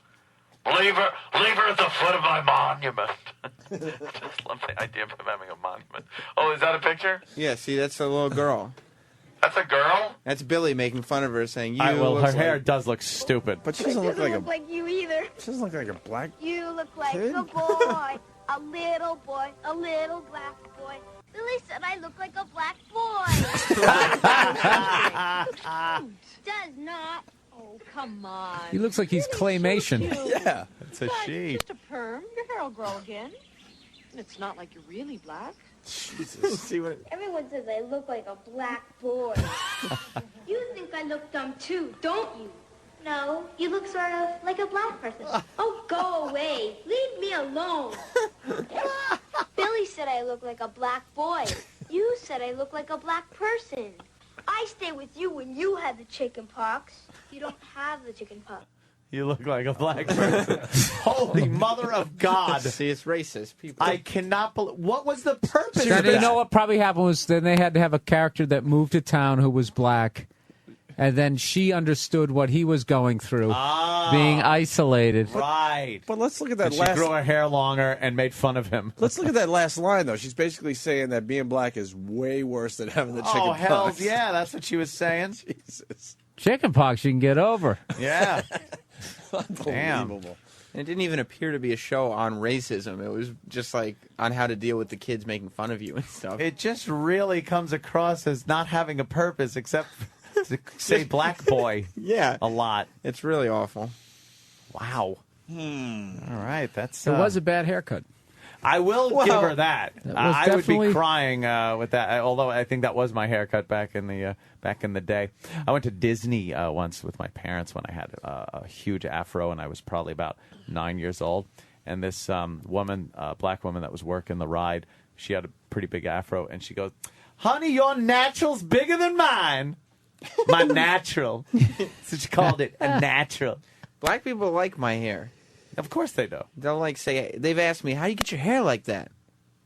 Leave her at the foot of my monument. Just love the idea of him having a monument. Oh, is that a picture? Yeah, see, that's a little girl. That's a girl? That's Billy making fun of her, saying, All right, well, her hair does look stupid. But she doesn't look like like you either. She doesn't look like a black You look like kid? a little boy, a little black boy. Billy said I look like a black boy. Does not. Oh, come on. He looks like he's claymation. Yeah, it's a she. Just a perm. Your hair will grow again. And it's not like you're really black. Jesus. See what? Everyone says I look like a black boy. You think I look dumb too, don't you? No, you look sort of like a black person. Oh, go away. Leave me alone. Billy said I look like a black boy. You said I look like a black person. I stay with you when you had the chicken pox. You don't have the chicken pox. You look like a black person. Holy mother of God. See, it's racist. People. I cannot believe. What was the purpose Then of you that? know what probably happened was then they had to have a character that moved to town who was black, and then she understood what he was going through, being isolated. Right. But let's look at that And last... she grew her hair longer and made fun of him. Let's look at that last line, though. She's basically saying that being black is way worse than having the chicken Oh, hell pox. yeah, that's what she was saying. Jesus. Chicken pox you can get over. Yeah. Unbelievable. It didn't even appear to be a show on racism. It was just like on how to deal with the kids making fun of you and stuff. It just really comes across as not having a purpose except to say black boy Yeah. a lot. It's really awful. Wow. All right, that's... It was a bad haircut. I will give her that. That was I would be definitely- crying with that. Although I think that was my haircut back in the day. I went to Disney once with my parents when I had a huge afro, and I was probably about 9 years old. And this woman, black woman that was working the ride, she had a pretty big afro, and she goes, "Honey, your natural's bigger than mine." My natural. So she called it a natural. Black people like my hair. Of course they do. They'll they've asked me, how do you get your hair like that?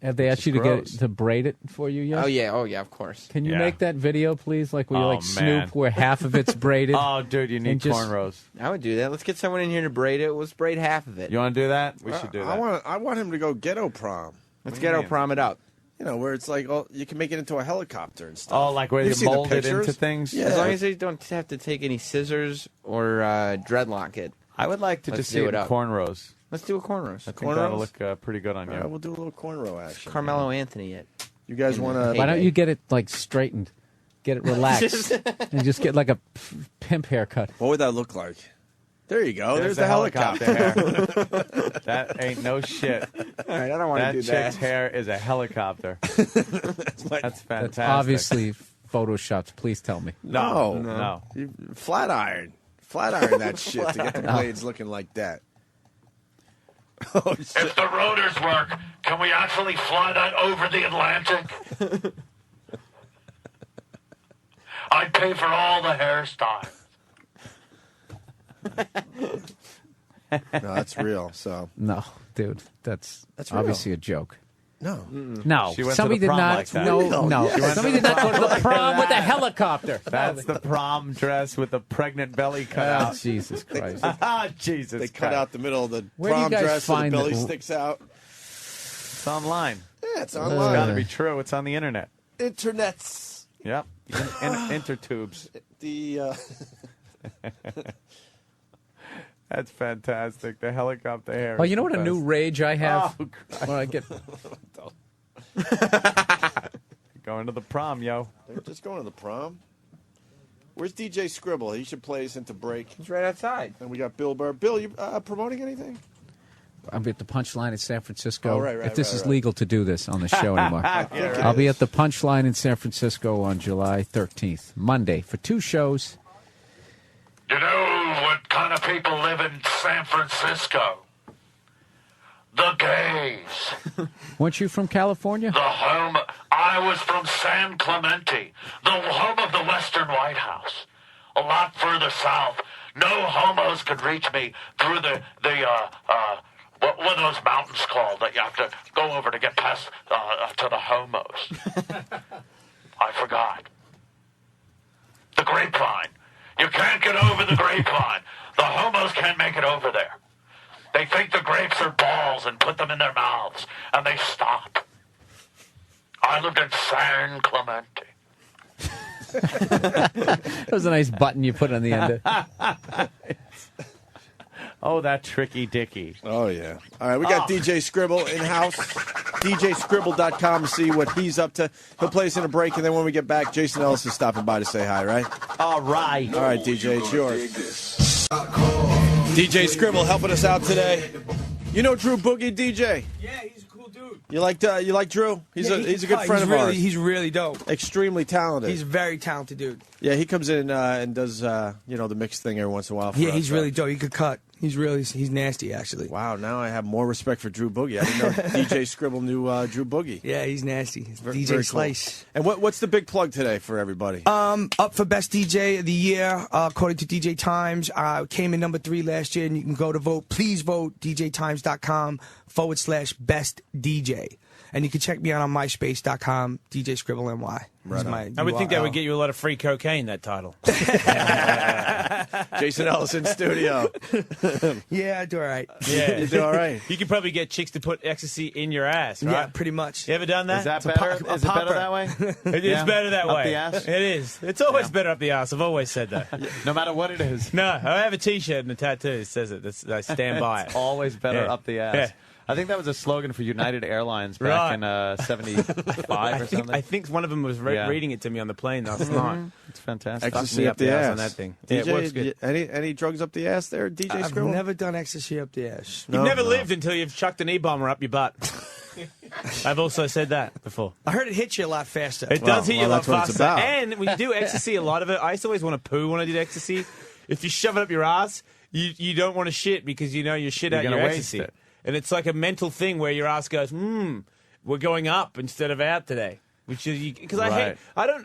Have they asked you to get to braid it for you yet? Oh yeah, of course. Can you make that video, please? Like where you like Snoop, where half of it's braided. Oh, dude, you need cornrows. I would do that. Let's get someone in here to braid it. Let's braid half of it. You want to do that? We should do that. I want him to go ghetto prom. Let's ghetto prom it up. You know, where it's like, you can make it into a helicopter and stuff. Oh, like where You've you seen the mold it into pictures? things? Yeah. As long as they don't have to take any scissors or dreadlock it. I would like to Let's just see do it it in up. cornrows. Let's do a cornrows. I think that'll look pretty good on you. All right, we'll do a little cornrow action. Carmelo Anthony it. You guys want to... Why don't you get it like straightened, get it relaxed, and just get like a pimp haircut? What would that look like? There you go. There's the the helicopter. hair. That ain't no shit. All right, I don't want to do That that. chick's hair is a helicopter. That's fantastic. That's obviously photoshopped. Please tell me. No. You flat iron that shit to get the blades looking like that. Oh, shit. If the rotors work, can we actually fly that over the Atlantic? I'd pay for all the hairstyles. No, that's real. So No, dude, that's real. obviously a joke. no. No, She went to somebody the did prom not. like that. No. She went Somebody to did the not go to prom the like prom with a that. helicopter. That's the prom dress with the pregnant belly cut out. Jesus Christ! Jesus They cut out the middle of the Where do you prom guys dress so the find belly it? sticks out. It's online. Yeah, it's It's online. got to be true. It's on the internet. Internets. Yep. Intertubes. The That's fantastic. The helicopter hair. Oh, is you know the what a new best. rage I have? Oh, Christ. When I get Going to the prom, yo. They're just going to the prom. Where's DJ Skribble? He should play us into break. He's right outside. And we got Bill Burr. Bill, you promoting anything? I'll be at the Punchline in San Francisco. Oh, right, if this is right. legal to do this on the show anymore, Yeah, I'll be at the Punchline in San Francisco on July 13th, Monday, for 2 shows. You know what kind of people live in San Francisco? The gays. Weren't you from California? The home. I was from San Clemente, the home of the Western White House. a lot further south. No homos could reach me through what are those mountains called that you have to go over to get past to the homos? I forgot. The grapevine. You can't get over the grapevine. The homos can't make it over there. They think the grapes are balls and put them in their mouths, and they stop. I lived in San Clemente. That was a nice button you put on the end of. Oh, that tricky dicky. Oh, yeah. All right, we got DJ Skribble in-house. DJSkribble.com to see what he's up to. He'll play us in a break, and then when we get back, Jason Ellis is stopping by to say hi, right? All right. All right, DJ, it's yours. DJ Skribble helping us out today. You know Drew Boogie, DJ? Yeah, he's a cool dude. You like Drew? He's a good friend of ours. He's really dope. Extremely talented. He's a very talented dude. Yeah, he comes in and does the mix thing every once in a while. Yeah, he's really dope. He could cut. He's nasty, actually. Wow, now I have more respect for Drew Boogie. I didn't know DJ Skribble knew Drew Boogie. Yeah, he's nasty. DJ very Slice. Cool. And what's the big plug today for everybody? Up for Best DJ of the Year, according to DJ Times. Came in number 3 last year, and you can go to vote. Please vote, djtimes.com/best DJ. And you can check me out on myspace.com, DJ Skribble NY. Right. I would think that would get you a lot of free cocaine, that title. Jason Ellis in studio. Yeah, I do all right. Yeah, you do all right. You could probably get chicks to put ecstasy in your ass, right? Yeah, pretty much. You ever done that? Is that better? Is it better that way? It's better that way. Up the ass? It is. It's always better up the ass. I've always said that. No matter what it is. No, I have a T-shirt and a tattoo that says it. I stand by it. It's always better up the ass. Yeah. I think that was a slogan for United Airlines back in 75 or something. I think one of them was reading it to me on the plane last night. It's fantastic. Ecstasy up the ass on that thing. DJ, it works good. Any drugs up the ass there, DJ Skribble? I've never done ecstasy up the ass. You've never lived until you've chucked an E-bomber up your butt. I've also said that before. I heard it hits you a lot faster. It does hit you a lot faster. About. And when you do ecstasy, a lot of it, I used to always want to poo when I did ecstasy. If you shove it up your ass, you don't want to shit because you know you shit out your ecstasy. It. And it's like a mental thing where your ass goes, we're going up instead of out today. Which is because I don't.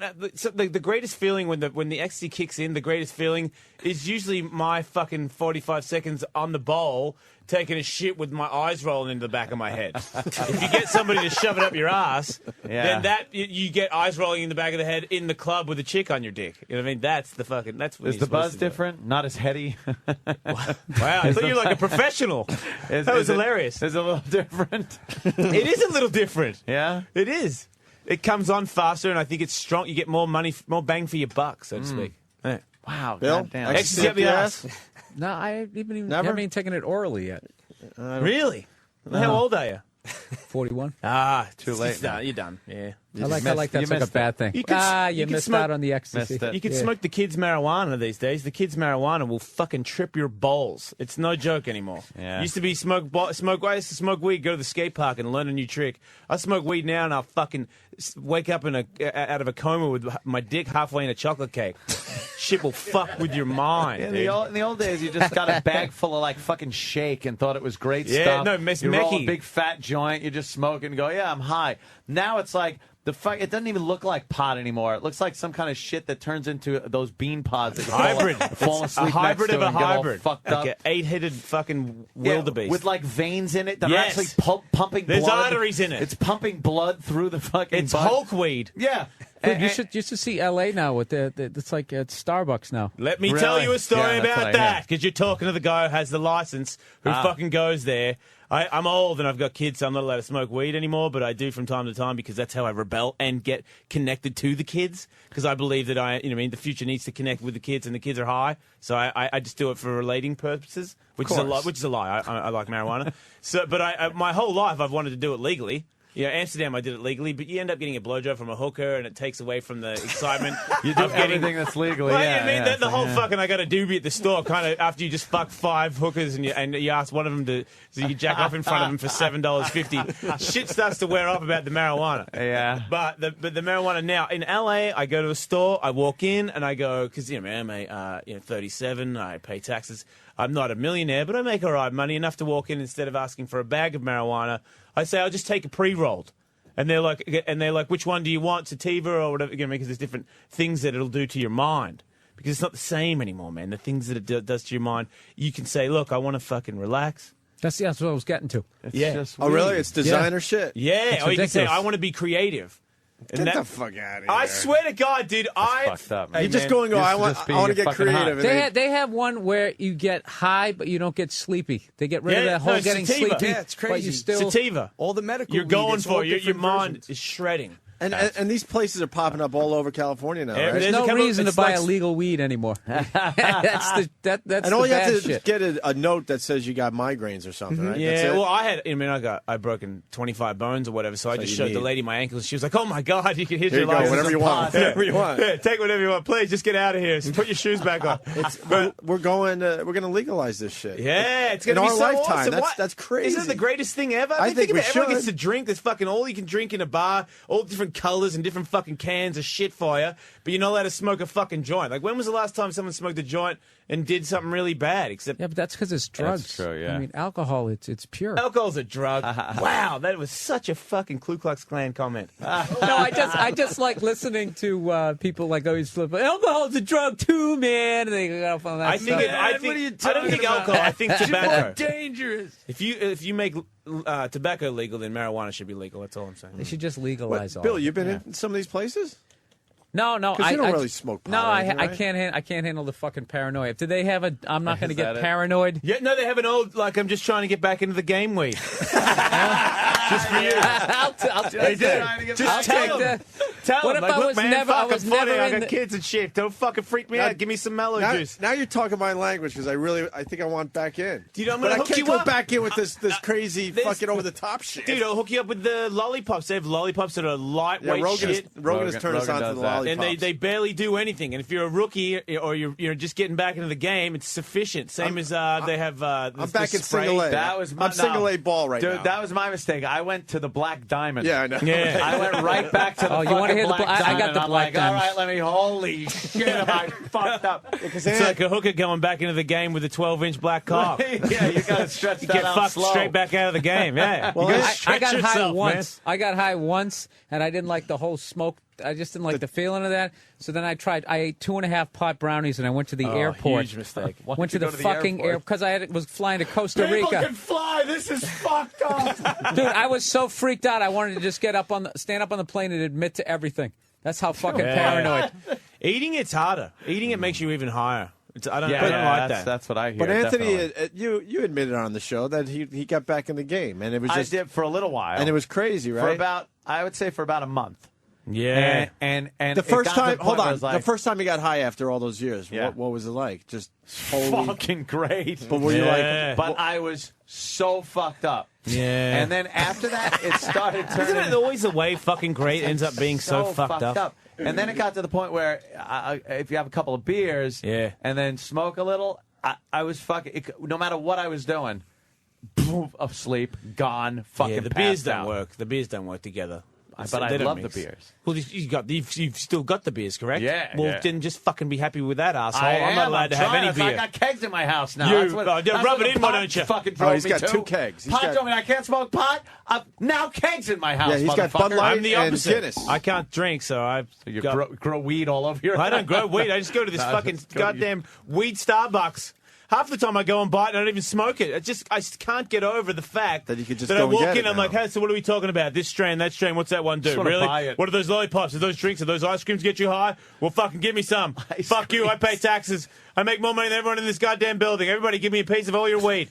The greatest feeling when the ecstasy kicks in, the greatest feeling is usually my fucking 45 seconds on the bowl taking a shit with my eyes rolling into the back of my head. If you get somebody to shove it up your ass, then you get eyes rolling in the back of the head in the club with a chick on your dick. You know what I mean? That's the fucking. That's what is the buzz different? Not as heady. Wow, I thought you were like a professional. That was hilarious. It's a little different. It is a little different. Yeah, it is. It comes on faster, and I think it's strong. You get more money, more bang for your buck, so to speak. Yeah. Wow, Bill, ecstasy up the ass. No, I haven't even taken it orally yet. Really? How old are you? 41. Too late. You're done. Yeah. I like that's like a bad thing. You missed out on the ecstasy. You can smoke the kids' marijuana these days. The kids' marijuana will fucking trip your balls. It's no joke anymore. Yeah. Used to be smoke. I used to smoke weed, go to the skate park and learn a new trick. I smoke weed now and I'll fucking wake up out of a coma with my dick halfway in a chocolate cake. Shit will fuck with your mind. In the old days, you just got a bag full of like fucking shake and thought it was great stuff. Yeah, no, Miss You roll Mickey. a big fat joint, you just smoke it and go, yeah, I'm high. Now it's like it doesn't even look like pot anymore. It looks like some kind of shit that turns into those bean pods that you fall asleep a hybrid next to of a and get all hybrid, fucked like up. an 8-headed fucking wildebeest with like veins in it that Yes. are actually pumping There's blood. arteries in it. It's pumping blood through the fucking. It's bud. Hulk weed. Yeah. Dude, you should see L.A. now with it's like it's Starbucks now. Let me Really? tell you a story Yeah, that's what about I that, hear. because you're talking to the guy who has the license, who fucking goes there. I'm old and I've got kids, so I'm not allowed to smoke weed anymore, but I do from time to time because that's how I rebel and get connected to the kids, because I believe that the future needs to connect with the kids, and the kids are high, so I just do it for relating purposes, which is a lie. I like marijuana. But my whole life I've wanted to do it legally. Yeah, Amsterdam, I did it legally, but you end up getting a blowjob from a hooker, and it takes away from the excitement. You do everything that's legal. Well, yeah, I mean, yeah, the whole fucking I got a doobie at the store, kind of after you just fuck 5 hookers and you ask one of them so you can jack off in front of them for $7.50. Shit starts to wear off about the marijuana. Yeah. But the marijuana now in LA, I go to a store, I walk in, and I go, because man, mate, 37, I pay taxes. I'm not a millionaire, but I make all right money, enough to walk in instead of asking for a bag of marijuana. I say, I'll just take a pre-rolled. And they're like, which one do you want, sativa or whatever? Because there's different things that it'll do to your mind. because it's not the same anymore, man. The things that it does to your mind, you can say, look, I want to fucking relax. That's what I was getting to. It's oh, really? It's designer shit. Yeah. Or you can say, I want to be creative. Get the fuck out of here. I swear to God, dude. Fucked up, man. You're just going, I want to get creative. They have one where you get high, but you don't get sleepy. They get rid of that whole getting sativa. sleepy. Yeah, it's crazy. But you still, sativa. All the medical You're weed, going it's for all your different mind versions. is shredding. And these places are popping up all over California now, right? There's no reason to buy illegal weed anymore. That's and all the you have bad to shit. get a note that says you got migraines or something, right? Yeah, That's it? well, I broken 25 bones or whatever, so I just showed the lady my ankles. She was like, "Oh my God, you can hit your license, whatever you want, whatever you want. Yeah, take whatever you want. Please, just get out of here. Put your shoes back on." We're going to legalize this shit. Yeah, it's going to in be our so lifetime. awesome. That's crazy. Isn't it the greatest thing ever? I think we everyone should. gets to drink. There's fucking all you can drink in a bar, all different colors and different fucking cans of shit for you, but you're not allowed to smoke a fucking joint. Like, when was the last time someone smoked a joint and did something really bad? Except, yeah, but that's because it's drugs. That's true, yeah. I mean, alcohol, it's pure. Alcohol's a drug. Wow, that was such a fucking Ku Klux Klan comment. No, I just like listening to people like always flip. Alcohol's a drug too, man. And they go off on that. I think. I don't think alcohol. I think tobacco. Dangerous. If you make tobacco legal, then marijuana should be legal. That's all I'm saying. They should just legalize all. Bill, you've been in some of these places? No, because you don't really smoke pot. No, right? I can't handle the fucking paranoia. Do they have a? I'm not going to get paranoid. Yeah, no, they have an old like I'm just trying to get back into the game weed. Just for you. I'll take that. Just tell them. Tell What them. if Like, I look, was man, never? I fucking was funny. never I in got kids and shit. Don't fucking freak me out. Give me some mellow juice. Now you're talking my language because I think I want back in. Dude, I'm but gonna I hook can't you go up. back in with this crazy fucking over the top shit. Dude, I'll hook you up with the lollipops. They have lollipops that are lightweight shit. Rogan has turned us on to the lollipops. And they barely do anything. And if you're a rookie or you're just getting back into the game, it's sufficient. Same as they have. I'm back in single A. I'm single A ball right now. Dude, that was my mistake. I went to the Black Diamond. Yeah, I know. Yeah. I went right back to the Oh, you want to hear the? Black I Diamond. got the I'm black like, all diamond. right, let me. Holy shit, am I fucked up? It's like a hooker going back into the game with a 12-inch black cock. Yeah, you got to stretch You that get out fucked slow. straight back out of the game. Yeah. Well, You gotta I stretch got high yourself, once. man. I got high once, and I didn't like the whole smoke. I just didn't like the feeling of that. So then I ate 2.5 pot brownies, and I went to the airport. Huge mistake. Went to the fucking airport because was flying to Costa Rica. People can fly. This is fucked up. Dude, I was so freaked out. I wanted to just stand up on the plane and admit to everything. That's how fucking paranoid. Eating it's harder. Eating it makes you even higher. I don't like that. That's what I hear. But Anthony, definitely. you admitted on the show that he got back in the game, and it was just I did for a little while, and it was crazy, right? I would say for about a month. Yeah. And the first it got to time, the hold point where on, it was like, the first time you got high after all those years, Yeah. what was it like? Just holy, fucking great. But were you Yeah. like? But I was so fucked up. Yeah. And then after that, it started Isn't turning. it always the way fucking great ends up being so fucked up? And then it got to the point where if you have a couple of beers, Yeah. and then smoke a little, I was fucking. No matter what I was doing, boom, asleep, gone, fucking. Yeah, the beers passed don't out. work. The beers don't work together. But I They don't love the mix. beers. Well, you've still got the beers, correct? Yeah, Well, yeah. then just fucking be happy with that, asshole. I I'm not am. allowed to have trying. any beer. I got kegs in my house now. You- That's what, rub that's what it the in, why pot don't you? Fucking drove he's me got to. 2 kegs. He's Pot got- told me I can't smoke pot. Now kegs in my house. Yeah, he's got Bud motherfucker. Light I'm the and opposite. Guinness. I can't drink, so I You grow weed all over your. I don't grow weed. I just go to this No, fucking just go to goddamn weed Starbucks. Half the time I go and buy it and I don't even smoke it. I just can't get over the fact That you could just that go I and walk get in it I'm now. like, hey, so what are we talking about? This strain, that strain, what's that one do? Just wanna Really? buy it. What are those lollipops? Are those drinks? Are those ice creams get you high? Well, fucking give me some. Fuck you, I pay taxes. I make more money than everyone in this goddamn building. Everybody give me a piece of all your weed.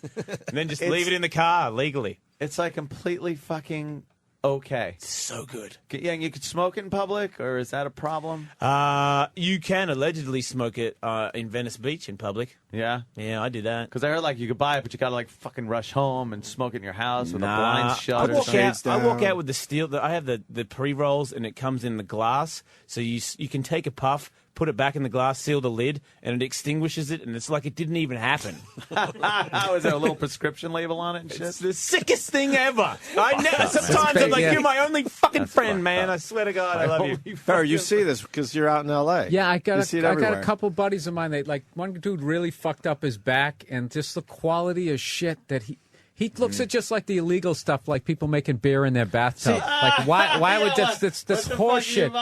And then just leave it in the car legally. It's like completely fucking okay. So good. Yeah, and you could smoke it in public, or is that a problem? You can allegedly smoke it in Venice Beach in public. Yeah, Yeah, I do that. because I heard like you could buy it, but you gotta like fucking rush home and smoke it in your house with the blinds I shut. or walk something. out. I walk out with the steel. I have the pre-rolls, and it comes in the glass, so you can take a puff, put it back in the glass, seal the lid, and it extinguishes it, and it's like it didn't even happen. How is there a little prescription label on it and shit? It's the sickest thing ever. Sometimes I'm like, Yeah. you're my only fucking That's friend, fucked man. up. I swear to God, I love you. Burr, you see this because you're out in L.A. Yeah, I You got see it I got everywhere. a couple buddies of mine. That like one dude really fucked up his back, and just the quality of shit that he He looks at just like the illegal stuff, like people making beer in their bathtub. Like, why would this horse shit?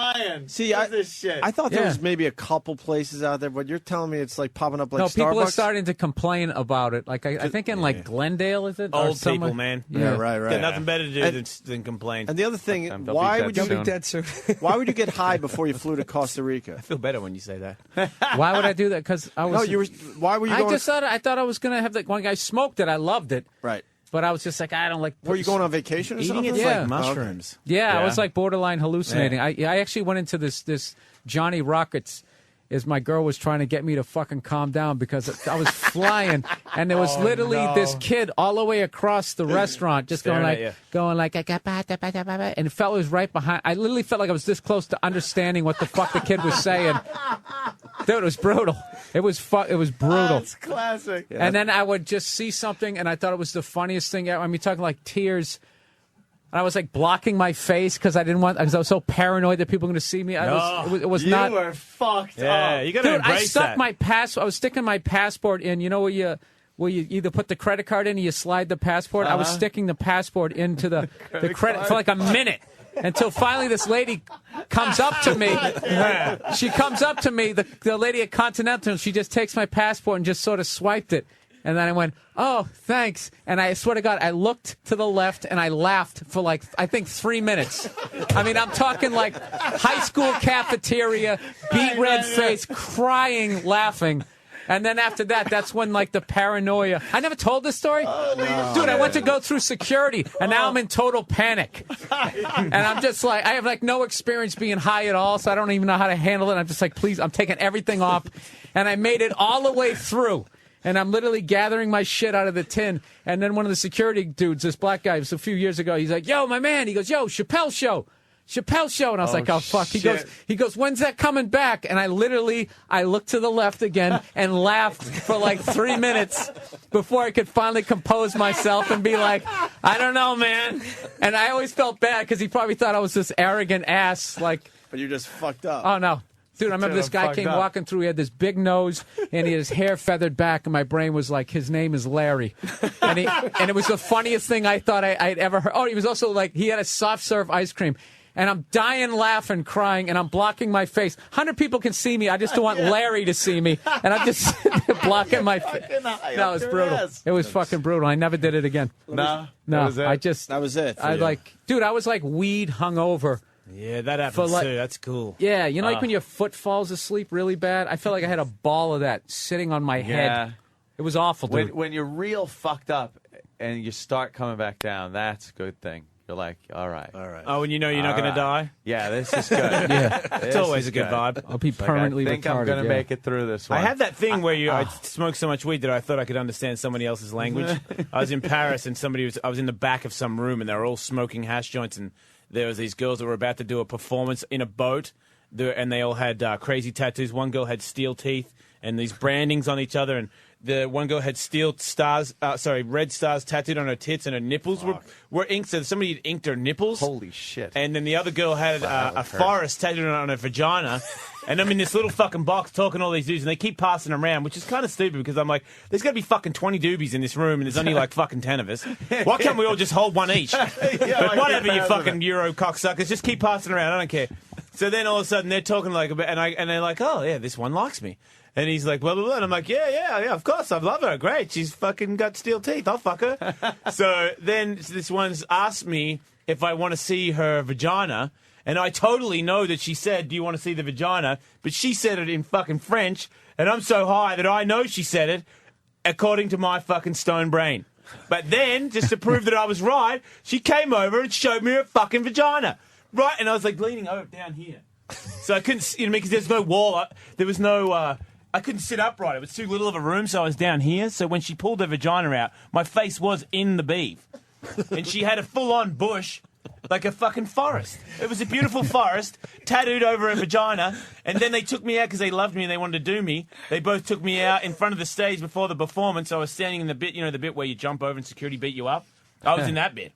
See, I thought there was maybe a couple places out there, but you're telling me it's like popping up like Starbucks? People are starting to complain about it. Like, I think in like Glendale, is it? Old people, man. Yeah, right. Got nothing better to do than complain. And the other thing, why would you why would you get high before you flew to Costa Rica? I feel better when you say that. Why would I do that? Because I was. No, why were you going? I thought I was going to have like one guy smoked it. I loved it. Right. But I was just like, I don't like. Were you going on vacation or eating something? it like mushrooms? Yeah, I was like borderline hallucinating. I actually went into this Johnny Rockets. Is my girl was trying to get me to fucking calm down because I was flying, and there was literally this kid all the way across the restaurant just going like, and it felt it was right behind. I literally felt like I was this close to understanding what the fuck the kid was saying. Dude, it was brutal. It was brutal. It's classic. Yeah. And then I would just see something, and I thought it was the funniest thing ever. I mean, talking like tears. And I was like blocking my face because I was so paranoid that people were going to see me. It was not. You were fucked up. Yeah, you got to embrace that. I was sticking my passport in. You know where you either put the credit card in or you slide the passport. I was sticking the passport into the credit for like a minute. Until finally this lady comes up to me. She comes up to me, the lady at Continental. She just takes my passport and just sort of swiped it. And then I went, oh, thanks. And I swear to God, I looked to the left and I laughed for like, I think 3 minutes. I mean, I'm talking like high school cafeteria, beat red face, crying, laughing. And then after that, that's when like the paranoia. I never told this story. Dude, I went to go through security and now I'm in total panic. And I'm just like, I have like no experience being high at all, so I don't even know how to handle it. I'm just like, please, I'm taking everything off. And I made it all the way through. And I'm literally gathering my shit out of the tin. And then one of the security dudes, this black guy, it was a few years ago, he's like, yo, my man. He goes, yo, Chappelle Show. And I was like, oh, fuck. He goes, when's that coming back? And I looked to the left again and laughed for like 3 minutes before I could finally compose myself and be like, I don't know, man. And I always felt bad because he probably thought I was this arrogant ass. Like, but you just fucked up. Oh, no. Dude, I remember this guy came walking through. He had this big nose, and he had his hair feathered back, and my brain was like, his name is Larry. And it was the funniest thing I thought I'd ever heard. Oh, he was also like, he had a soft serve ice cream. And I'm dying, laughing, crying, and I'm blocking my face. 100 people can see me. I just don't want Larry to see me. And I'm just blocking my face. No, it was brutal. It was fucking brutal. I never did it again. No, that was it. I was like weed hungover. Yeah, that happens too. That's cool. Yeah, you know, like when your foot falls asleep really bad? I felt like I had a ball of that sitting on my head. It was awful, dude. When you're real fucked up and you start coming back down, that's a good thing. You're like, all right. Oh, and you know you're not going to die? Yeah, this is good. It's always a good vibe. I'll be permanently retarded. I think I'm going to make it through this one. I had that thing where I smoked so much weed that I thought I could understand somebody else's language. I was in Paris and I was in the back of some room and they were all smoking hash joints and there was these girls that were about to do a performance in a boat and they all had crazy tattoos. One girl had steel teeth and these brandings on each other and the one girl had red stars tattooed on her tits, and her nipples were inked. So somebody had inked her nipples. Holy shit! And then the other girl had a forest tattooed on her vagina. And I'm in this little fucking box talking to all these dudes, and they keep passing around, which is kind of stupid because I'm like, there's got to be fucking 20 doobies in this room, and there's only like fucking 10 of us. Why can't we all just hold one each? But whatever, you fucking Euro cocksuckers, just keep passing around. I don't care. So then all of a sudden they're talking like, and they're like, oh yeah, this one likes me. And he's like, blah, blah, blah. And I'm like, yeah, of course. I love her. Great. She's fucking got steel teeth. I'll fuck her. So then this one's asked me if I want to see her vagina. And I totally know that she said, do you want to see the vagina? But she said it in fucking French. And I'm so high that I know she said it according to my fucking stone brain. But then, just to prove that I was right, she came over and showed me her fucking vagina. Right? And I was like leaning over down here. So I couldn't, because there's no wall. There was no... I couldn't sit upright. It was too little of a room, so I was down here. So when she pulled her vagina out, my face was in the beef. And she had a full-on bush, like a fucking forest. It was a beautiful forest, tattooed over her vagina. And then they took me out because they loved me and they wanted to do me. They both took me out in front of the stage before the performance. I was standing in the bit, the bit where you jump over and security beat you up. I was in that bit.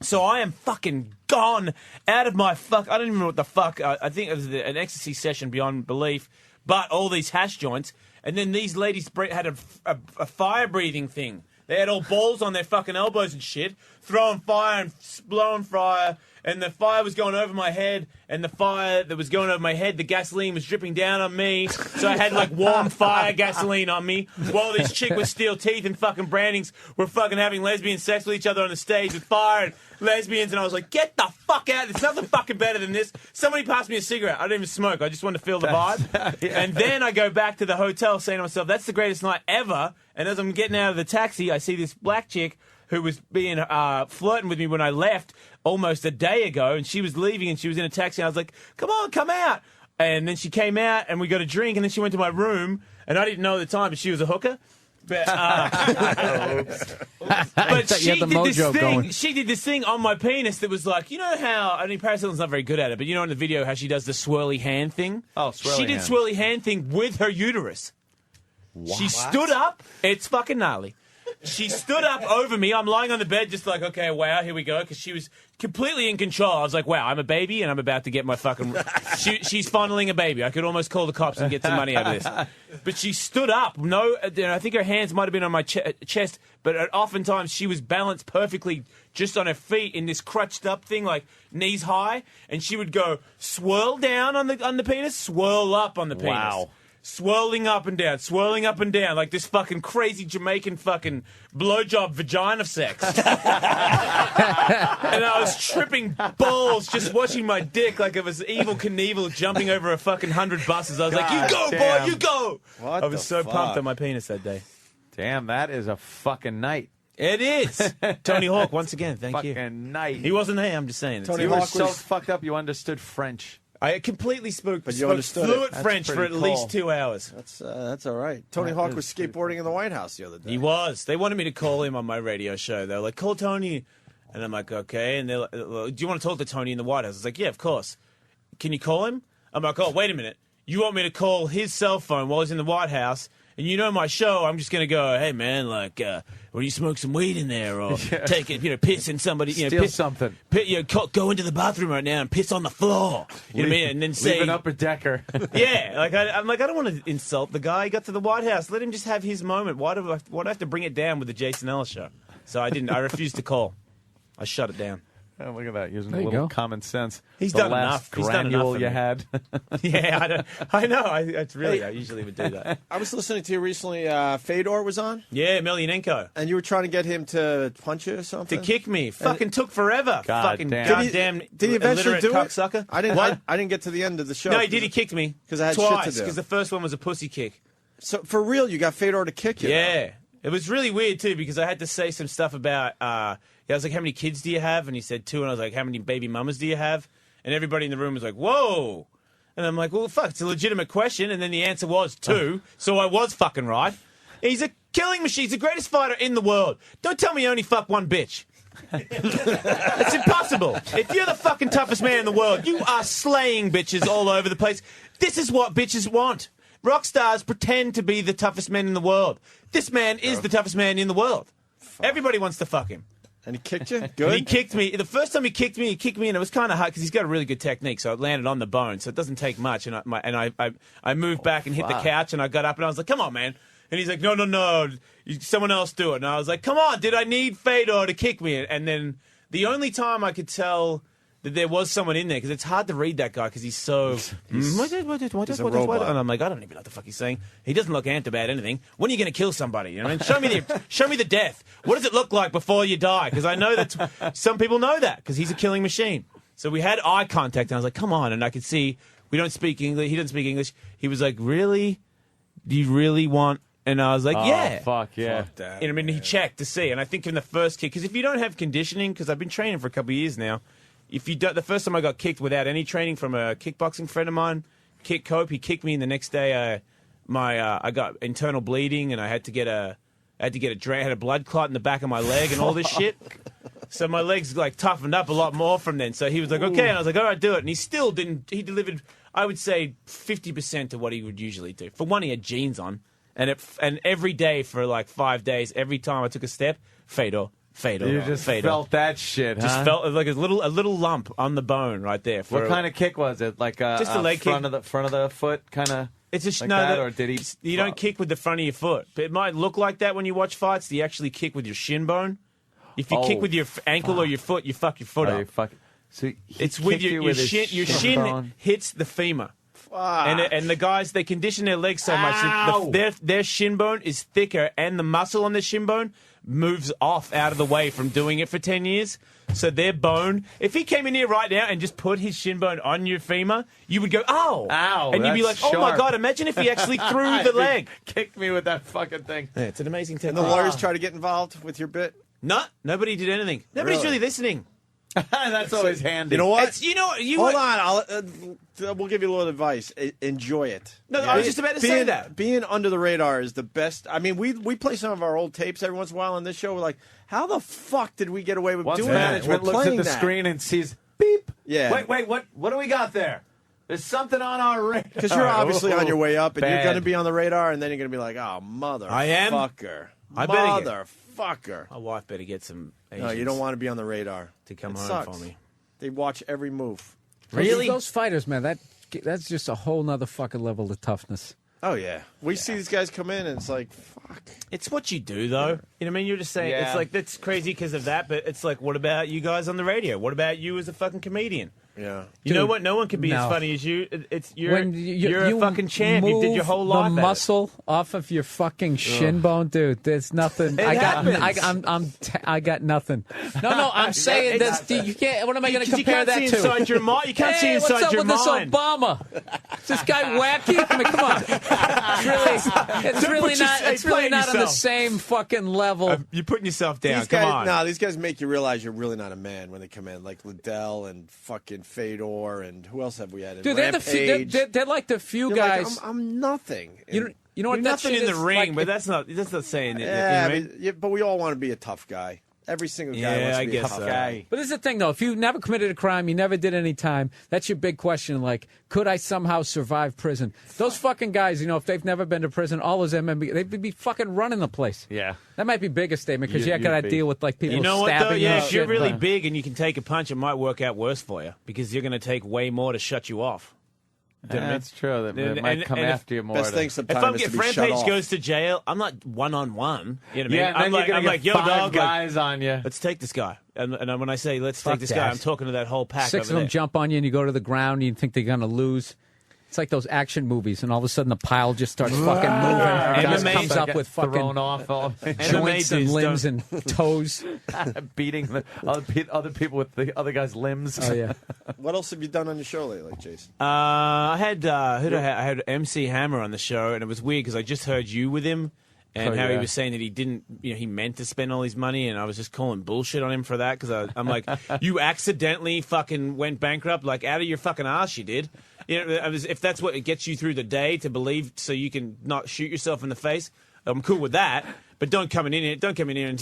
So I am fucking gone out of my fuck. I don't even know what the fuck. I think it was an ecstasy session beyond belief. But all these hash joints, and then these ladies had a fire-breathing thing They had all balls on their fucking elbows and shit, throwing fire and blowing fire. And the fire was going over my head, and the fire that was going over my head, the gasoline was dripping down on me. So I had like warm fire gasoline on me, while this chick with steel teeth and fucking brandings were fucking having lesbian sex with each other on the stage with fire and lesbians. And I was like, get the fuck out. There's nothing fucking better than this. Somebody passed me a cigarette. I didn't even smoke. I just wanted to feel the vibe. Yeah. And then I go back to the hotel saying to myself, that's the greatest night ever. And as I'm getting out of the taxi, I see this black chick who was being flirting with me when I left almost a day ago, and she was leaving, and she was in a taxi, and I was like, come on, come out. And then she came out, and we got a drink, and then she went to my room, and I didn't know at the time, but she was a hooker. But, but she did this thing. She did this thing on my penis that was like, you know how, I mean, Paris Hilton's not very good at it, but you know in the video how she does the swirly hand thing? Oh, swirly She did hand. swirly hand thing with her uterus. What? She stood up. It's fucking gnarly. She stood up over me. I'm lying on the bed just like, okay, wow, here we go. Because she was completely in control. I was like, wow, I'm a baby and I'm about to get my fucking... she's fondling a baby. I could almost call the cops and get some money out of this. But she stood up. No, I think her hands might have been on my chest, but oftentimes she was balanced perfectly just on her feet in this crutched up thing, like knees high. And she would go swirl down on the penis, swirl up on the penis. Wow. Swirling up and down, like this fucking crazy Jamaican fucking blowjob vagina sex. And I was tripping balls just watching my dick like it was Evel Knievel jumping over a fucking 100 buses. I was like, you go, boy, you go. What I was so pumped on my penis that day. Damn, that is a fucking night. It is. Tony Hawk, once again, thank you. Fucking night. He wasn't there, I'm just saying. Tony Hawk was so fucked up you understood French. I completely spoke understood fluent it. French for at least 2 hours. That's all right. Tony Hawk was skateboarding in the White House the other day. He was. They wanted me to call him on my radio show. They were like, call Tony. And I'm like, okay. And they're like, do you want to talk to Tony in the White House? I was like, yeah, of course. Can you call him? I'm like, oh, wait a minute. You want me to call his cell phone while he's in the White House? And you know my show, I'm just going to go, hey, man, like, will you smoke some weed in there? Or take it, piss in somebody. Steal something. Go into the bathroom right now and piss on the floor. You know what I mean? And then say... Leave an upper decker. Yeah. Like, I'm like, I don't want to insult the guy. He got to the White House. Let him just have his moment. Why do I have to bring it down with the Jason Ellis show? So I didn't. I refused to call. I shut it down. Oh, look at that, using There a you little go. common sense. He's The done last enough. He's done enough granule for you me. had. Yeah, I know. It's really, I usually would do that. I was listening to you recently. Fedor was on. Yeah, Emelianenko. And you were trying to get him to punch you or something? To kick me. Fucking took forever. Fucking goddamn Did he eventually illiterate do cocksucker. it? I didn't. What? I didn't get to the end of the show. No, he did. He kicked me. Because I had twice, shit to do. because the first one was a pussy kick. So for real, you got Fedor to kick you? Yeah. It was really weird, too, because I had to say some stuff about... I was like, how many kids do you have? And he said 2. And I was like, how many baby mamas do you have? And everybody in the room was like, whoa. And I'm like, well, fuck, it's a legitimate question. And then the answer was 2. So I was fucking right. He's a killing machine. He's the greatest fighter in the world. Don't tell me you only fuck one bitch. It's impossible. If you're the fucking toughest man in the world, you are slaying bitches all over the place. This is what bitches want. Rock stars pretend to be the toughest men in the world. This man is the toughest man in the world. Everybody wants to fuck him. And he kicked you? Good? And he kicked me. The first time he kicked me, and it was kind of hard because he's got a really good technique, so it landed on the bone, so it doesn't take much. And I moved back and hit the couch, and I got up, and I was like, come on, man. And he's like, no, someone else do it. And I was like, come on, did I need Fedor to kick me? And then the only time I could tell that there was someone in there, because it's hard to read that guy because he's so... He's a robot. And I'm like, I don't even know what the fuck he's saying. He doesn't look amped about anything. When are you going to kill somebody? You know what I mean? Show me the death. What does it look like before you die? Because I know that some people know that because he's a killing machine. So we had eye contact, and I was like, come on. And I could see we don't speak English. He doesn't speak English. He was like, really? Do you really want... And I was like, yeah. Fuck, yeah. Fuck that. And I mean, he checked to see. And I think in the first kick, because if you don't have conditioning, because I've been training for a couple of years now, if you don't, the first time I got kicked without any training from a kickboxing friend of mine, Kit Cope, he kicked me, and the next day I got internal bleeding, and I had to get a had a blood clot in the back of my leg and all this shit. So my legs like toughened up a lot more from then. So he was like, okay, and I was like, all right, do it. And he still didn't. He delivered, I would say, 50% of what he would usually do. For one, he had jeans on, and every day for like 5 days, every time I took a step, Fedor. You just felt that shit, huh? Just felt like a little lump on the bone right there. What kind of kick was it? Like just a leg front kick. Front of the foot, kind of. It's a like that, or did he? You don't kick with the front of your foot. But it might look like that when you watch fights. You actually kick with your shin bone. If you kick with your ankle or your foot, you fuck your foot up. So it's with your shin. Your shin hits the femur. And the guys, they condition their legs so much that their shin bone is thicker, and the muscle on their shin bone moves off out of the way from doing it for 10 years. So their bone, if he came in here right now and just put his shin bone on your femur, you would go, ow. And you'd be like, oh my God, imagine if he actually threw the leg. Kicked me with that fucking thing. Yeah, it's an amazing And technique. the lawyers try to get involved with your bit? No, nobody did anything. Nobody's really listening. That's always handy. You know what? Hold on. We'll give you a little advice. Enjoy it. No, I was just about to say that. Being under the radar is the best. I mean, we play some of our old tapes every once in a while on this show. We're like, how the fuck did we get away with doing that? Management looks at the screen and sees beep. Yeah. Wait, what do we got there? There's something on our radar. Because you're obviously on your way up, and you're going to be on the radar, and then you're going to be like, oh, motherfucker. I am? I better Motherfucker. My wife better get some agents. No, you don't want to be on the radar. To come home sucks. for me. They watch every move. Really? Those fighters, man, that's just a whole nother fucking level of toughness. Oh, yeah. We see these guys come in, and it's like, fuck. It's what you do, though. You know what I mean? You're just saying, it's like, that's crazy because of that, but it's like, what about you guys on the radio? What about you as a fucking comedian? Yeah. You know what? No one can be as funny as you. You're a fucking champ. You did your whole life. The muscle off of your fucking shin bone, dude. There's nothing. I got nothing. No. I'm saying this. You can't. What am I going to compare that to? You can't see inside your mind. You can't see inside your mind. What's up with this Obama? Is this guy wacky? I mean, come on. It's really not on the same fucking level. You're putting yourself down. These guys, come on. No, these guys make you realize you're really not a man when they come in, like Liddell and fucking Fedor, and who else have we had? Dude, they're like the few guys. Like, I'm nothing. You know what? You're that nothing shit in the is ring, like, but that's not saying it. Yeah, you know what I mean? but we all want to be a tough guy. Every single guy wants to be a tough guy. But this is the thing, though. If you never committed a crime, you never did any time, that's your big question. Like, could I somehow survive prison? Those fucking guys, if they've never been to prison, all those MMA, they'd be fucking running the place. Yeah. That might be a bigger statement because you got to deal with, like, people stabbing what, though? Yeah, if you're shit, really big and you can take a punch, it might work out worse for you because you're going to take way more to shut you off. That's true. They might come after you more. Best thing sometimes if Rampage goes to jail, I'm not one-on-one. You know what I mean? I'm like, yo, dog, guys on you. Let's take this guy. And when I say let's take this guy, I'm talking to that whole pack. Six of them jump on you and you go to the ground and you think they're going to lose. It's like those action movies, and all of a sudden the pile just starts fucking moving. Guys comes up with fucking thrown off all joints and limbs and toes, beating the other people with the other guy's limbs. Oh yeah. What else have you done on your show lately, Jason? I had MC Hammer on the show, and it was weird because I just heard you with him. And he was saying that he didn't, he meant to spend all his money, and I was just calling bullshit on him for that because I'm like, you accidentally fucking went bankrupt, like out of your fucking ass, you did. If that's what gets you through the day to believe, so you can not shoot yourself in the face, I'm cool with that. But don't come in here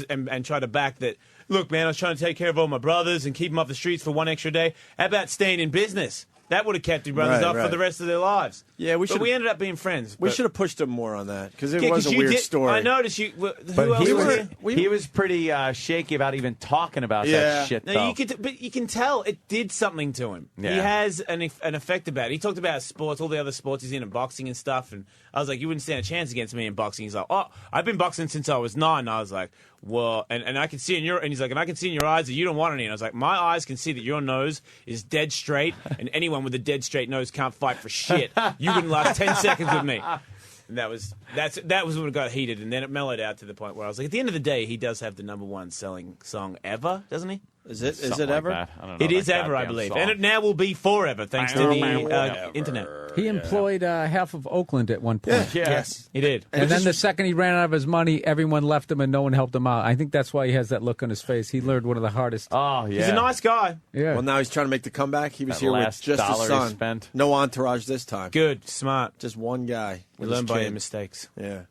and try to back that. Look, man, I was trying to take care of all my brothers and keep them off the streets for one extra day. How about staying in business? That would have kept your brothers up for the rest of their lives. Yeah, we ended up being friends. We should have pushed him more on that because it was a weird story. I noticed you. But he was pretty shaky about even talking about that shit. No, you can tell it did something to him. Yeah. He has an effect about it. He talked about sports, all the other sports he's in, and boxing and stuff. And I was like, you wouldn't stand a chance against me in boxing. He's like, oh, I've been boxing since I was 9. And I was like, well, and I can see in your, and he's like, and I can see in your eyes that you don't want any. And I was like, my eyes can see that your nose is dead straight, and anyone with a dead straight nose can't fight for shit. You wouldn't last 10 seconds with me. And that was when it got heated, and then it mellowed out to the point where I was like, at the end of the day, he does have the #1 selling song ever, doesn't he? Is it ever? I don't know, it is ever, I believe, and it now will be forever thanks to the internet. He employed half of Oakland at one point. Yeah. Yes, he did. And then the second he ran out of his money, everyone left him and no one helped him out. I think that's why he has that look on his face. He learned one of the hardest. Oh, yeah. He's a nice guy. Yeah. Well, now he's trying to make the comeback. He was That here with last just his dollar son. he spent. No entourage this time. Good, smart. Just one guy. You with learn his by kid. your mistakes. Yeah.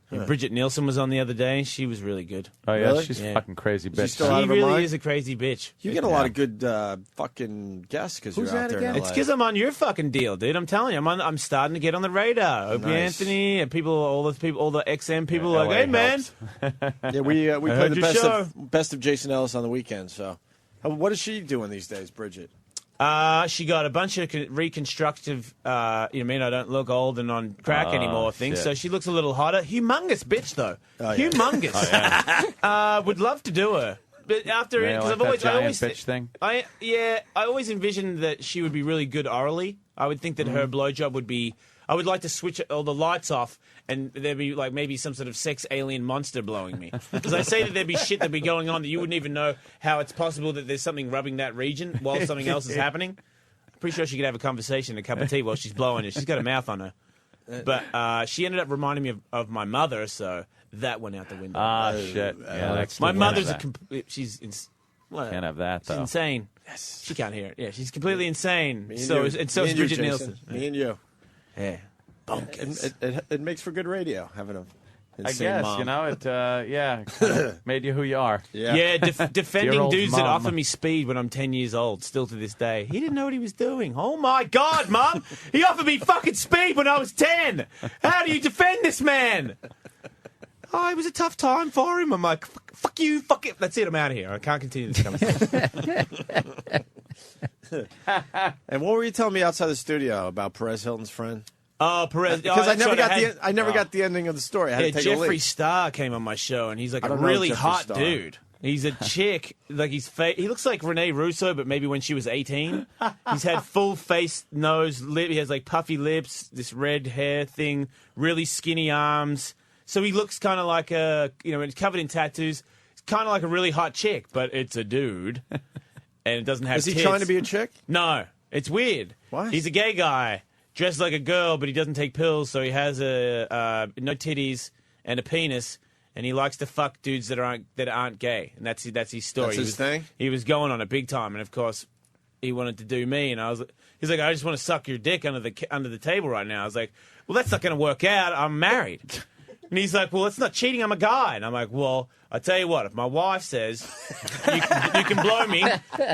And Bridget Nielsen was on the other day. She was really good. Oh, yeah, Really? she's a fucking crazy bitch. still out She of her really mind? is a crazy bitch. You get a lot of good fucking guests because you're Who's out that there again? in It's LA. because I'm on your fucking deal, dude. I'm telling you, I'm starting to get on the radar. Opie Nice. Anthony and all the XM people Yeah, are like, LA hey man, Yeah, we I play heard the your show. best of Jason Ellis on the weekend. So, what is she doing these days, Bridget? She got a bunch of reconstructive, I don't look old and on crack anymore things, so she looks a little hotter. Humongous bitch, though. Oh, yeah. Humongous. Oh, yeah. Would love to do her. But after, because I always bitch thing. I always envisioned that she would be really good orally. I would think that her blowjob would be. I would like to switch all the lights off, and there'd be like maybe some sort of sex alien monster blowing me. Because I say that there'd be shit that'd be going on that you wouldn't even know how it's possible that there's something rubbing that region while something else is happening. I'm pretty sure she could have a conversation, a cup of tea while she's blowing it. She's got a mouth on her. But she ended up reminding me of my mother, so that went out the window. Ah, shit. Yeah, that's my mother's she's can't have that, though. She's insane. Yes. She can't hear it. Yeah, she's completely insane. So is Bridget Nielsen. Me and you. Yeah. It makes for good radio, having a insane I guess, mom. It made you who you are. Yeah, defending dudes mom. that offer me speed when I'm 10 years old, still to this day. He didn't know what he was doing. Oh, my God, Mum! He offered me fucking speed when I was 10! How do you defend this man? Oh, it was a tough time for him. I'm like, fuck you, fuck it. That's it, I'm out of here. I can't continue this conversation. And what were you telling me outside the studio about Perez Hilton's friend? Oh, Perez. Because I never got the ending of the story. I had to take Jeffree a leak. Star came on my show, and he's like a really hot dude. He's a chick. Like he looks like Rene Russo, but maybe when she was 18. He's had full face, nose, lip. He has like puffy lips, this red hair thing, really skinny arms. So he looks kind of like he's covered in tattoos. He's kind of like a really hot chick, but it's a dude, and it doesn't have. Is he tits. trying to be a chick? No, it's weird. What? He's a gay guy. Dressed like a girl, but he doesn't take pills, so he has no titties and a penis, and he likes to fuck dudes that aren't gay, and that's his story. That's his thing? He was going on it big time, and of course, he wanted to do me, and he's like, I just want to suck your dick under the table right now. I was like, well, that's not going to work out. I'm married. And he's like, well, it's not cheating. I'm a guy. And I'm like, well, I tell you what, if my wife says you can blow me,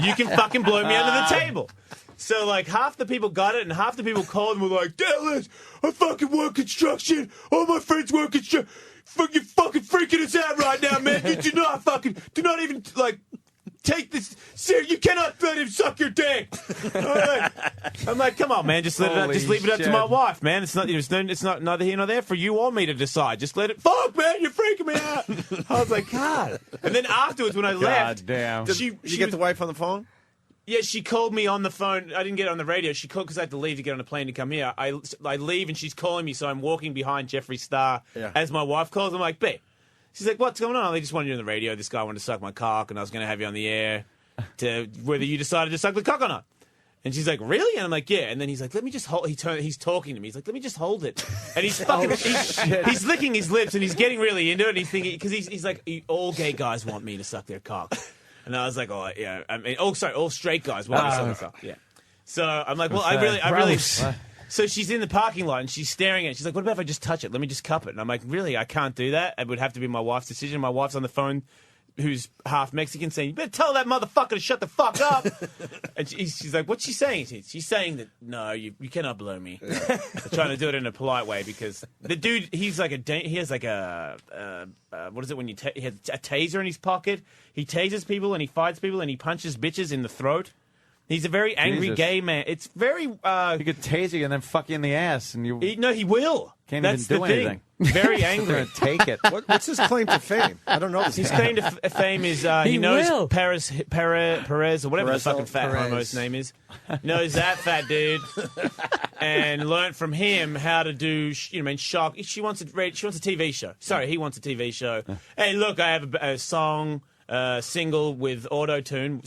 you can fucking blow me under the table. So, like, half the people got it, and half the people called and were like, Ellis, I fucking work construction. All my friends work construction. You're fucking freaking us out right now, man. You do not even, like, take this serious. You cannot let him suck your dick. I'm like, come on, man. Just leave it up to my wife, man. It's not neither here nor there for you or me to decide. Just let it. Fuck, man, you're freaking me out. I was like, God. And then afterwards, when I left, damn. Did you get the wife on the phone? Yeah, she called me on the phone. I didn't get it on the radio. She called because I had to leave to get on a plane to come here. I leave and she's calling me, so I'm walking behind Jeffree Star as my wife calls. I'm like, babe. She's like, what's going on? They just wanted you on the radio. This guy wanted to suck my cock, and I was going to have you on the air to whether you decided to suck the cock or not. And she's like, really? And I'm like, yeah. And then he's like, let me just hold. He's talking to me. He's like, let me just hold it. And he's fucking. He's licking his lips, and he's getting really into it. And he's thinking because he's like, all gay guys want me to suck their cock. And I was like, oh, yeah. I mean, all straight guys want me to suck their cock. Yeah. So I'm like, well, I really. So she's in the parking lot and she's staring at it. She's like, what about if I just touch it? Let me just cup it. And I'm like, really? I can't do that. It would have to be my wife's decision. My wife's on the phone, who's half Mexican, saying, you better tell that motherfucker to shut the fuck up. And she's like, what's she saying? She's saying that, no, you cannot blow me. I'm trying to do it in a polite way because the dude, he has like what is it when he has a taser in his pocket? He tases people and he fights people and he punches bitches in the throat. He's a very angry gay man. It's very... he could tase you and then fuck you in the ass. And he will. Can't That's even do the anything. Very angry. Take it. What's his claim to fame? I don't know. His claim to fame is he knows Perez or whatever the fucking fat homo's name is. Knows that fat dude. And learned from him how to do, shock. She wants a TV show. Sorry, he wants a TV show. Hey, look, I have a song... single with auto-tune.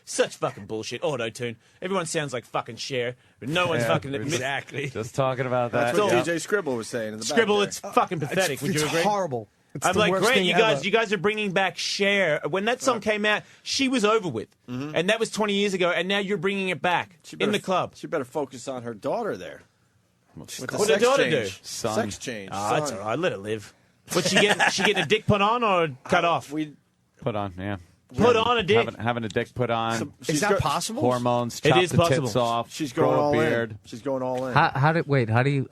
Such fucking bullshit. Auto-tune. Everyone sounds like fucking Cher, but no one's fucking... Exactly. Just talking about that. That's what DJ Skribble was saying in the back Skribble, there. it's fucking pathetic. Would you agree? It's horrible. It's I'm the like, worst great, thing you guys are bringing back Cher. When that song came out, she was over with. Mm-hmm. And that was 20 years ago, and now you're bringing it back in the club. She better focus on her daughter there. What did her daughter do? Sex change. Oh, that's all right. Let her live. But she getting a dick put on or cut off? Put on, yeah. Put on a dick. Having a dick put on. So Is that possible? Hormones. It Chop is the possible. tits off. She's grow going a all beard. in. She's going all in. How do you?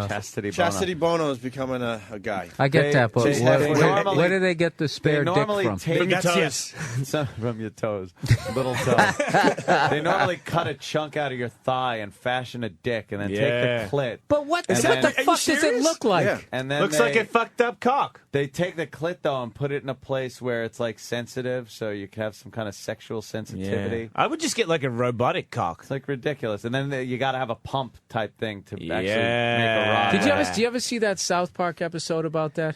Chastity Bono. Chastity Bono is becoming a guy. I get that, but where do they get the spare they dick normally from? Take from your toes. From your toes. Little toe. They normally cut a chunk out of your thigh and fashion a dick and then take the clit. But what the then- fuck does it look like? Yeah. And then Looks like a fucked up cock. They take the clit though and put it in a place where it's like sensitive, so you can have some kind of sexual sensitivity. I would just get like a robotic cock. It's like ridiculous. And then you got to have a pump type thing to actually make Yeah. a rod. Do you ever see that South Park episode about that?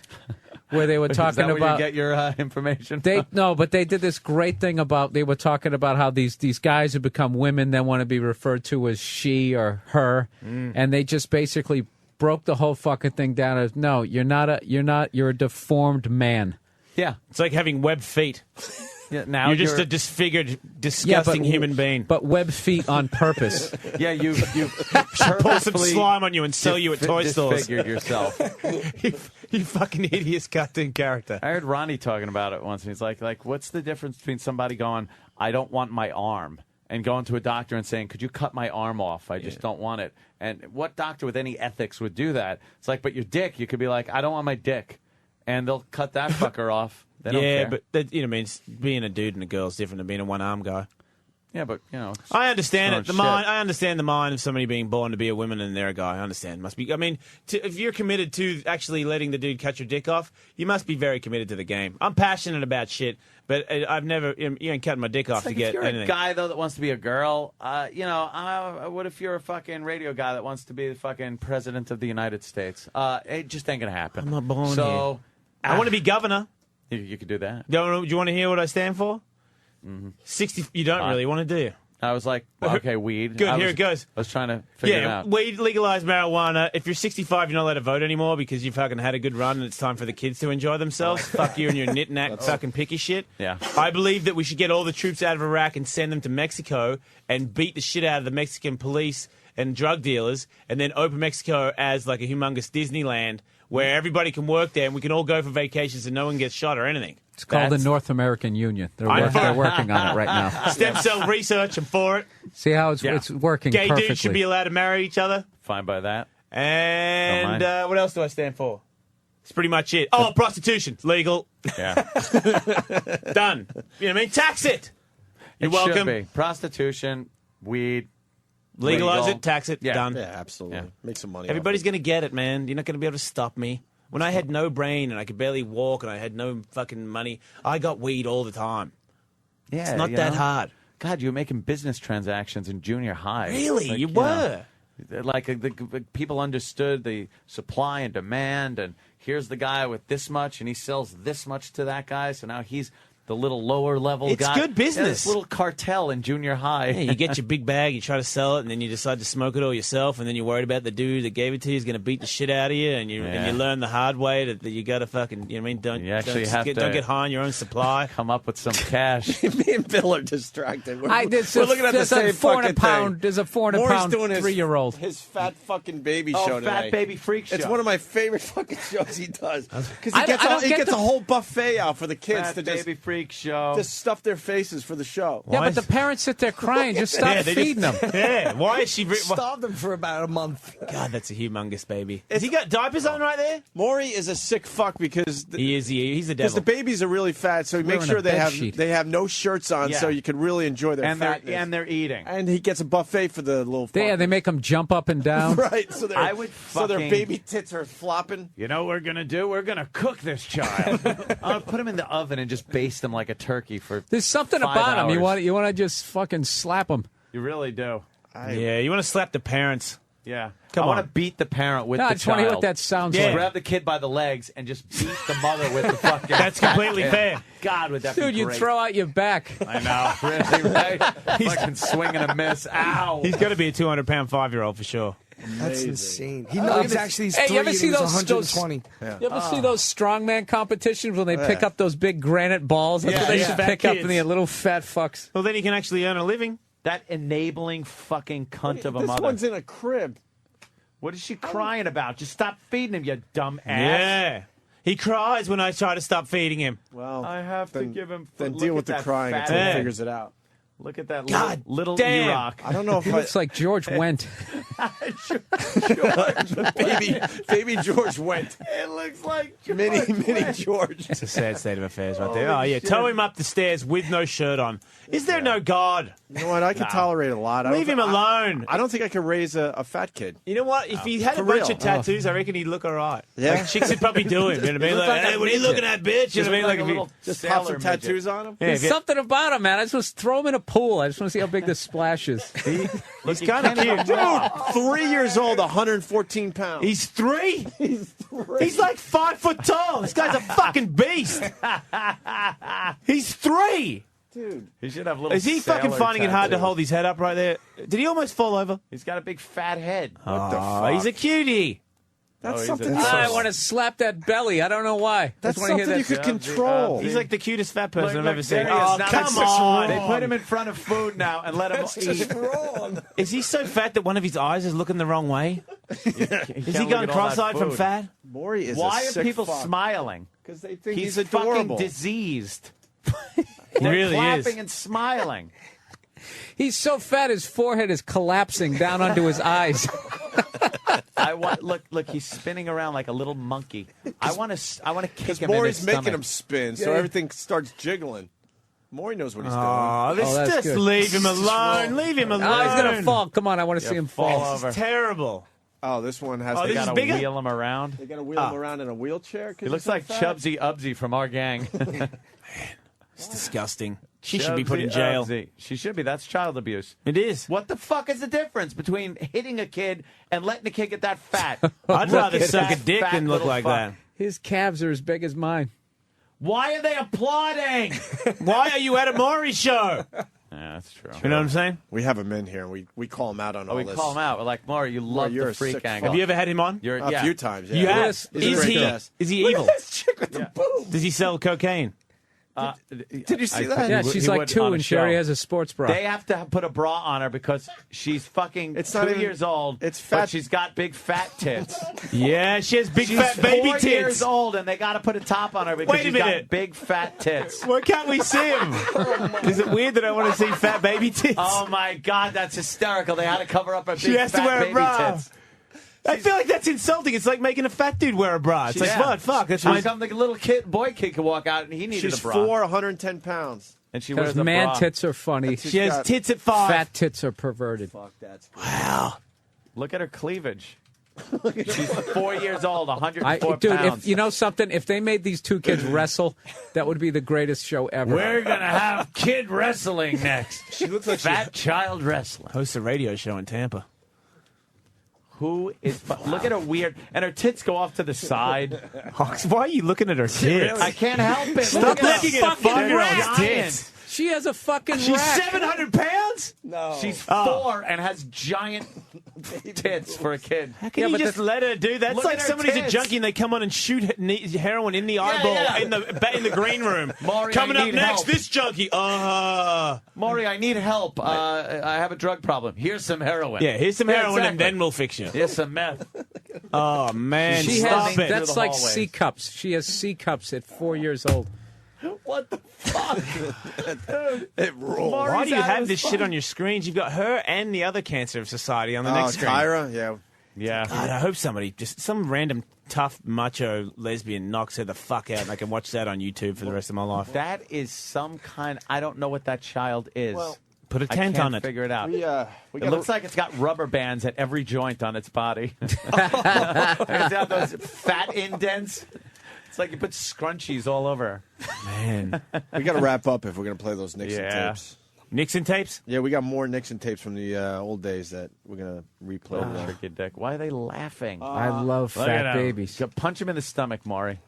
Where they were Is talking that where about you get your information. but they did this great thing about they were talking about how these guys who become women then want to be referred to as she or her, and they just basically broke the whole fucking thing down as no, you're a deformed man. Yeah, it's like having web feet. Yeah, now you're just a disfigured, disgusting but, human being. But web feet on purpose. Yeah, you pour some slime on you and sell you at toy stores. Disfigured yourself. you fucking hideous cartoon character. I heard Ronnie talking about it once, and he's like, what's the difference between somebody going, I don't want my arm, and going to a doctor and saying, could you cut my arm off? I just don't want it. And what doctor with any ethics would do that? It's like, but your dick, you could be like, I don't want my dick, and they'll cut that fucker off. They don't care. But that, being a dude and a girl is different than being a one-arm guy. Yeah, but I understand it. shit. I understand the mind of somebody being born to be a woman and they're a guy. I understand. Must be. I mean, if you're committed to actually letting the dude cut your dick off, you must be very committed to the game. I'm passionate about shit, but I've never. You ain't cutting my dick off to get if you're anything. a guy though that wants to be a girl, what if you're a fucking radio guy that wants to be the fucking president of the United States? It just ain't gonna happen. I'm not born so, here. I want to be governor. You could do that. Do you want to hear what I stand for? 60. You don't really want to, do you? I was like, okay, weed. Good, here it goes. I was trying to figure it out. Weed, legalize marijuana. If you're 65, you're not allowed to vote anymore because you've fucking had a good run and it's time for the kids to enjoy themselves. Fuck you and your knick-knack fucking picky shit. Yeah. I believe that we should get all the troops out of Iraq and send them to Mexico and beat the shit out of the Mexican police and drug dealers and then open Mexico as like a humongous Disneyland where everybody can work there and we can all go for vacations and no one gets shot or anything. It's called the North American Union. They're working on it right now. Stem cell research, I'm for it. See how it's working Gay perfectly. dudes should be allowed to marry each other. Fine by that. And what else do I stand for? That's pretty much it. Oh, prostitution. Legal. Yeah. Done. You know what I mean? Tax it. You're It welcome. should be. Prostitution, weed. Legalize legal. it, tax it, Yeah. done. Yeah, absolutely. Yeah. Make some money. Everybody's going to get it, man. You're not going to be able to stop me. When I had no brain and I could barely walk and I had no fucking money, I got weed all the time. Yeah, It's not that hard. God, you were making business transactions in junior high. Really? Like, You were? Like the people understood the supply and demand, and here's the guy with this much, and he sells this much to that guy, so now he's the little lower level It's guy. good business. Yeah, this little cartel in junior high. Yeah, you get your big bag, you try to sell it, and then you decide to smoke it all yourself, and then you're worried about the dude that gave it to you is going to beat the shit out of you, and you learn the hard way that you got to fucking, you know what I mean? Don't get high on your own supply. Come up with some cash. Me and Bill are distracted. We're looking at the same fucking thing. There's a 400-pound doing his 3-year-old. His fat fucking baby show today. Fat Baby Freak Show. It's one of my favorite fucking shows he does. Because he gets a whole buffet out for the kids Fat to just Baby Freak Show. Just stuff their faces for the show. Yeah, but the parents sit there crying. Just stop feeding them. Yeah, why is she... Starved them for about a month. God, that's a humongous baby. Has he got diapers on right there? Maury is a sick fuck because... He's the Because devil. the babies are really fat, so he makes sure they have no shirts on, Yeah. so you can really enjoy their and fatness. they're eating. And he gets a buffet for the little. Yeah, they make them jump up and down. Right, so I would so their fucking- baby tits are flopping. You know what we're going to do? We're going to cook this child. I'll put him in the oven and just baste him like a turkey for There's something 5 about him. hours. You want to just fucking slap him. You really do. Yeah, you want to slap the parents. Yeah. Come I want on. to beat the parent with No, the I just want to hear child. what that sounds Just like. grab the kid by the legs and just beat the mother with the fucking... That's completely fair. God, would that be Dude, you great. throw out your back. I know. Really, right? Fucking swing and a miss. Ow. He's got to be a 200-pound 5-year-old for sure. That's insane. He's Hey, 3 you ever see and he's those 120. You ever see those strongman competitions when they pick up those big granite balls? That's what they should Fat pick up kids. in the little fat fucks. Well, then he can actually earn a living. That enabling fucking cunt of a This mother. one's in a crib. What is she crying about? Just stop feeding him, you dumb ass. Yeah. He cries when I try to stop feeding him. Well, I have to give him. Then look deal at with the that crying fat until he head. figures it out. Look at that God little damn. E-Rock. I don't know if He looks like George Wendt. baby George went. It looks like Mini George. It's a sad state of affairs right there. Oh, yeah. Tow him up the stairs with no shirt on. Is there no God? You know what? I can tolerate a lot. Leave him alone. I don't think I can raise a fat kid. You know what? If he had For a bunch real. of tattoos, I reckon he'd look all right. Yeah. Like, chicks would probably do him. You know what I mean? Like, hey, what are you looking at, bitch? You know what I mean? Like, if he- Just pop some tattoos on him. Yeah, There's something about him, man. I just want to throw him in a pool. I just want to see how big the splash is. he's kind of cute. Dude, 3 years old, 114 pounds. He's 3? He's like 5 foot tall. This guy's a fucking beast. He's 3. Dude. He should have little. Is he fucking sailor finding it hard to tattoos. hold his head up right there? Did he almost fall over? He's got a big fat head. What the Oh, fuck? he's a cutie. That's he's something. a- I want to slap that belly. I don't know why. That's I just wanna something you hear could that. control. He's like the cutest fat person Look, I've ever seen. there he is. Oh, Now come that's on. They put him in front of food now and let him eat. wrong. Is he so fat that one of his eyes is looking the wrong way? Is he can't going look at all that cross-eyed from food. fat? Maury is Why a are sick people fuck. smiling? Because they think He's he's adorable. fucking diseased. He They're really clapping is. and smiling. He's so fat, his forehead is collapsing down onto his eyes. I want look. He's spinning around like a little monkey. I want to kick Because him in Maury's his making stomach. him spin, so Yeah. everything starts jiggling. Maury knows what he's Oh, doing. this that's just good. leave him alone. Leave him alone. Oh, he's going to fall. Come on, I want to see him fall fall. over. It's terrible. Oh, this one has. Oh, They this is got Gotta bigger? wheel him around. They got to wheel him around in a wheelchair. He looks like Chubsy Ubsy from our gang. It's disgusting. She should be put in jail. Ubsy. She should be. That's child abuse. It is. What the fuck is the difference between hitting a kid and letting a kid get that fat? I'd Look rather at suck a that dick fat than look little like fuck. that. His calves are as big as mine. Why are they applauding? Why are you at a Maury show? Yeah, that's true. You know what I'm saying? We have him in here, and we call him out on all We this. call him out. We're like, Maury, you love you're the a freak sick angle. Have you ever had him on? You're, A few times. Yeah. You have. Yes. He's a Is great he? guest. Is he evil? This chick with the boobs. Does he sell cocaine? Did you see that? Yeah, He she's would like 2 on a and she already show. has a sports bra. They have to put a bra on her because she's fucking It's 2 not even- years old. it's but fat- she's got big fat tits. Yeah, she has big She's fat baby 4 tits. years old, and they got to put a top on her because Wait a she's minute. got big fat tits. Why can't we see him? Is it weird that I want to see fat baby tits? Oh my God, that's hysterical! They had to cover up her big She has to fat wear a baby bra. tits. I feel like that's insulting. It's like making a fat dude wear a bra. It's like, Yeah. what? Fuck. That's How my... come the little boy kid could walk out and he needed She's a bra? 110 pounds. And she wears Because a man bra. tits are funny. She has got- tits at 5. Fat tits are perverted. Fuck, that's Wow. Look at her cleavage. She's 4 years old, 104 Dude, pounds. if you know something, if they made these two kids wrestle, that would be the greatest show ever. We're gonna have kid wrestling next. She looks like Fat child wrestling. Hosts a radio show in Tampa. Who is? Look at her weird, and her tits go off to the side. Hawks, why are you looking at her tits? I can't help it. Stop Look at looking her at a fucking 5-year-old's giant. tits. She has a fucking She's rack. 700 pounds? No. She's 4 and has giant tits for a kid. How can you just let her do that? It's Look like at her somebody's a tits. junkie and they come on and shoot heroin in the eyeball yeah. in the green room. Maury, Coming I up need next, help. this junkie. Maury, I need help. I have a drug problem. Here's some heroin. Yeah, here's some Yeah, heroin and exactly. then we'll fix you. Here's some meth. Oh, man. She stop has, it. that's the like hallways. C cups. She has C cups at 4 years old. What the fuck? It rolls. Why do you out have of this his shit phone. on your screens? You've got her and the other cancer of society on the Oh, next screen. Tyra? Yeah. Yeah. God, I hope somebody, just some random tough macho lesbian knocks her the fuck out and I can watch that on YouTube for the rest of my life. That is some kind. I don't know what that child is. Well, Put a I tent can't on it. figure it out. We It gotta- looks like it's got rubber bands at every joint on its body. It's got those fat indents. It's like you put scrunchies all over. Man. we got to wrap up if we're going to play those Nixon Yeah. tapes. Nixon tapes? Yeah, we got more Nixon tapes from the old days that we're going to replay. Little tricky dick. Why are they laughing? I love Look at fat 'em. babies. Go punch him in the stomach, Maury.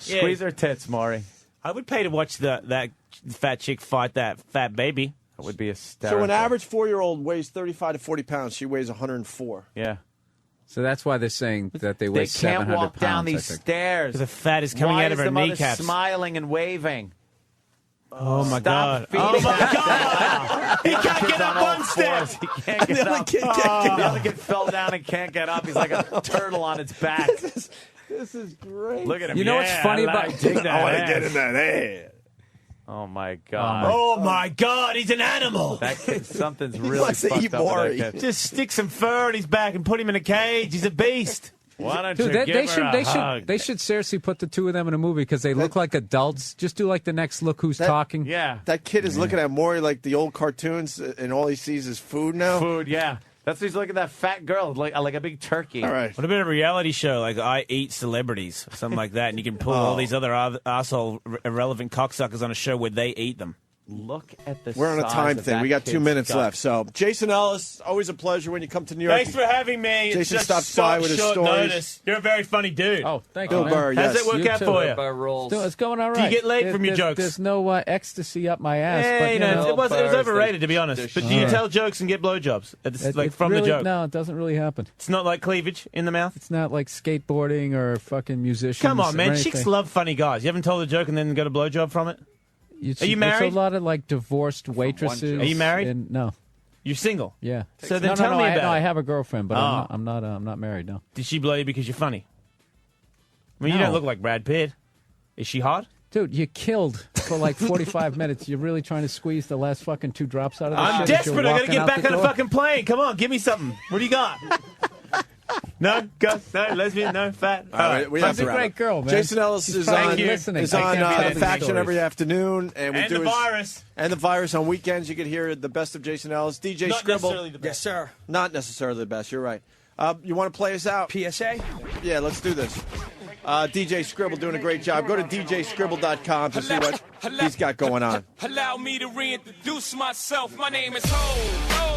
Yeah. Squeeze her tits, Maury. I would pay to watch that fat chick fight that fat baby. That would be hysterical. So an average 4-year-old weighs 35 to 40 pounds. She weighs 104. Yeah. So that's why they're saying that they weigh They 700 can't walk pounds, down I these think. stairs. The fat is coming Why out of is her the mother kneecaps. smiling and waving? Oh, my Stop God. feeding Oh, my that God. He can't get up one step. He can't get up. The other kid fell down and can't get up. He's like a turtle on its back. This is great. Look at him. You know what's funny about? I want to get in that ass. Oh my God! Oh my God! He's an animal. That kid, something's He really wants to fucked eat up with Maury. that kid. Just stick some fur on his back and put him in a cage. He's a beast. Why don't Dude, you give her a should hug? they should seriously put the two of them in a movie because they look like adults. Just do like the next Look Who's Talking. Yeah, That kid is looking at Maury like the old cartoons, and all he sees is food now. food. Yeah, that's why he's looking at that fat girl like a big turkey. All right. What about a reality show like I Eat Celebrities, or something like that, and you can pull all these other asshole irrelevant cocksuckers on a show where they eat them. Look at the. We're on a size time of thing. that We got 2 kid's minutes gut. left. So, Jason Ellis, always a pleasure when you come to New York. Thanks for having me. Jason It's stops just by with his short stories. notice. You're a very funny dude. Oh, thank Bill you. man. Burr, How's yes. it work You out too. for you? It's going all right. Do you get laid from your There's- jokes? There's no ecstasy up my ass. Hey, but, you know, it was overrated, to be honest. But do you tell jokes and get blowjobs? It's like from really, the joke. No, it doesn't really happen. It's not like cleavage in the mouth. It's not like skateboarding or fucking musicians. Come on, or man. anything. Chicks love funny guys. You haven't told a joke and then got a blowjob from it? Are you married? There's a lot of like divorced waitresses. Are you married? And, no. You're single. Yeah. So then no, tell me about it. I have a girlfriend, but Oh. I'm not married. No. Did she blow you because you're funny? I mean, you No. don't look like Brad Pitt. Is she hot? Dude, you killed for like 45 minutes. You're really trying to squeeze the last fucking 2 drops out of the I'm shit as you're desperate. I gotta walking get out back the on the door? fucking plane. Come on, give me something. What do you got? No, go, no, lesbian, no, fat. All right, we have She's to a wrap great up. girl, man. Jason Ellis She's is probably on, listening. is I on can't be The telling Faction stories. every afternoon. And we And do the his- virus. And the virus on weekends. You can hear the best of Jason Ellis. DJ Not Skribble. necessarily the best. Yes, sir. Not necessarily the best. You're right. You want to play us out? PSA? Yeah, let's do this. DJ Skribble doing a great job. Go to djskribble.com to see what he's got going on. Allow me to reintroduce myself. My name is Ho.